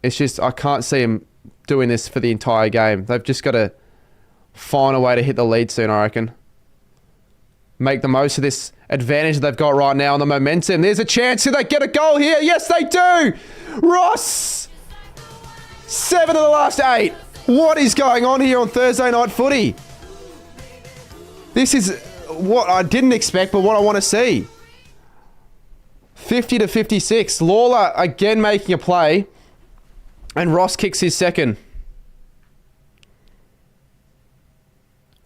It's just I can't see them doing this for the entire game. They've just got to find a way to hit the lead soon, I reckon. Make the most of this advantage they've got right now on the momentum. There's a chance that they get a goal here. Yes, they do. Ross, 7 of the last 8. What is going on here on Thursday night footy? This is what I didn't expect, but what I want to see. 50 to 56. Lawler again making a play, and Ross kicks his second.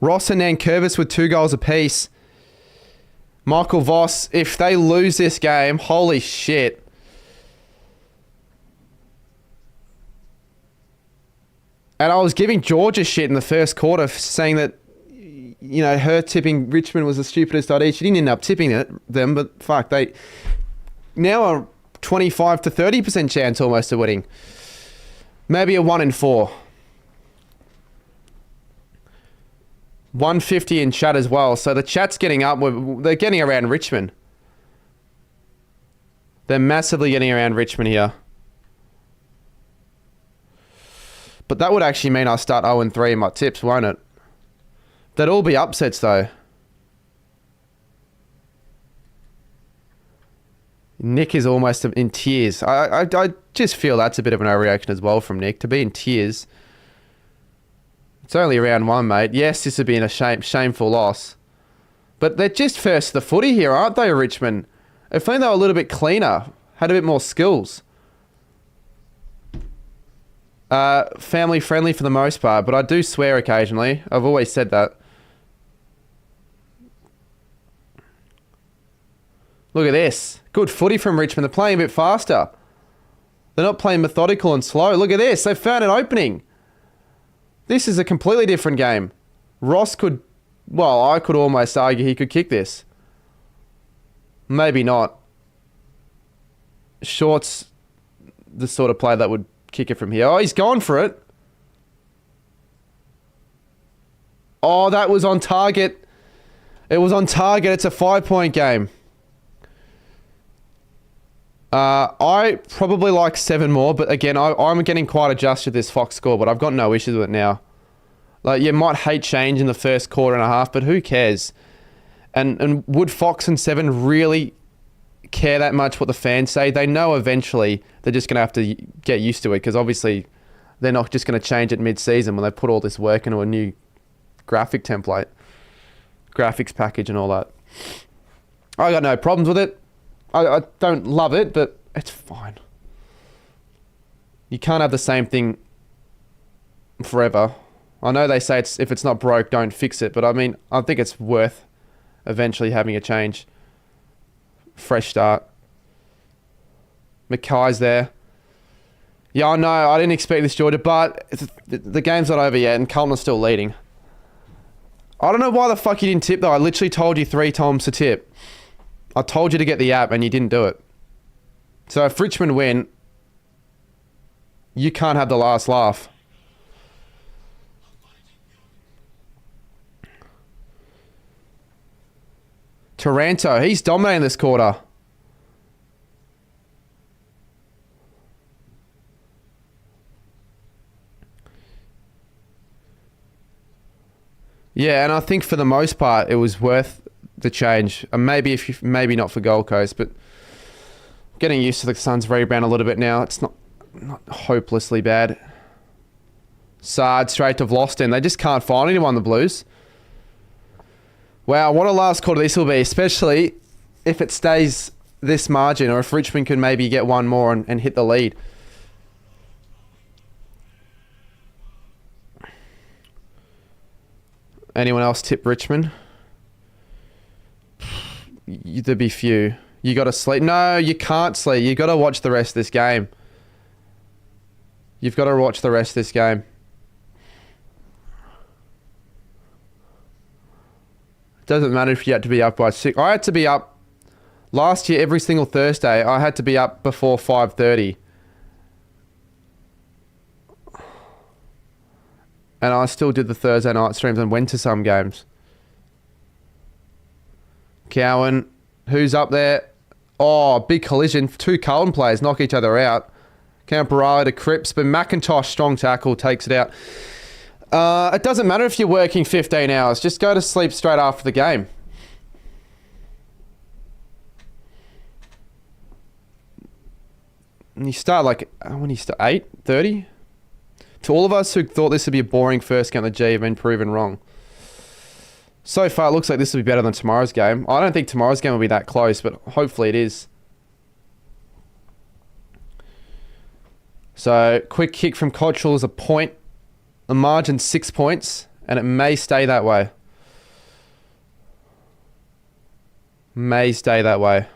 Ross and Nankervis with 2 goals apiece. Michael Voss, if they lose this game, holy shit. And I was giving Georgia shit in the first quarter, saying that, you know, her tipping Richmond was the stupidest idea. She didn't end up tipping them, but fuck, they now are 25 to 30% chance almost of winning. Maybe a 1 in 4. 150 in chat as well. So the chat's getting up. They're getting around Richmond. They're massively getting around Richmond here. But that would actually mean I start 0-3 in my tips, won't it? They'd all be upsets though. Nick is almost in tears. I just feel that's a bit of an overreaction as well from Nick. To be in tears. It's only round 1, mate. Yes, this would be a shameful loss. But they're just first to the footy here, aren't they, Richmond? If only they were a little bit cleaner, had a bit more skills. Family friendly for the most part, but I do swear occasionally. I've always said that. Look at this. Good footy from Richmond. They're playing a bit faster. They're not playing methodical and slow. Look at this. They found an opening. This is a completely different game. Ross could... Well, I could almost argue he could kick this. Maybe not. Short's the sort of player that would kick it from here. Oh, he's gone for it. Oh, that was on target. It was on target. It's a 5-point game. I probably like 7 more, but again, I'm getting quite adjusted to this Fox score, but I've got no issues with it now. Like, you might hate change in the first quarter and a half, but who cares? And would Fox and 7 really care that much what the fans say? They know eventually they're just going to have to get used to it, because obviously they're not just going to change it mid-season when they put all this work into a new graphic template, graphics package and all that. I got no problems with it. I don't love it, but it's fine. You can't have the same thing forever. I know they say if it's not broke, don't fix it. But I mean, I think it's worth eventually having a change. Fresh start. Mackay's there. Yeah, I know. I didn't expect this, Georgia, but the game's not over yet and Carlton's still leading. I don't know why the fuck you didn't tip, though. I literally told you 3 times to tip. I told you to get the app and you didn't do it. So if Richmond win, you can't have the last laugh. Taranto, he's dominating this quarter. Yeah, and I think for the most part, it was worth the change. Maybe not for Gold Coast, but getting used to the Suns' rebound a little bit now. It's not hopelessly bad. Sard straight to Vlosten. They just can't find anyone, the Blues. Wow, what a last quarter this will be, especially if it stays this margin, or if Richmond can maybe get one more and hit the lead. Anyone else tip Richmond? There'd be few. You got to sleep. No, you can't sleep. You got to watch the rest of this game. You've got to watch the rest of this game. Doesn't matter if you had to be up by 6. I had to be up last year every single Thursday. I had to be up before 5:30. And I still did the Thursday night streams and went to some games. Cowan, who's up there? Oh, big collision. 2 Carlton players knock each other out. Camporale to Cripps, but McIntosh, strong tackle, takes it out. It doesn't matter if you're working 15 hours. Just go to sleep straight after the game. And you start when you start 8:30? To all of us who thought this would be a boring first game of the G, have been proven wrong. So far, it looks like this will be better than tomorrow's game. I don't think tomorrow's game will be that close, but hopefully it is. So, quick kick from Cottrell is a point. The margin 6 points, and it may stay that way. May stay that way.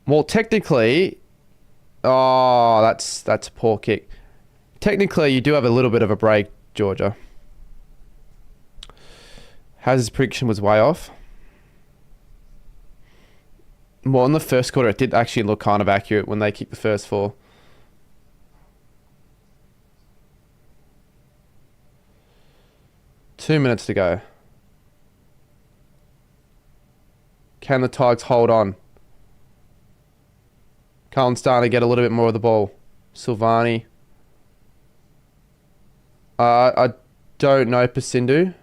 Well, technically... Oh, that's a poor kick. Technically, you do have a little bit of a break, Georgia. Hazard's prediction was way off. Well, in the first quarter, it did actually look kind of accurate when they kicked the first 4. Two minutes to go. Can the Tigers hold on? Carlton's starting to get a little bit more of the ball. Silvani. I don't know Pasindu.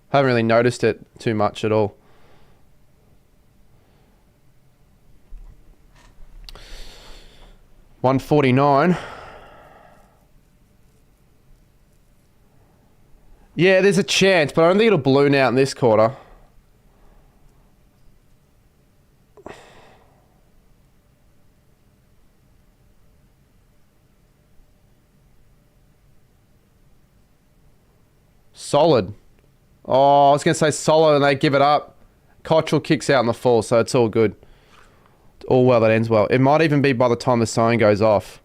Haven't really noticed it too much at all. $1.49. Yeah, there's a chance, but I don't think it'll balloon out in this quarter. Solid. Oh, I was going to say solid and they give it up. Cottrell kicks out in the fall, so it's all good. All well that ends well. It might even be by the time the sign goes off.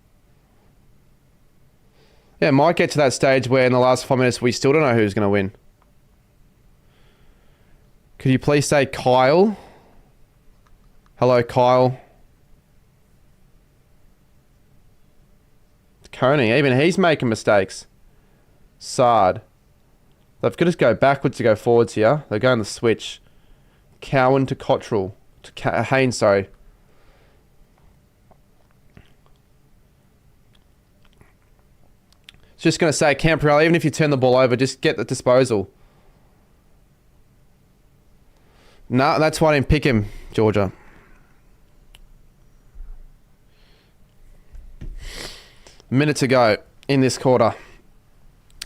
Yeah, it might get to that stage where in the last 5 minutes we still don't know who's going to win. Could you please say Kyle? Hello, Kyle. Coney, even he's making mistakes. Sard. They've got to go backwards to go forwards here. They're going the switch. Cowan to Cottrell. To Haynes, sorry. Just going to say, Camporale, even if you turn the ball over, just get the disposal. No, that's why I didn't pick him, Georgia. Minute to go in this quarter.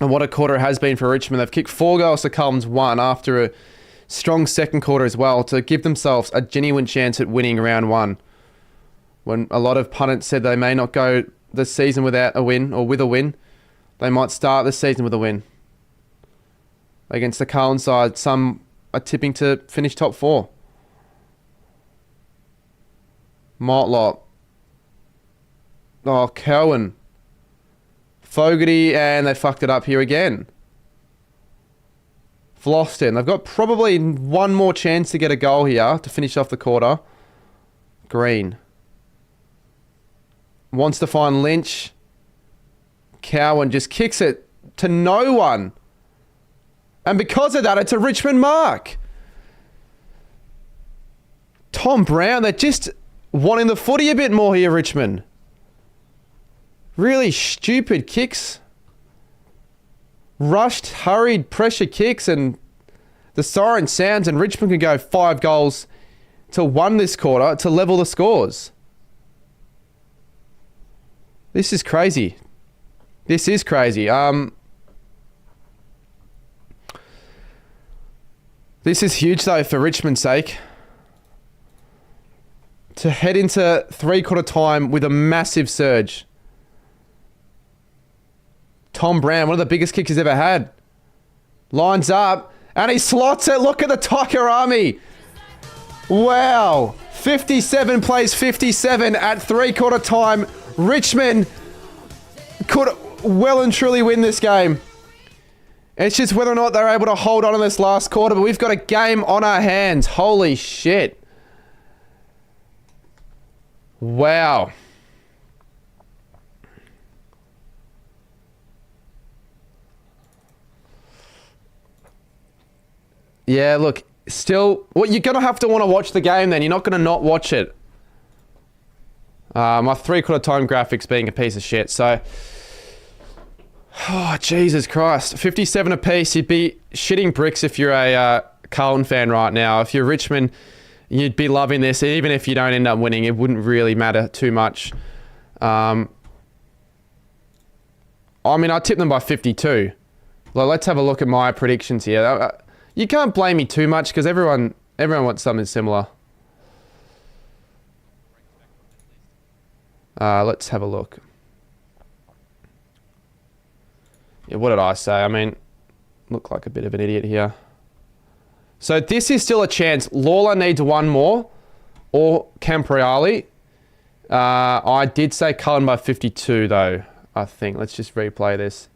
And what a quarter it has been for Richmond. They've kicked 4 goals to Carlton's 1 after a strong second quarter as well to give themselves a genuine chance at winning round 1. When a lot of pundits said they may not go the season without a win or with a win, they might start the season with a win. Against the Carlton side, some are tipping to finish top 4. Motlop. Oh, Cowan. Fogarty, and they fucked it up here again. Vlosten. They've got probably one more chance to get a goal here to finish off the quarter. Green. Wants to find Lynch. Cowan just kicks it to no one. And because of that, it's a Richmond mark. Tom Brown, they're just wanting the footy a bit more here, Richmond. Really stupid kicks. Rushed, hurried, pressure kicks, and The siren sounds and Richmond can go 5 goals to 1 this quarter to level the scores. This is crazy. This is crazy. This is huge though for Richmond's sake. To head into 3/4 time with a massive surge. Tom Brown, one of the biggest kicks he's ever had. Lines up, and he slots it. Look at the Tiger Army. Wow. 57 plays 57 at 3/4 time. Richmond could well and truly win this game. It's just whether or not they're able to hold on in this last quarter, but we've got a game on our hands. Holy shit. Wow. Yeah, look, still, well, you're going to have to want to watch the game then. You're not going to not watch it. My 3/4 time graphics being a piece of shit, so... Oh, Jesus Christ. 57 apiece. You'd be shitting bricks if you're a Carlton fan right now. If you're Richmond, you'd be loving this. Even if you don't end up winning, it wouldn't really matter too much. I mean, I tipped them by 52. Well, let's have a look at my predictions here. You can't blame me too much because everyone wants something similar. Let's have a look. Yeah, what did I say? I mean, look like a bit of an idiot here. So this is still a chance. Lawler needs 1 more, or Campriali. I did say Cullen by 52 though, I think. Let's just replay this.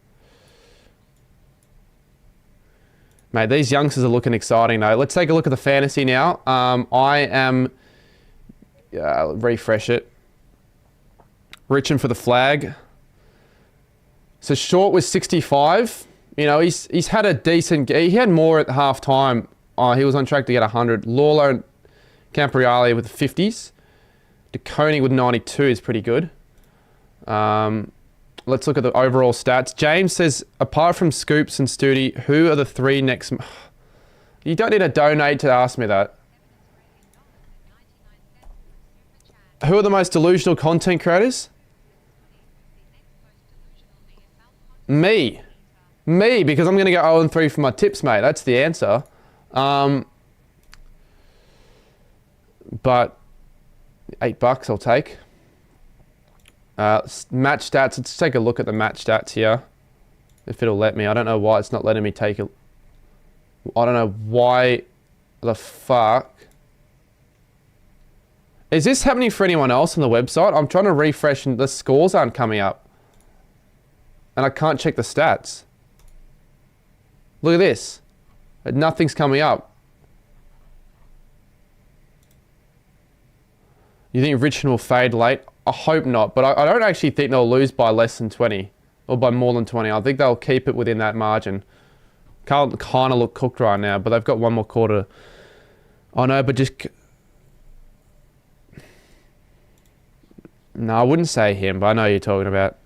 Mate, these youngsters are looking exciting though. Let's take a look at the fantasy now. I am... refresh it. Richmond for the flag. So Short was 65. You know, he's had a decent... He had more at half time. He was on track to get 100. Lawler and Campriali with the 50s. DeConing with 92 is pretty good. Let's look at the overall stats. James says, apart from Scoops and Studi, who are the 3 next... You don't need to donate to ask me that. Who are the most delusional content creators? Me, because I'm going to go 0-3 for my tips, mate. That's the answer. But $8 I'll take. Match stats. Let's take a look at the match stats here. If it'll let me. I don't know why it's not letting me take it. I don't know why the fuck. Is this happening for anyone else on the website? I'm trying to refresh and the scores aren't coming up. And I can't check the stats. Look at this. Nothing's coming up. You think Richmond will fade late? I hope not, but I don't actually think they'll lose by less than 20. Or by more than 20. I think they'll keep it within that margin. Carlton kind of look cooked right now, but they've got 1 more quarter. I know, but just... No, I wouldn't say him, but I know who you're talking about.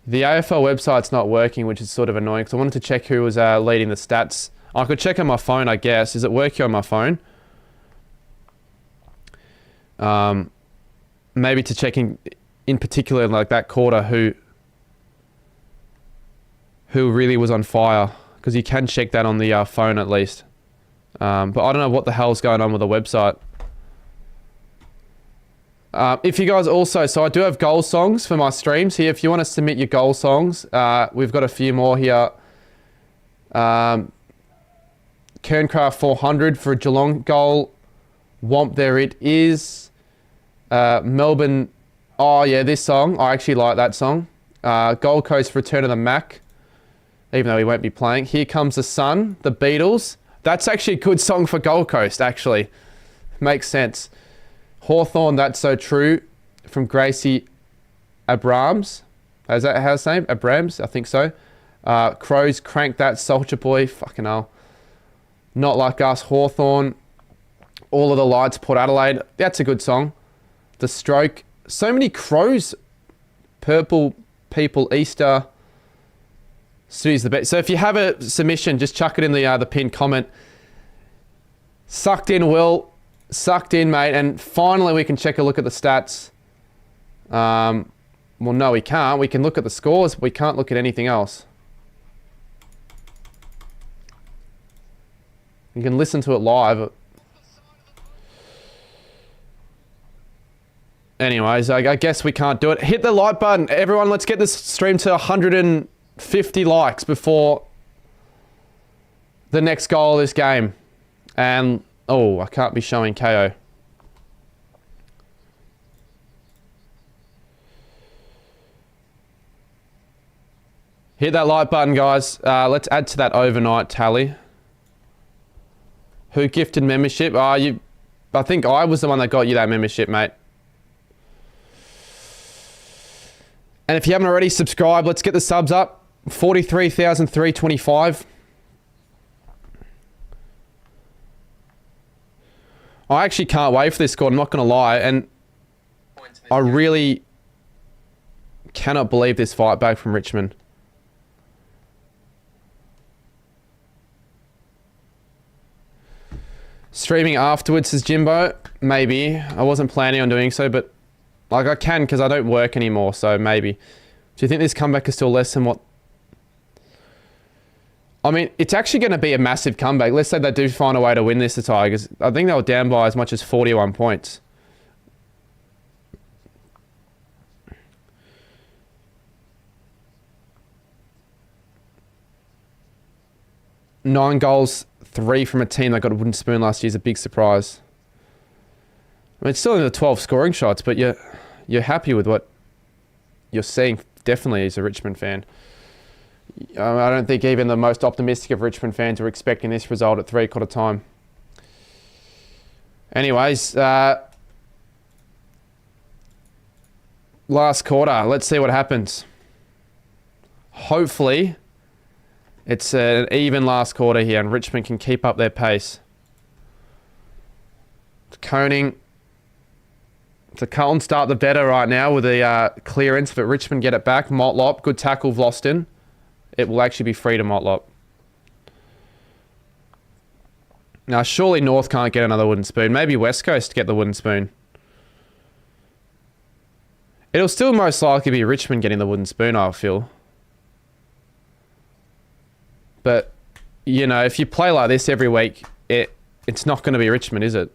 The AFL website's not working, which is sort of annoying, because I wanted to check who was leading the stats. I could check on my phone, I guess. Is it working on my phone? Maybe to check in particular, like that quarter, who really was on fire, because you can check that on the phone at least. But I don't know what the hell's going on with the website. If you guys also... So I do have goal songs for my streams here. If you want to submit your goal songs, we've got a few more here. Kerncraft 400 for a Geelong goal. Womp, there it is. Melbourne... Oh, yeah, this song. I actually like that song. Gold Coast Return of the Mac. Even though he won't be playing. Here Comes the Sun. The Beatles. That's actually a good song for Gold Coast, actually. Makes sense. Hawthorne, That's So True, from Gracie Abrams. Is that how it's named? Abrams, I think so. Crows, Crank That, Soldier Boy, fucking hell. Not Like Us, Hawthorne. All of the Lights, Port Adelaide. That's a good song. The Stroke. So many Crows. Purple People, Easter. Stu's the best. So if you have a submission, just chuck it in the pinned comment. Sucked in, Will. Sucked in, mate. And finally, we can check a look at the stats. Well, no, we can't. We can look at the scores. We can't look at anything else. You can listen to it live. Anyways, I guess we can't do it. Hit the like button. Everyone, let's get this stream to 150 likes before the next goal of this game. And, oh, I can't be showing KO. Hit that like button, guys. Let's add to that overnight tally. Who gifted membership? I think I was the one that got you that membership, mate. And if you haven't already subscribed, let's get the subs up. 43,325. I actually can't wait for this score, I'm not going to lie. And I really cannot believe this fight back from Richmond. Streaming afterwards, says Jimbo. Maybe. I wasn't planning on doing so, but like I can because I don't work anymore, so maybe. Do you think this comeback is still less than what... I mean, it's actually going to be a massive comeback. Let's say they do find a way to win this, the Tigers. I think they were down by as much as 41 points. Nine goals, 3 from a team that got a wooden spoon last year is a big surprise. I mean, it's still in the 12 scoring shots, but you're happy with what you're seeing, definitely, as a Richmond fan. I don't think even the most optimistic of Richmond fans were expecting this result at 3/4 time. Anyways, last quarter. Let's see what happens. Hopefully, it's an even last quarter here and Richmond can keep up their pace. Koning. So Carlton start the better right now with a clearance, but Richmond get it back. Motlop, good tackle, Vlosten. It will actually be free to Motlop. Now, surely North can't get another wooden spoon. Maybe West Coast get the wooden spoon. It'll still most likely be Richmond getting the wooden spoon, I feel. But, you know, if you play like this every week, it's not going to be Richmond, is it?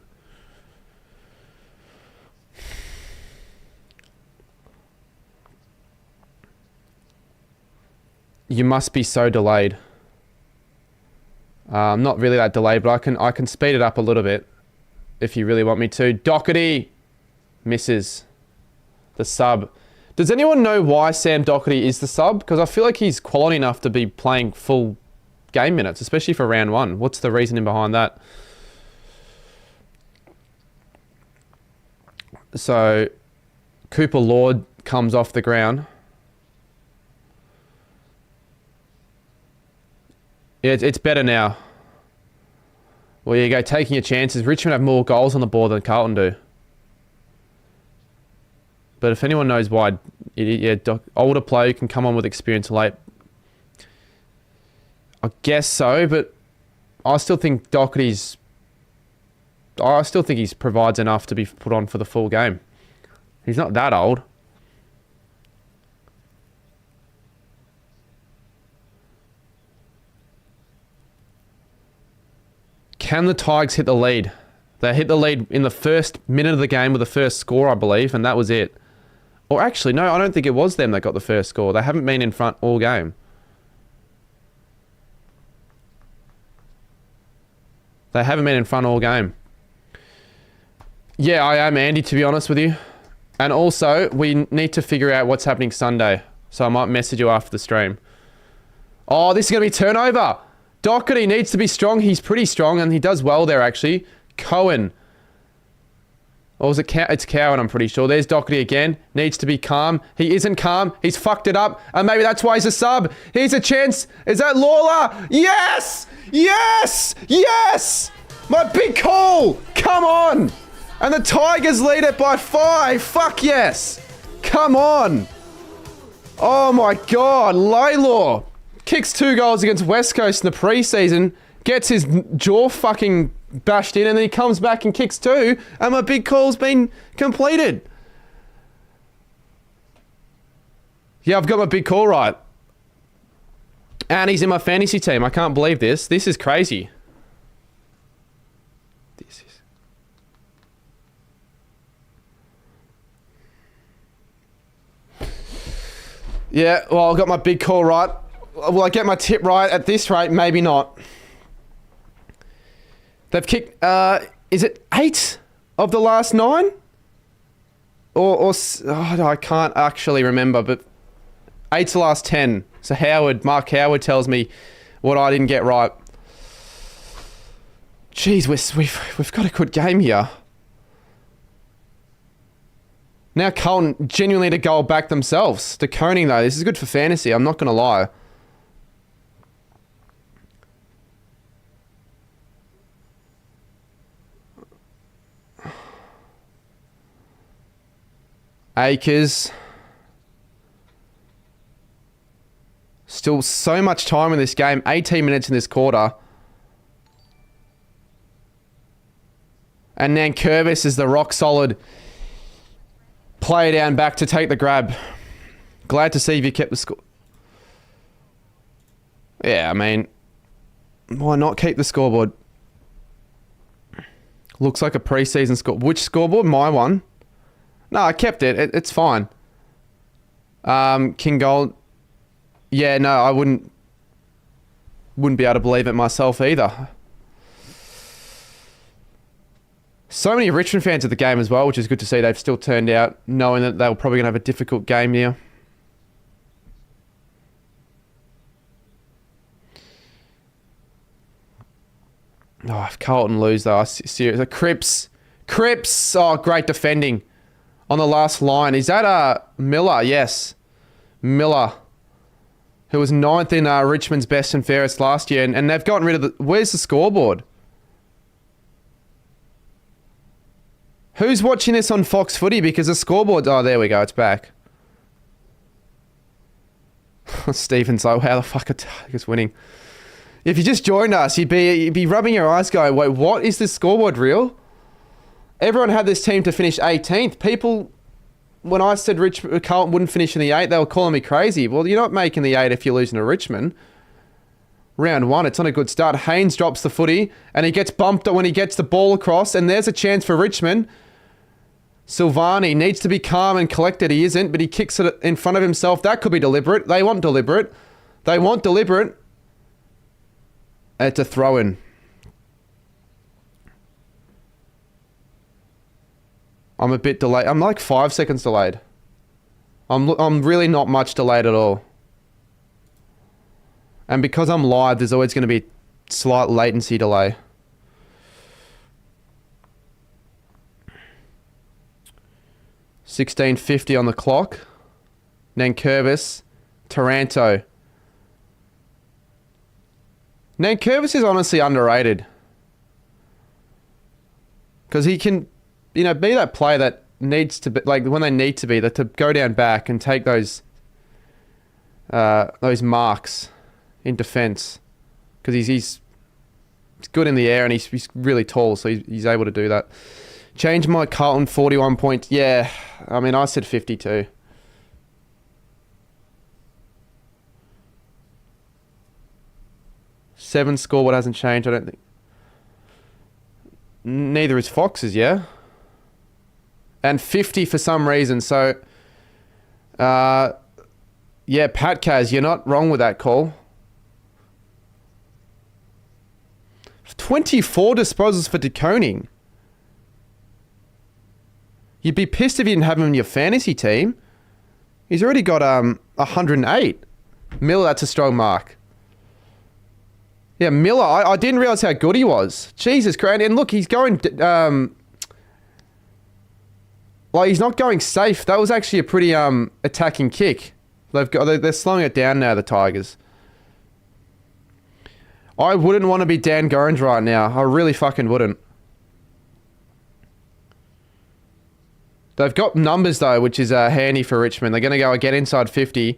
You must be so delayed. I'm not really that delayed, but I can speed it up a little bit if you really want me to. Doherty misses the sub. Does anyone know why Sam Doherty is the sub? Because I feel like he's quality enough to be playing full game minutes, especially for round one. What's the reasoning behind that? So Cooper Lord comes off the ground. Yeah, it's better now. Well, you go, taking your chances. Richmond have more goals on the board than Carlton do. But if anyone knows why, yeah, older player can come on with experience late. I guess so, but I still think Doherty's... I still think he provides enough to be put on for the full game. He's not that old. Can the Tigers hit the lead? They hit the lead in the first minute of the game with the first score, I believe, and that was it. Or actually, no, I don't think it was them that got the first score. They haven't been in front all game. They haven't been in front all game. Yeah, I am, Andy, to be honest with you. And also, we need to figure out what's happening Sunday. So I might message you after the stream. Oh, this is going to be turnover. Doherty needs to be strong. He's pretty strong, and he does well there, actually. Cohen. Or was it it's Cowan, I'm pretty sure. There's Doherty again. Needs to be calm. He isn't calm. He's fucked it up. And maybe that's why he's a sub. Here's a chance. Is that Lawler? Yes! Yes! Yes! My big call! Come on! And the Tigers lead it by 5. Fuck yes! Come on! Oh my god, Laylor! kicks 2 goals against West Coast in the preseason, gets his jaw fucking bashed in, and then he comes back and kicks 2, and my big call's been completed. Yeah, I've got my big call right. And he's in my fantasy team. I can't believe this. This is crazy. This is... Yeah, well, I got my big call right. Will I get my tip right at this rate? Maybe not. They've kicked, is it 8 of the last 9? Oh, no, I can't actually remember, but 8's the last 10. So Mark Howard tells me what I didn't get right. Jeez, we've got a good game here. Now Carlton genuinely need a goal back themselves. De Koning though, this is good for fantasy, I'm not going to lie. Akers. Still so much time in this game. 18 minutes in this quarter. And Nankervis is the rock solid player down back to take the grab. Glad to see if you kept the score. Yeah, I mean, why not keep the scoreboard? Looks like a preseason score. Which scoreboard? My one. No, I kept it. It's fine. King Gold. Yeah, no, I wouldn't be able to believe it myself either. So many Richmond fans at the game as well, which is good to see. They've still turned out, knowing that they were probably going to have a difficult game here. Oh, if Carlton lose though, seriously. Cripps. Oh, great defending on the last line. Is that Miller? Yes. Miller, who was 9th in Richmond's best and fairest last year. And they've gotten rid of the... Where's the scoreboard? Who's watching this on Fox Footy? Because the scoreboard... Oh, there we go. It's back. Stephen's like, how the fuck are Tigers winning? If you just joined us, you'd be rubbing your eyes going, wait, what? Is this scoreboard real? Everyone had this team to finish 18th. People... When I said Carlton wouldn't finish in the 8, they were calling me crazy. Well, you're not making the 8 if you're losing to Richmond. Round 1, it's not a good start. Haynes drops the footy, and he gets bumped when he gets the ball across, and there's a chance for Richmond. Silvani needs to be calm and collected. He isn't, but he kicks it in front of himself. That could be deliberate. They want deliberate. It's a throw-in. I'm a bit delayed. I'm like 5 seconds delayed. I'm really not much delayed at all. And because I'm live, there's always going to be a slight latency delay. $16.50 on the clock. Nankervis, Taranto. Nankervis is honestly underrated. Because he can... be that player that needs to be, like when they need to be, that to go down back and take those marks in defence, because he's good in the air and he's really tall, so he's able to do that. Change my Carlton 41 points. Yeah, I mean I said 52. Seven scoreboard hasn't changed. I don't think. Neither is Fox's. Yeah. And 50 for some reason. So, yeah, Pat Kaz, you're not wrong with that call. 24 disposals for De Koning. You'd be pissed if you didn't have him in your fantasy team. He's already got 108. Miller, that's a strong mark. Yeah, Miller, I didn't realise how good he was. Jesus Christ. And look, he's going... like, he's not going safe. That was actually a pretty attacking kick. They're slowing it down now, the Tigers. I wouldn't want to be Dan Gorringe right now. I really fucking wouldn't. They've got numbers, though, which is handy for Richmond. They're going to go again inside 50.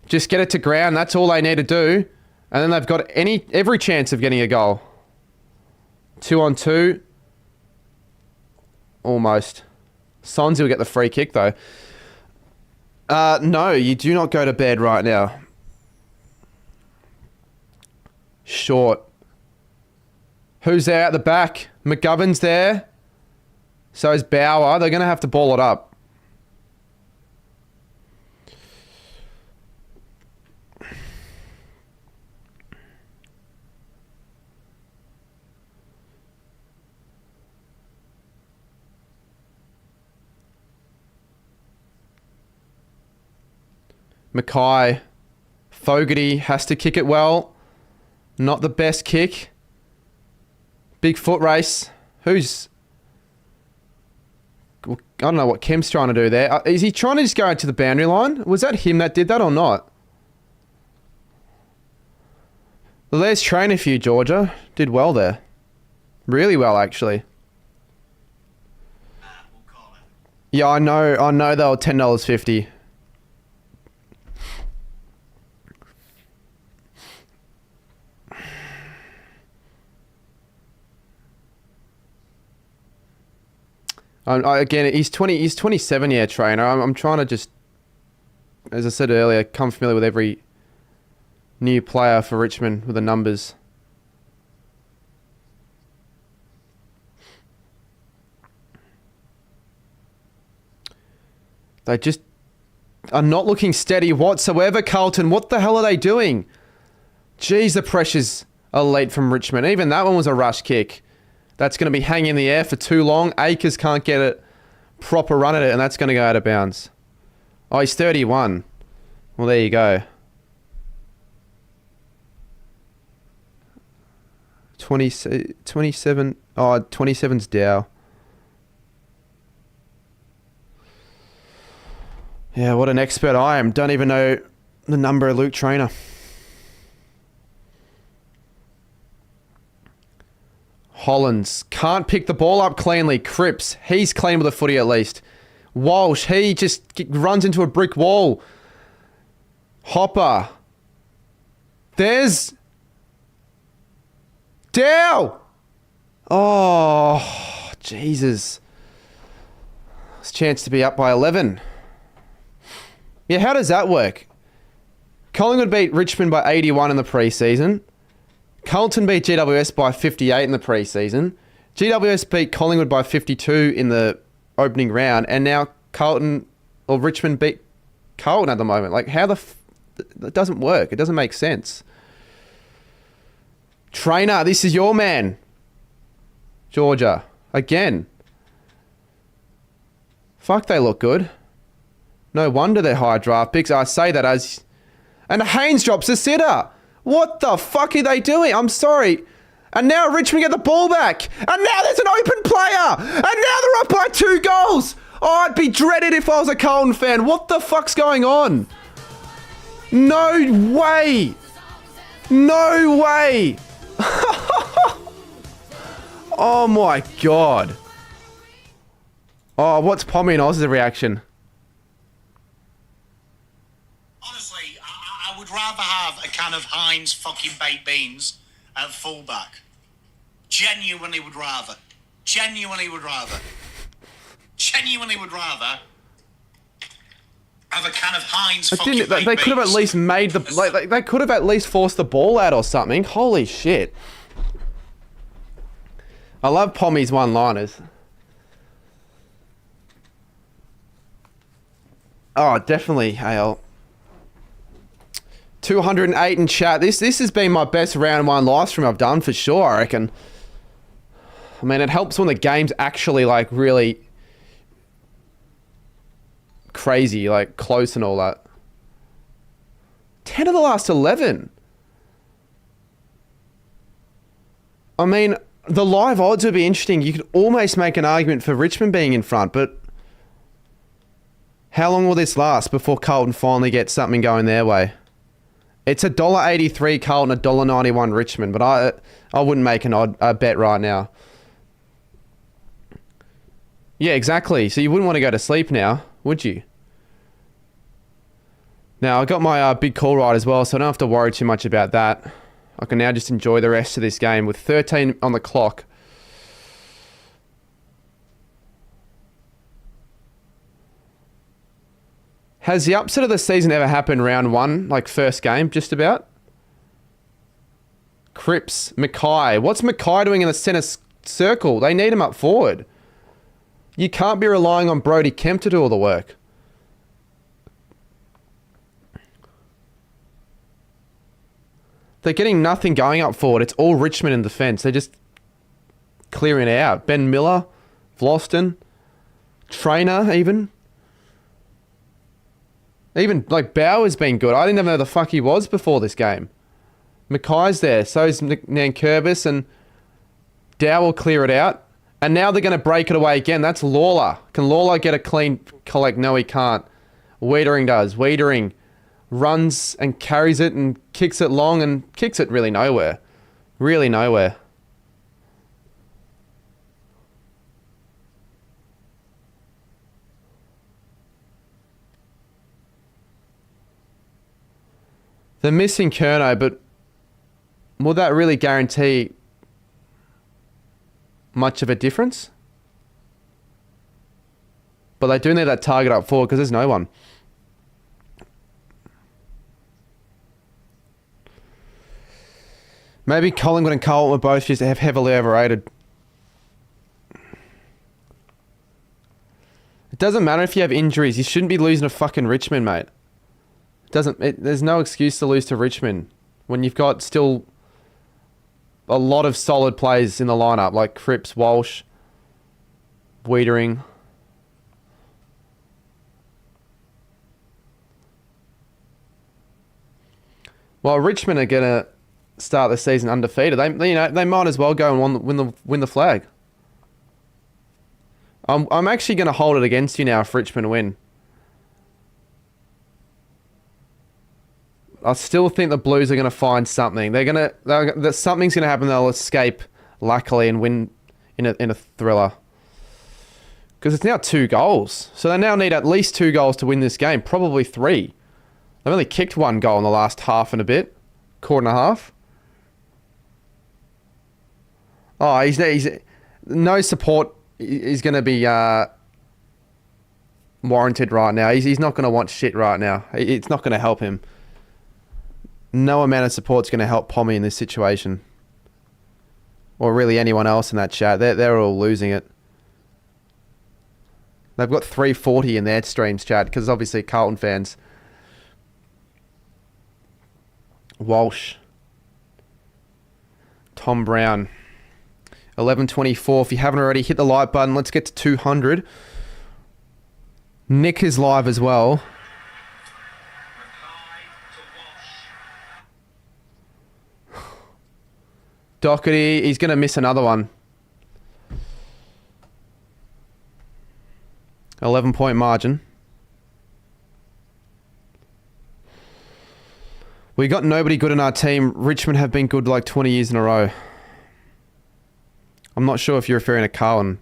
Just get it to ground. That's all they need to do. And then they've got every chance of getting a goal. 2-on-2. Almost. Sonzi will get the free kick, though. No, you do not go to bed right now. Short. Who's there at the back? McGovern's there. So is Bauer. They're going to have to ball it up. Mackay. Fogarty has to kick it well. Not the best kick. Big foot race. Who's... I don't know what Kem's trying to do there. Is he trying to just go into the boundary line? Was that him that did that or not? Well, there's training for you, Georgia. Did well there. Really well, actually. We'll call it. Yeah, I know they were $10.50. Again, he's 27 year trainer. I'm trying to just, as I said earlier, come familiar with every new player for Richmond with the numbers. They just are not looking steady whatsoever, Carlton. What the hell are they doing? Jeez, the pressure's elite from Richmond. Even that one was a rush kick. That's going to be hanging in the air for too long. Akers can't get it proper run at it, and that's going to go out of bounds. Oh, he's 31. Well, there you go. 27. Oh, 27's Dow. Yeah, what an expert I am. Don't even know the number of Luke Trainer. Hollands can't pick the ball up cleanly. Cripps, he's clean with the footy at least. Walsh, he just runs into a brick wall. Hopper. There's Dow. Oh, Jesus. It's a chance to be up by 11. Yeah, how does that work? Collingwood beat Richmond by 81 in the preseason. Carlton beat GWS by 58 in the preseason. GWS beat Collingwood by 52 in the opening round. And now Richmond beat Carlton at the moment. Like, how that doesn't work. It doesn't make sense. Trainer, this is your man. Georgia. Again. Fuck, they look good. No wonder they're high draft picks. I say that as... And Haynes drops a sitter. What the fuck are they doing? I'm sorry. And now Richmond get the ball back. And now there's an open player. And now they're up by 2 goals. Oh, I'd be dreaded if I was a Carlton fan. What the fuck's going on? No way. No way. Oh my God. Oh, what's Pommy and Oz's reaction? Honestly, I would rather have a can of Heinz fucking baked beans at fullback. Genuinely would rather. Genuinely would rather have a can of Heinz fucking baked beans. They could have at least made the... Like, they could have at least forced the ball out or something. Holy shit. I love Pommy's one-liners. Oh, definitely, Hale. 208 in chat. This has been my best round 1 live stream I've done for sure, I reckon. I mean, it helps when the game's actually, like, really crazy, like, close and all that. 10 of the last 11. I mean, the live odds would be interesting. You could almost make an argument for Richmond being in front, but how long will this last before Carlton finally gets something going their way? It's $1.83 Carlton, $1.91 Richmond, but I wouldn't make a bet right now. Yeah, exactly. So you wouldn't want to go to sleep now, would you? Now, I got my big call right as well, so I don't have to worry too much about that. I can now just enjoy the rest of this game with 13 on the clock. Has the upset of the season ever happened round one, like first game, just about? Cripps, Mackay. What's Mackay doing in the centre circle? They need him up forward. You can't be relying on Brody Kemp to do all the work. They're getting nothing going up forward. It's all Richmond in defence. They're just clearing it out. Ben Miller, Vlosten, Trainer even. Even, like, Bauer's been good. I didn't even know the fuck he was before this game. Mackay's there. So's Nankervis, and Dow will clear it out. And now they're going to break it away again. That's Lawler. Can Lawler get a clean collect? No, he can't. Wiedering does. Wiedering runs and carries it and kicks it long and kicks it really nowhere. Really nowhere. They're missing Kerno, but will that really guarantee much of a difference? But they do need that target up forward because there's no one. Maybe Collingwood and Carlton were both just heavily overrated. It doesn't matter if you have injuries. You shouldn't be losing to fucking Richmond, mate. There's no excuse to lose to Richmond when you've got still a lot of solid players in the lineup, like Cripps, Walsh, Wiedering. Well, Richmond are gonna start the season undefeated. They might as well go and win the flag. I'm actually gonna hold it against you now if Richmond win. I still think the Blues are going to find something. Something's going to happen. They'll escape luckily and win in a thriller. Because it's now 2 goals. So they now need at least 2 goals to win this game. Probably 3. They've only kicked 1 goal in the last half and a bit. Quarter and a half. Oh, he's no support is going to be warranted right now. He's not going to want shit right now. It's not going to help him. No amount of support's going to help Pommy in this situation. Or really anyone else in that chat. They're all losing it. They've got 340 in their streams chat because obviously Carlton fans. Walsh. Tom Brown. 11:24. If you haven't already, hit the like button. Let's get to 200. Nick is live as well. Doherty, he's going to miss another one. 11-point margin. We got nobody good in our team. Richmond have been good like 20 years in a row. I'm not sure if you're referring to Carlton.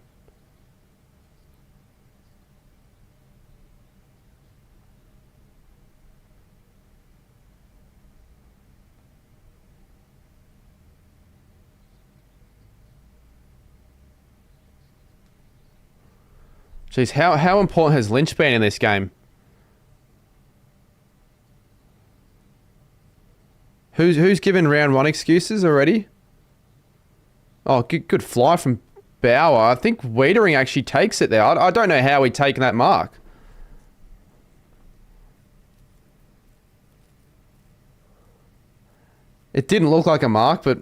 Jeez, how important has Lynch been in this game? Who's given round 1 excuses already? Oh, good fly from Bauer. I think Wiedering actually takes it there. I don't know how he'd taken that mark. It didn't look like a mark, but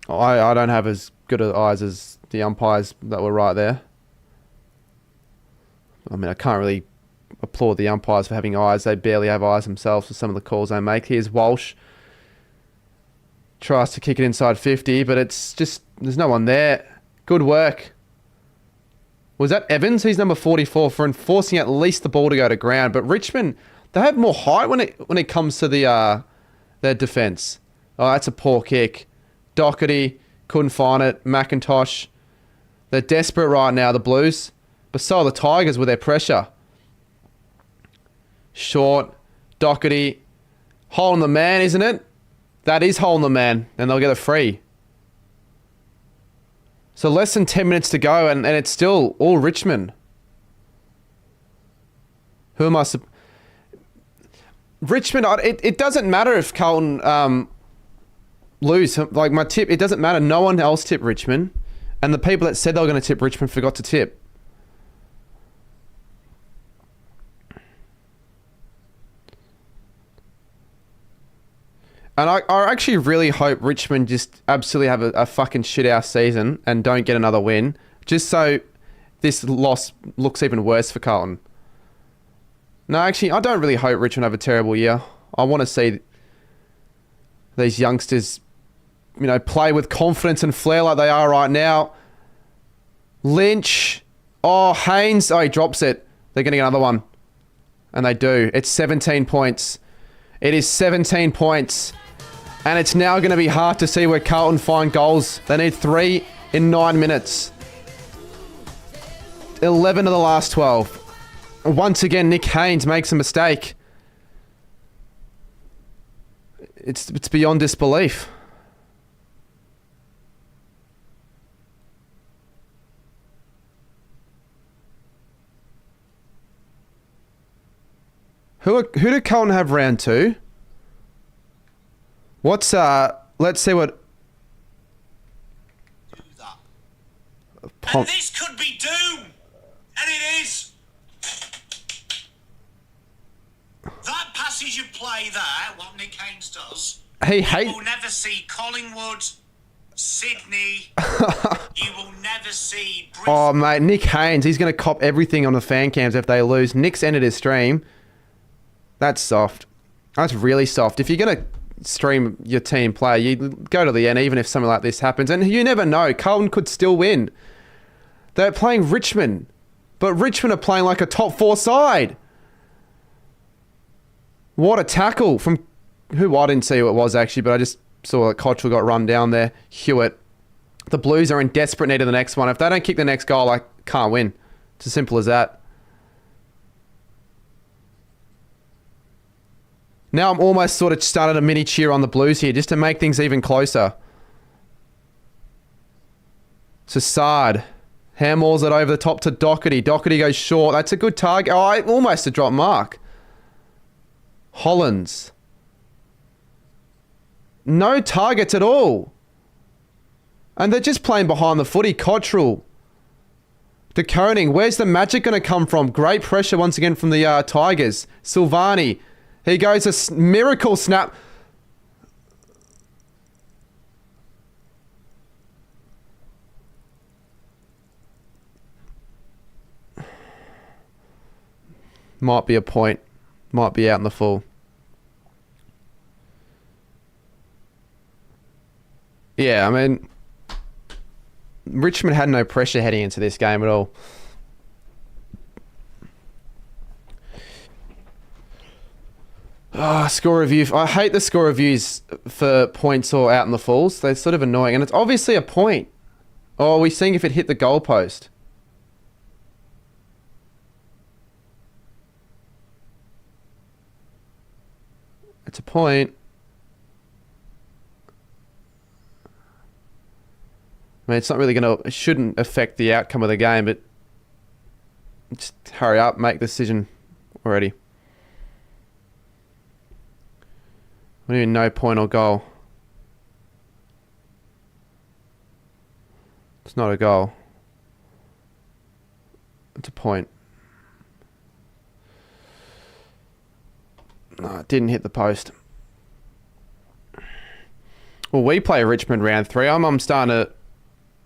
I don't have as good eyes as the umpires that were right there. I mean, I can't really applaud the umpires for having eyes. They barely have eyes themselves for some of the calls they make. Here's Walsh. Tries to kick it inside 50, but it's just, there's no one there. Good work. Was that Evans? He's number 44 for enforcing at least the ball to go to ground. But Richmond, they have more height when it comes to their defence. Oh, that's a poor kick. Doherty couldn't find it. McIntosh. They're desperate right now, the Blues. But so are the Tigers with their pressure. Short. Doherty. Hole in the man, isn't it? That is hole in the man. And they'll get a free. So less than 10 minutes to go, and it's still all Richmond. Who am I... Richmond, it doesn't matter if Carlton lose. Like, my tip, it doesn't matter. No one else tipped Richmond. And the people that said they were going to tip Richmond forgot to tip. And I actually really hope Richmond just absolutely have a fucking shit-ass season and don't get another win. Just so this loss looks even worse for Carlton. No, actually, I don't really hope Richmond have a terrible year. I want to see these youngsters, you know, play with confidence and flair like they are right now. Lynch. Oh, Haynes. Oh, he drops it. They're getting another one. And they do. It's 17 points. It is 17 points. And it's now going to be hard to see where Carlton find goals. They need 3 in 9 minutes. 11 of the last 12. Once again, Nick Haynes makes a mistake. It's beyond disbelief. Who do Carlton have round 2? What's let's see what do that. And this could be doom. And it is. That passage of play there, what Nick Haynes does, you will never see Collingwood, Sydney, you will never see Brisbane. Oh, mate, Nick Haynes, he's going to cop everything on the fan cams if they lose. Nick's ended his stream. That's soft. That's really soft. If you're going to stream your team play, you go to the end, even if something like this happens. And you never know. Carlton could still win. They're playing Richmond. But Richmond are playing like a top 4 side. What a tackle from... I didn't see who it was, actually, but I just saw that Cottrell got run down there. Hewitt. The Blues are in desperate need of the next one. If they don't kick the next goal, I can't win. It's as simple as that. Now I'm almost sort of started a mini cheer on the Blues here, just to make things even closer. Sassard. Hammers it over the top to Doherty. Doherty goes short. That's a good target. Oh, almost a drop mark. Hollands. No targets at all. And they're just playing behind the footy. Cottrell. De Koning. Where's the magic going to come from? Great pressure once again from the Tigers. Silvani. Here goes a miracle snap. Might be a point. Might be out in the full. Yeah, I mean, Richmond had no pressure heading into this game at all. Score review. I hate the score reviews for points or out in the falls. They're sort of annoying. And it's obviously a point. Oh, we're seeing if it hit the goalpost. It's a point. I mean, it's not really going to... It shouldn't affect the outcome of the game, but... Just hurry up, make the decision already. What do you mean, no point or goal? It's not a goal. It's a point. No, it didn't hit the post. Well, we play Richmond round 3. I'm starting to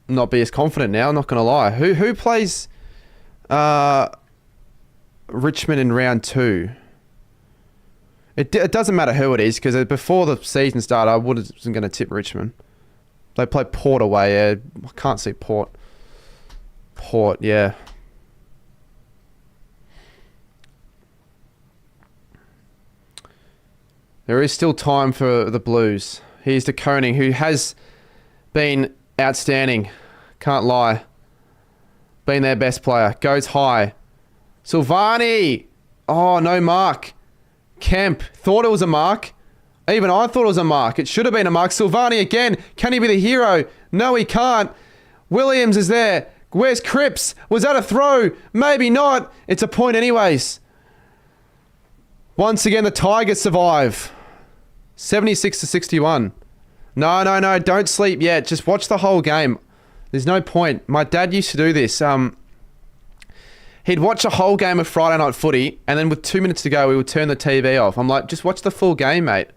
not be as confident now, I'm not going to lie. Who plays Richmond in round 2? It doesn't matter who it is, because before the season started, I wasn't going to tip Richmond. They play Port away. Yeah. I can't see Port. Port, yeah. There is still time for the Blues. Here's De Koning, who has been outstanding. Can't lie. Been their best player. Goes high. Silvani! Oh, no mark. Kemp thought it was a mark. Even I thought it was a mark. It should have been a mark. Silvani again. Can he be the hero? No, he can't. Williams is there. Where's Cripps? Was that a throw? Maybe not. It's a point anyways. Once again, the Tigers survive. 76-61. No. Don't sleep yet. Just watch the whole game. There's no point. My dad used to do this. He'd watch a whole game of Friday night footy, and then with 2 minutes to go, we would turn the TV off. I'm like, just watch the full game, mate.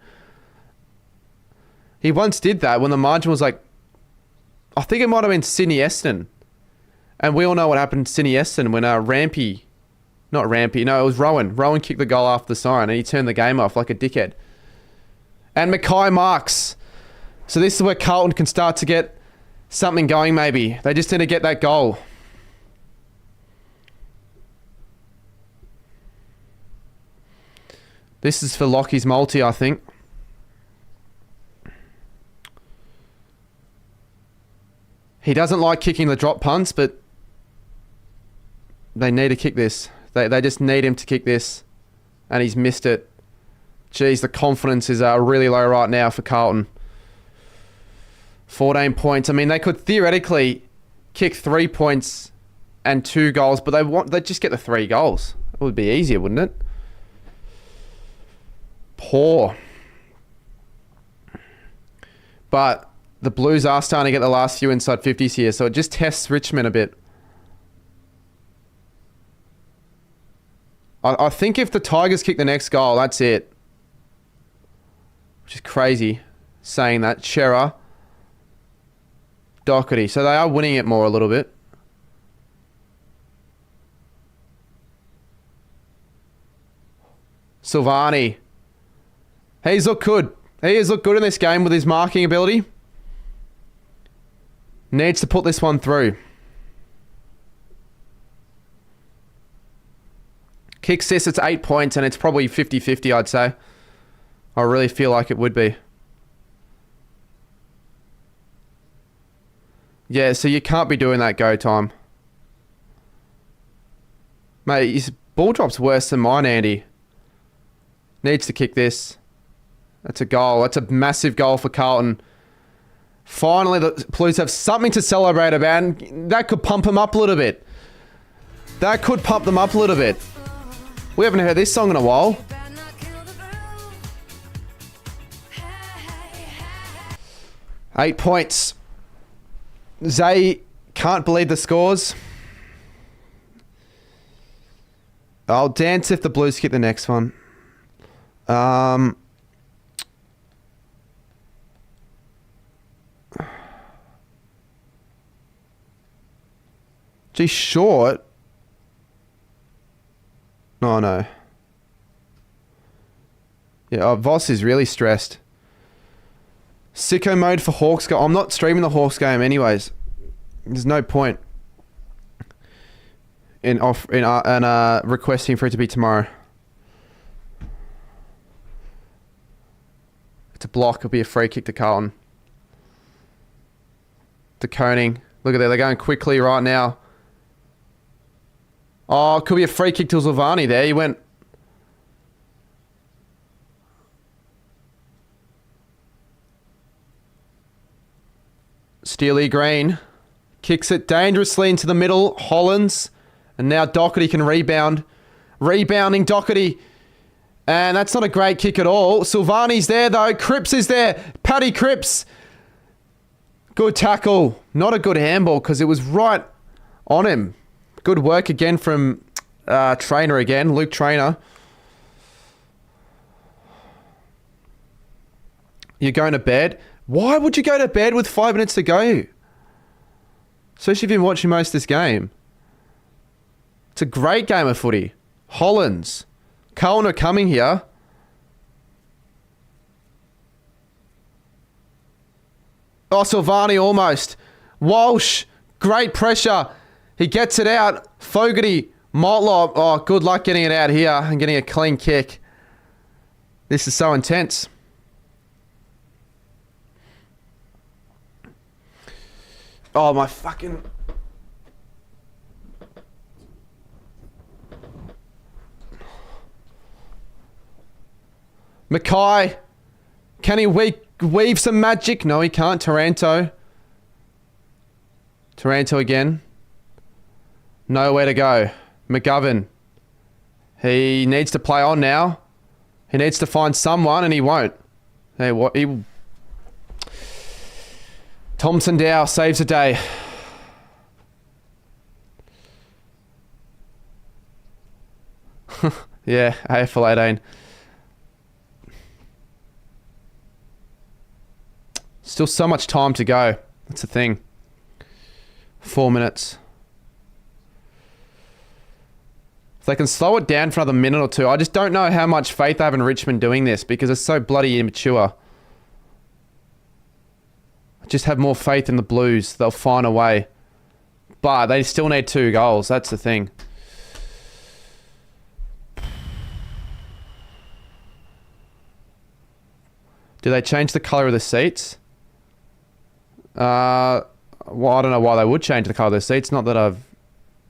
He once did that when the margin was like, I think it might have been Sydney Essendon. And we all know what happened to Sydney Essendon when it was Rowan. Rowan kicked the goal after the siren, and he turned the game off like a dickhead. And Mackay marks. So this is where Carlton can start to get something going maybe. They just need to get that goal. This is for Lockie's multi, I think. He doesn't like kicking the drop punts, but they need to kick this. They just need him to kick this. And he's missed it. Jeez, the confidence is really low right now for Carlton. 14 points. I mean, they could theoretically kick 3 points and 2 goals, but they just get the 3 goals. It would be easier, wouldn't it? Poor. But the Blues are starting to get the last few inside 50s here, so it just tests Richmond a bit. I think if the Tigers kick the next goal, that's it. Which is crazy saying that. Shearer. Doherty. So they are winning it more a little bit. Silvani. He's looked good. He has looked good in this game with his marking ability. Needs to put this one through. Kicks this, it's 8 points, and it's probably 50-50, I'd say. I really feel like it would be. Yeah, so you can't be doing that go time. Mate, his ball drop's worse than mine, Andy. Needs to kick this. That's a goal. That's a massive goal for Carlton. Finally, the Blues have something to celebrate about, and that could pump them up a little bit. That could pump them up a little bit. We haven't heard this song in a while. Eight points. Zay can't believe the scores. I'll dance if the Blues get the next one. Gee, short. Oh, no. Yeah, Voss is really stressed. Sicko mode for Hawks game. I'm not streaming the Hawks game anyways. There's no point in requesting for it to be tomorrow. It's a block. It'll be a free kick to Carlton. To Koning. Look at that. They're going quickly right now. Oh, it could be a free kick to Silvani there. He went... Steely Green kicks it dangerously into the middle. Hollands. And now Doherty can rebound. Rebounding Doherty. And that's not a great kick at all. Silvani's there though. Cripps is there. Paddy Cripps. Good tackle. Not a good handball because it was right on him. Good work again from Trainer again. Luke Trainer. You're going to bed. Why would you go to bed with 5 minutes to go? Especially if you've been watching most of this game. It's a great game of footy. Hollands. Carlton are coming here. Oh, Silvani almost. Walsh. Great pressure. He gets it out. Fogarty. Motlop. Oh, good luck getting it out here and getting a clean kick. This is so intense. Oh, my fucking... Mackay. Can he weave some magic? No, he can't. Taranto. Taranto again. Nowhere to go. McGovern. He needs to play on now. He needs to find someone, and he won't. Hey, what? Thompson Dow saves the day. Yeah, AFL 18. Still so much time to go. That's the thing. 4 minutes. If they can slow it down for another minute or two. I just don't know how much faith I have in Richmond doing this because it's so bloody immature. I just have more faith in the Blues. They'll find a way. But they still need 2 goals. That's the thing. Do they change the colour of the seats? Well, I don't know why they would change the colour of the seats. Not that I've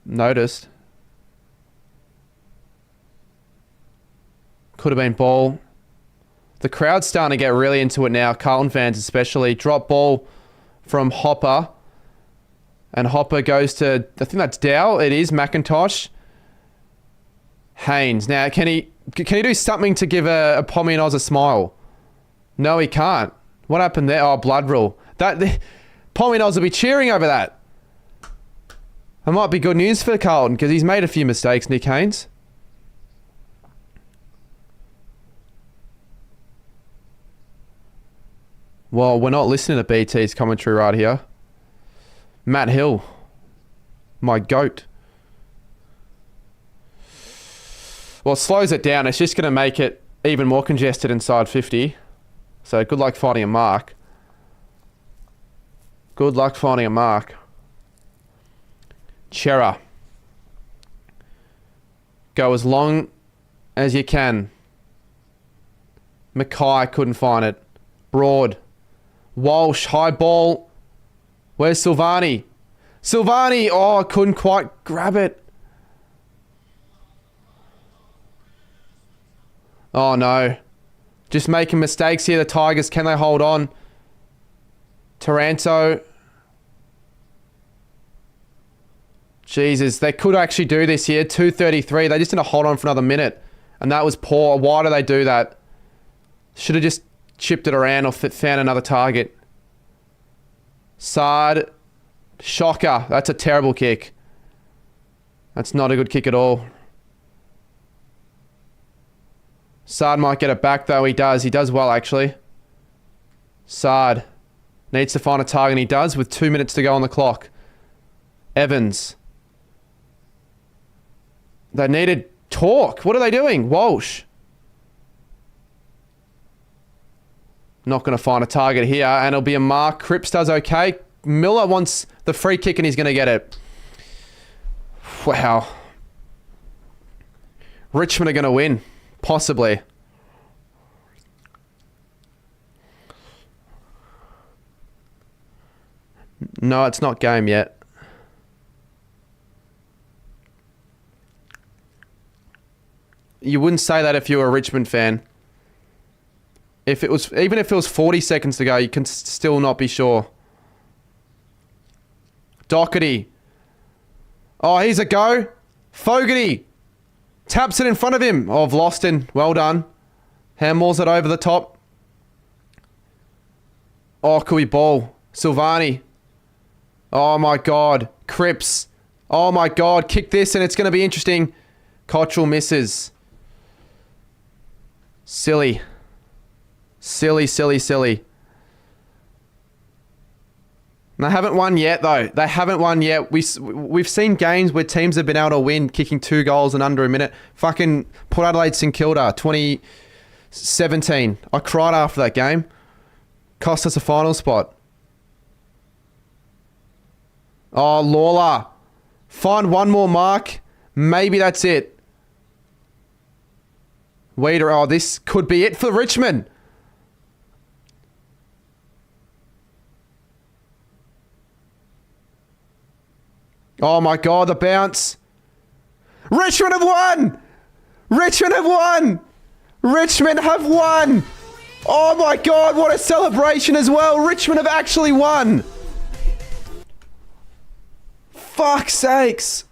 noticed. Could have been ball. The crowd's starting to get really into it now. Carlton fans especially. Drop ball from Hopper. And Hopper goes to, I think that's Dow. It is McIntosh. Haynes. Now, can he do something to give a Pommy and Oz a smile? No, he can't. What happened there? Oh, blood rule. Pommy and Oz will be cheering over that. That might be good news for Carlton because he's made a few mistakes, Nick Haynes. Well, we're not listening to BT's commentary right here. Matt Hill. My goat. Well, it slows it down. It's just going to make it even more congested inside 50. So good luck finding a mark. Good luck finding a mark. Chera. Go as long as you can. Mackay couldn't find it. Broad. Walsh, high ball. Where's Silvani? Silvani! Oh, couldn't quite grab it. Oh, no. Just making mistakes here, the Tigers. Can they hold on? Taranto. Jesus, they could actually do this here. 2:33. They just need to hold on for another minute. And that was poor. Why do they do that? Should have just chipped it around or found another target. Sard. Shocker. That's a terrible kick. That's not a good kick at all. Sard might get it back though. He does. He does well actually. Sard needs to find a target and he does with 2 minutes to go on the clock. Evans. They needed talk. What are they doing? Walsh. Not going to find a target here and it'll be a mark. Cripps does okay. Miller wants the free kick and he's going to get it. Wow. Richmond are going to win. Possibly. No, it's not game yet. You wouldn't say that if you were a Richmond fan. Even if it was 40 seconds to go, you can still not be sure. Doherty. Oh, here's a go. Fogarty. Taps it in front of him. Oh, Vlosten. Well done. Handballs it over the top. Oh, could we ball? Silvani. Oh, my God. Cripps. Oh, my God. Kick this and it's going to be interesting. Cottrell misses. Silly. Silly, silly, silly. They haven't won yet, though. They haven't won yet. We've seen games where teams have been able to win, kicking 2 goals in under a minute. Fucking Port Adelaide St Kilda, 2017. I cried after that game. Cost us a final spot. Oh, Lawler. Find one more mark. Maybe that's it. Weeder. Oh, this could be it for Richmond. Oh my God, the bounce. Richmond have won! Richmond have won! Richmond have won! Oh my god, what a celebration as well! Richmond have actually won! Fuck's sakes!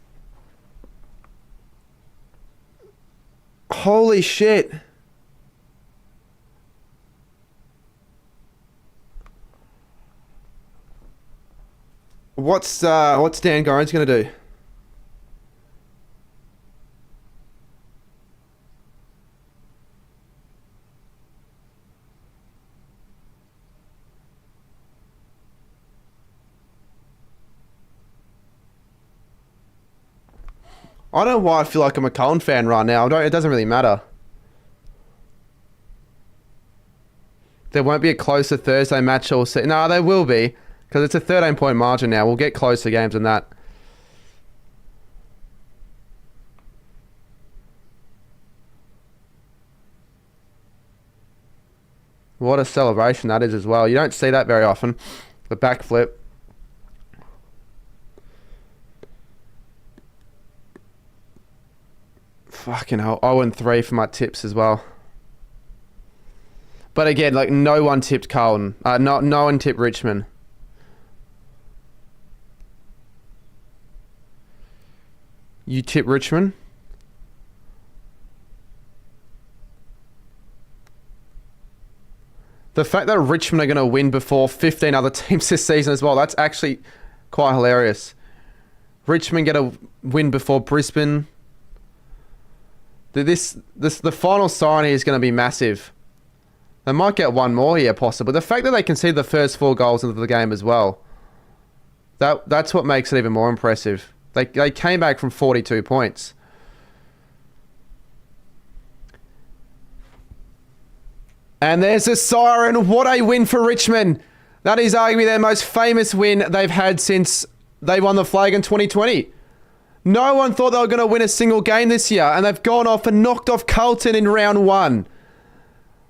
Holy shit. What's Dan Gorrin's gonna do? I don't know why I feel like I'm a Carlton fan right now. It doesn't really matter. There won't be a closer Thursday match all season. No, there will be. Because it's a 13-point margin now. We'll get closer games than that. What a celebration that is as well. You don't see that very often. The backflip. Fucking hell. 0-3 for my tips as well. But again, like, no one tipped Carlton. No one tipped Richmond. You tip Richmond? The fact that Richmond are going to win before 15 other teams this season as well, that's actually quite hilarious. Richmond get a win before Brisbane. The final sign here is going to be massive. They might get one more here, possibly. The fact that they concede the first 4 goals into the game as well. That's what makes it even more impressive. They came back from 42 points. And there's a siren. What a win for Richmond. That is arguably their most famous win they've had since they won the flag in 2020. No one thought they were going to win a single game this year, and they've gone off and knocked off Carlton in round 1.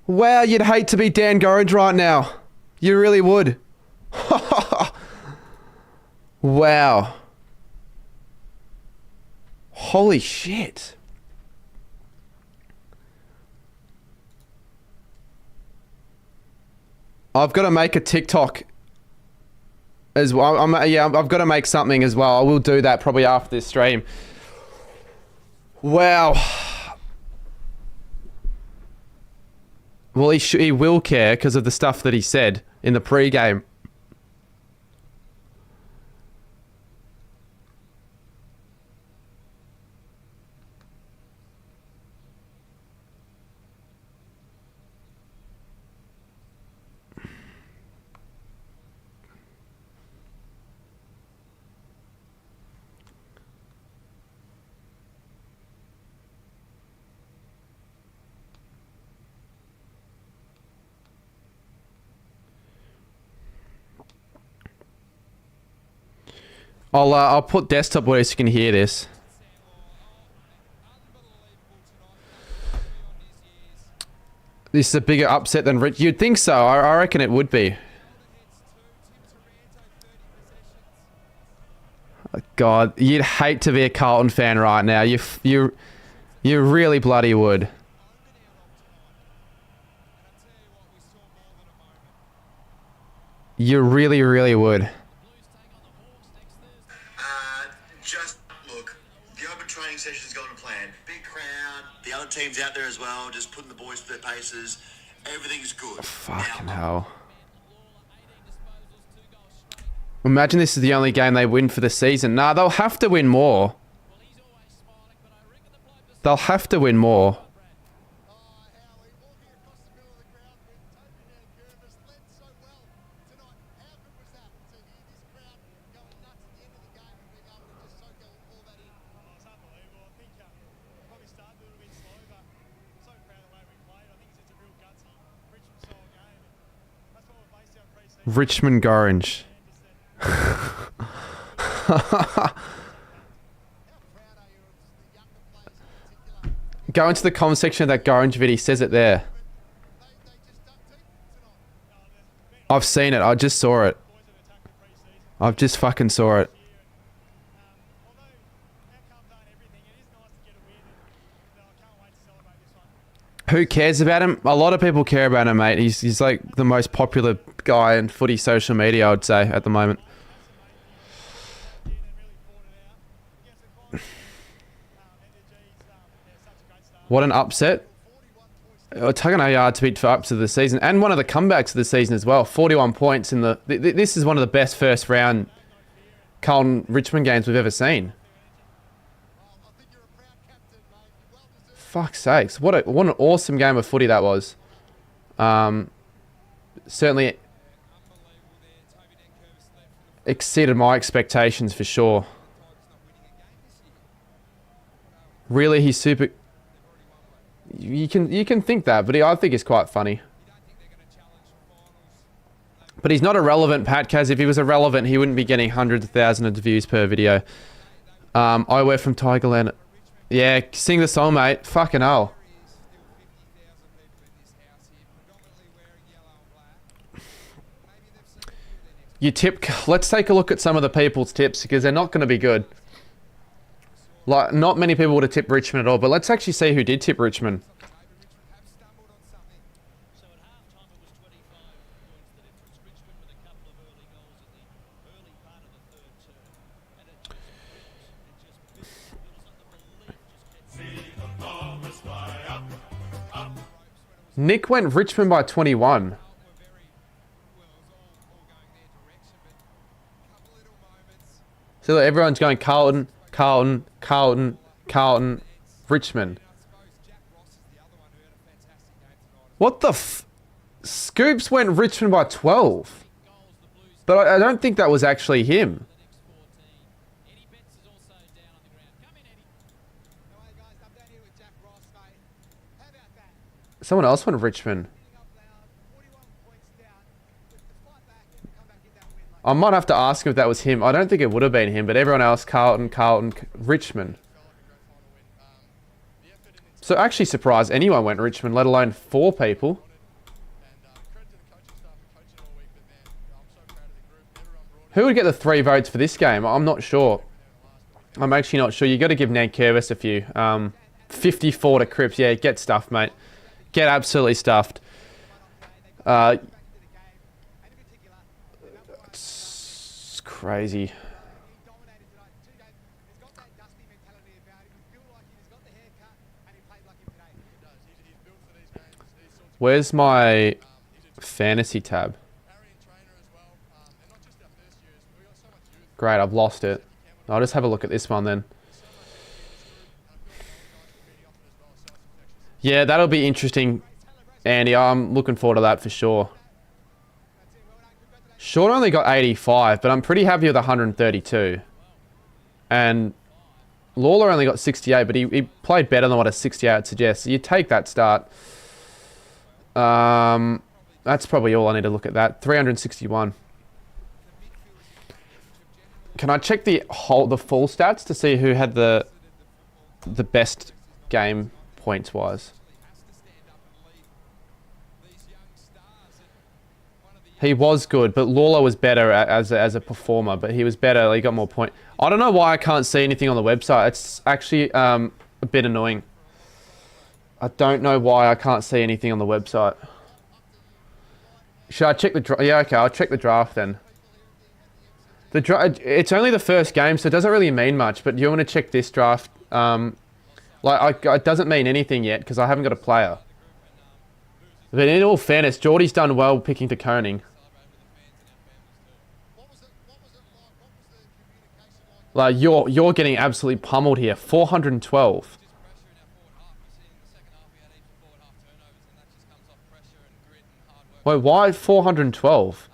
Wow, you'd hate to be Dan Gorringe right now. You really would. Wow. Holy shit. I've got to make a TikTok as well. I've got to make something as well. I will do that probably after this stream. Wow. Well, he will care because of the stuff that he said in the pre-game. I'll put desktop where you can hear this. This is a bigger upset than Rich. You'd think so. I reckon it would be. Oh, God, you'd hate to be a Carlton fan right now. You really bloody would. You really, really would. Just look, the open training session's going to plan. Big crowd, the other teams out there as well, just putting the boys through their paces. Everything's good. Fucking hell. Imagine this is the only game they win for the season. Nah, they'll have to win more. They'll have to win more. Richmond Gorringe. Go into the comment section of that Gorringe video. He says it there. I've seen it. I just saw it. I've just fucking saw it. Who cares about him? A lot of people care about him, mate. He's like the most popular guy in footy social media, I would say, at the moment. What an upset. Taking a yard to beat for up to the season. And one of the comebacks of the season as well. 41 points in the... This is one of the best first round Carlton Richmond games we've ever seen. Fuck's sakes. What an awesome game of footy that was. Certainly exceeded my expectations for sure. Really, he's super... You can think that, but I think it's quite funny. But he's not irrelevant, Pat Kaz. If he was irrelevant, he wouldn't be getting hundreds of thousands of views per video. I wear from Tigerland. Yeah, sing the song, mate. Fucking hell. You tip... Let's take a look at some of the people's tips, because they're not going to be good. Like, not many people would have tipped Richmond at all, but let's actually see who did tip Richmond. Nick went Richmond by 21. So look, everyone's going Carlton, Carlton, Carlton, Carlton, Richmond. What the f... Scoops went Richmond by 12. But I don't think that was actually him. Someone else went Richmond. I might have to ask if that was him. I don't think it would have been him, but everyone else, Carlton, Carlton, Richmond. So actually surprised anyone went Richmond, let alone 4 people. Who would get the 3 votes for this game? I'm not sure. I'm actually not sure. You got to give Ned Curvis a few. 54 to Cripps. Yeah, get stuffed, mate. Get absolutely stuffed. It's crazy. Where's my fantasy tab? Great, I've lost it. I'll just have a look at this one then. Yeah, that'll be interesting, Andy. I'm looking forward to that for sure. Short only got 85, but I'm pretty happy with 132. And Lawler only got 68, but he played better than what a 68 suggests. So you take that start. That's probably all I need to look at that. 361. Can I check the full stats to see who had the best game points wise? He was good, but Lawler was better as a performer, but he was better. He got more points. I don't know why I can't see anything on the website. It's actually a bit annoying. I don't know why I can't see anything on the website. Should I check the draft? Yeah, okay, I'll check the draft then. It's only the first game, so it doesn't really mean much, but you want to check this draft. It doesn't mean anything yet, because I haven't got a player. But in all fairness, Geordie's done well picking De Koning. Like, you're getting absolutely pummeled here. 412. Wait, why 412?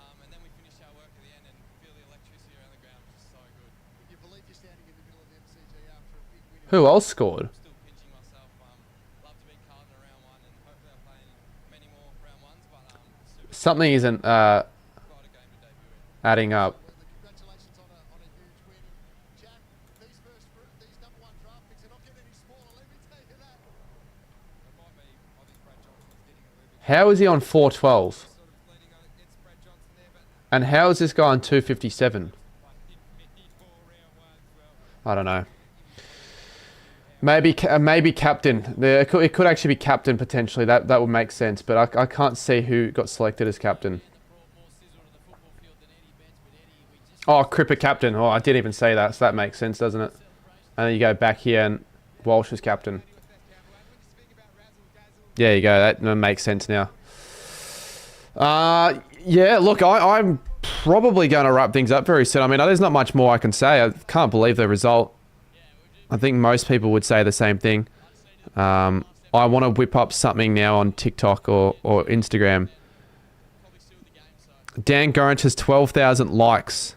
Who else scored? Something isn't adding up. How is he on 412? And how is this guy on 257? I don't know. Maybe captain. It could actually be captain potentially. That would make sense. But I can't see who got selected as captain. Oh, Cripper captain. Oh, I didn't even say that. So that makes sense, doesn't it? And then you go back here and Walsh is captain. There you go. That makes sense now. Yeah, look, I'm probably going to wrap things up very soon. I mean, there's not much more I can say. I can't believe the result. I think most people would say the same thing. I want to whip up something now on TikTok or Instagram. Dan Gorringe has 12,000 likes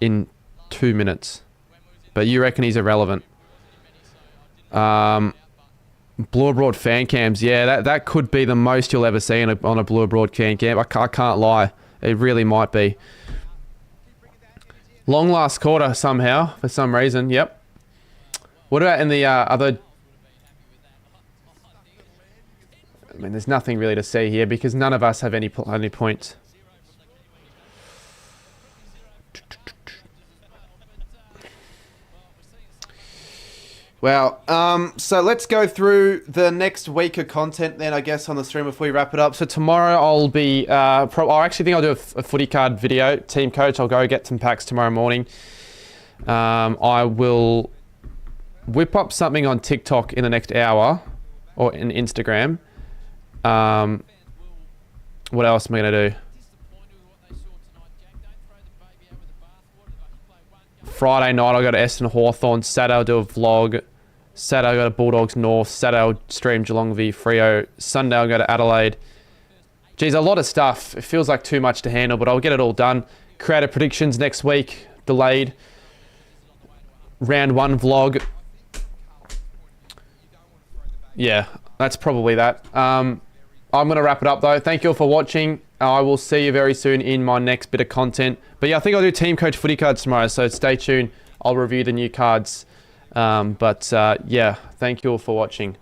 in 2 minutes. But you reckon he's irrelevant. Blue Abroad fan cams. Yeah, that could be the most you'll ever see on a Blue Abroad fan cam. I can't lie. It really might be. Long last quarter somehow, for some reason. Yep. What about in the other... I mean, there's nothing really to see here because none of us have any points. Well, so let's go through the next week of content then, I guess, on the stream before we wrap it up. So tomorrow I'll be... I actually think I'll do a footy card video. Team coach, I'll go get some packs tomorrow morning. I will whip up something on TikTok in the next hour or in Instagram. What else am I going to do? Friday night I'll go to Eston Hawthorn. Saturday I'll do a vlog. Saturday I'll go to Bulldogs North. Saturday I'll stream Geelong v Freo. Sunday I'll go to Adelaide. Geez, a lot of stuff. It feels like too much to handle, but I'll get it all done. Creative predictions next week. Delayed. Round 1 vlog. Yeah, that's probably that. I'm going to wrap it up though. Thank you all for watching. I will see you very soon in my next bit of content. But yeah, I think I'll do Team Coach footy cards tomorrow, so stay tuned. I'll review the new cards. Yeah, thank you all for watching.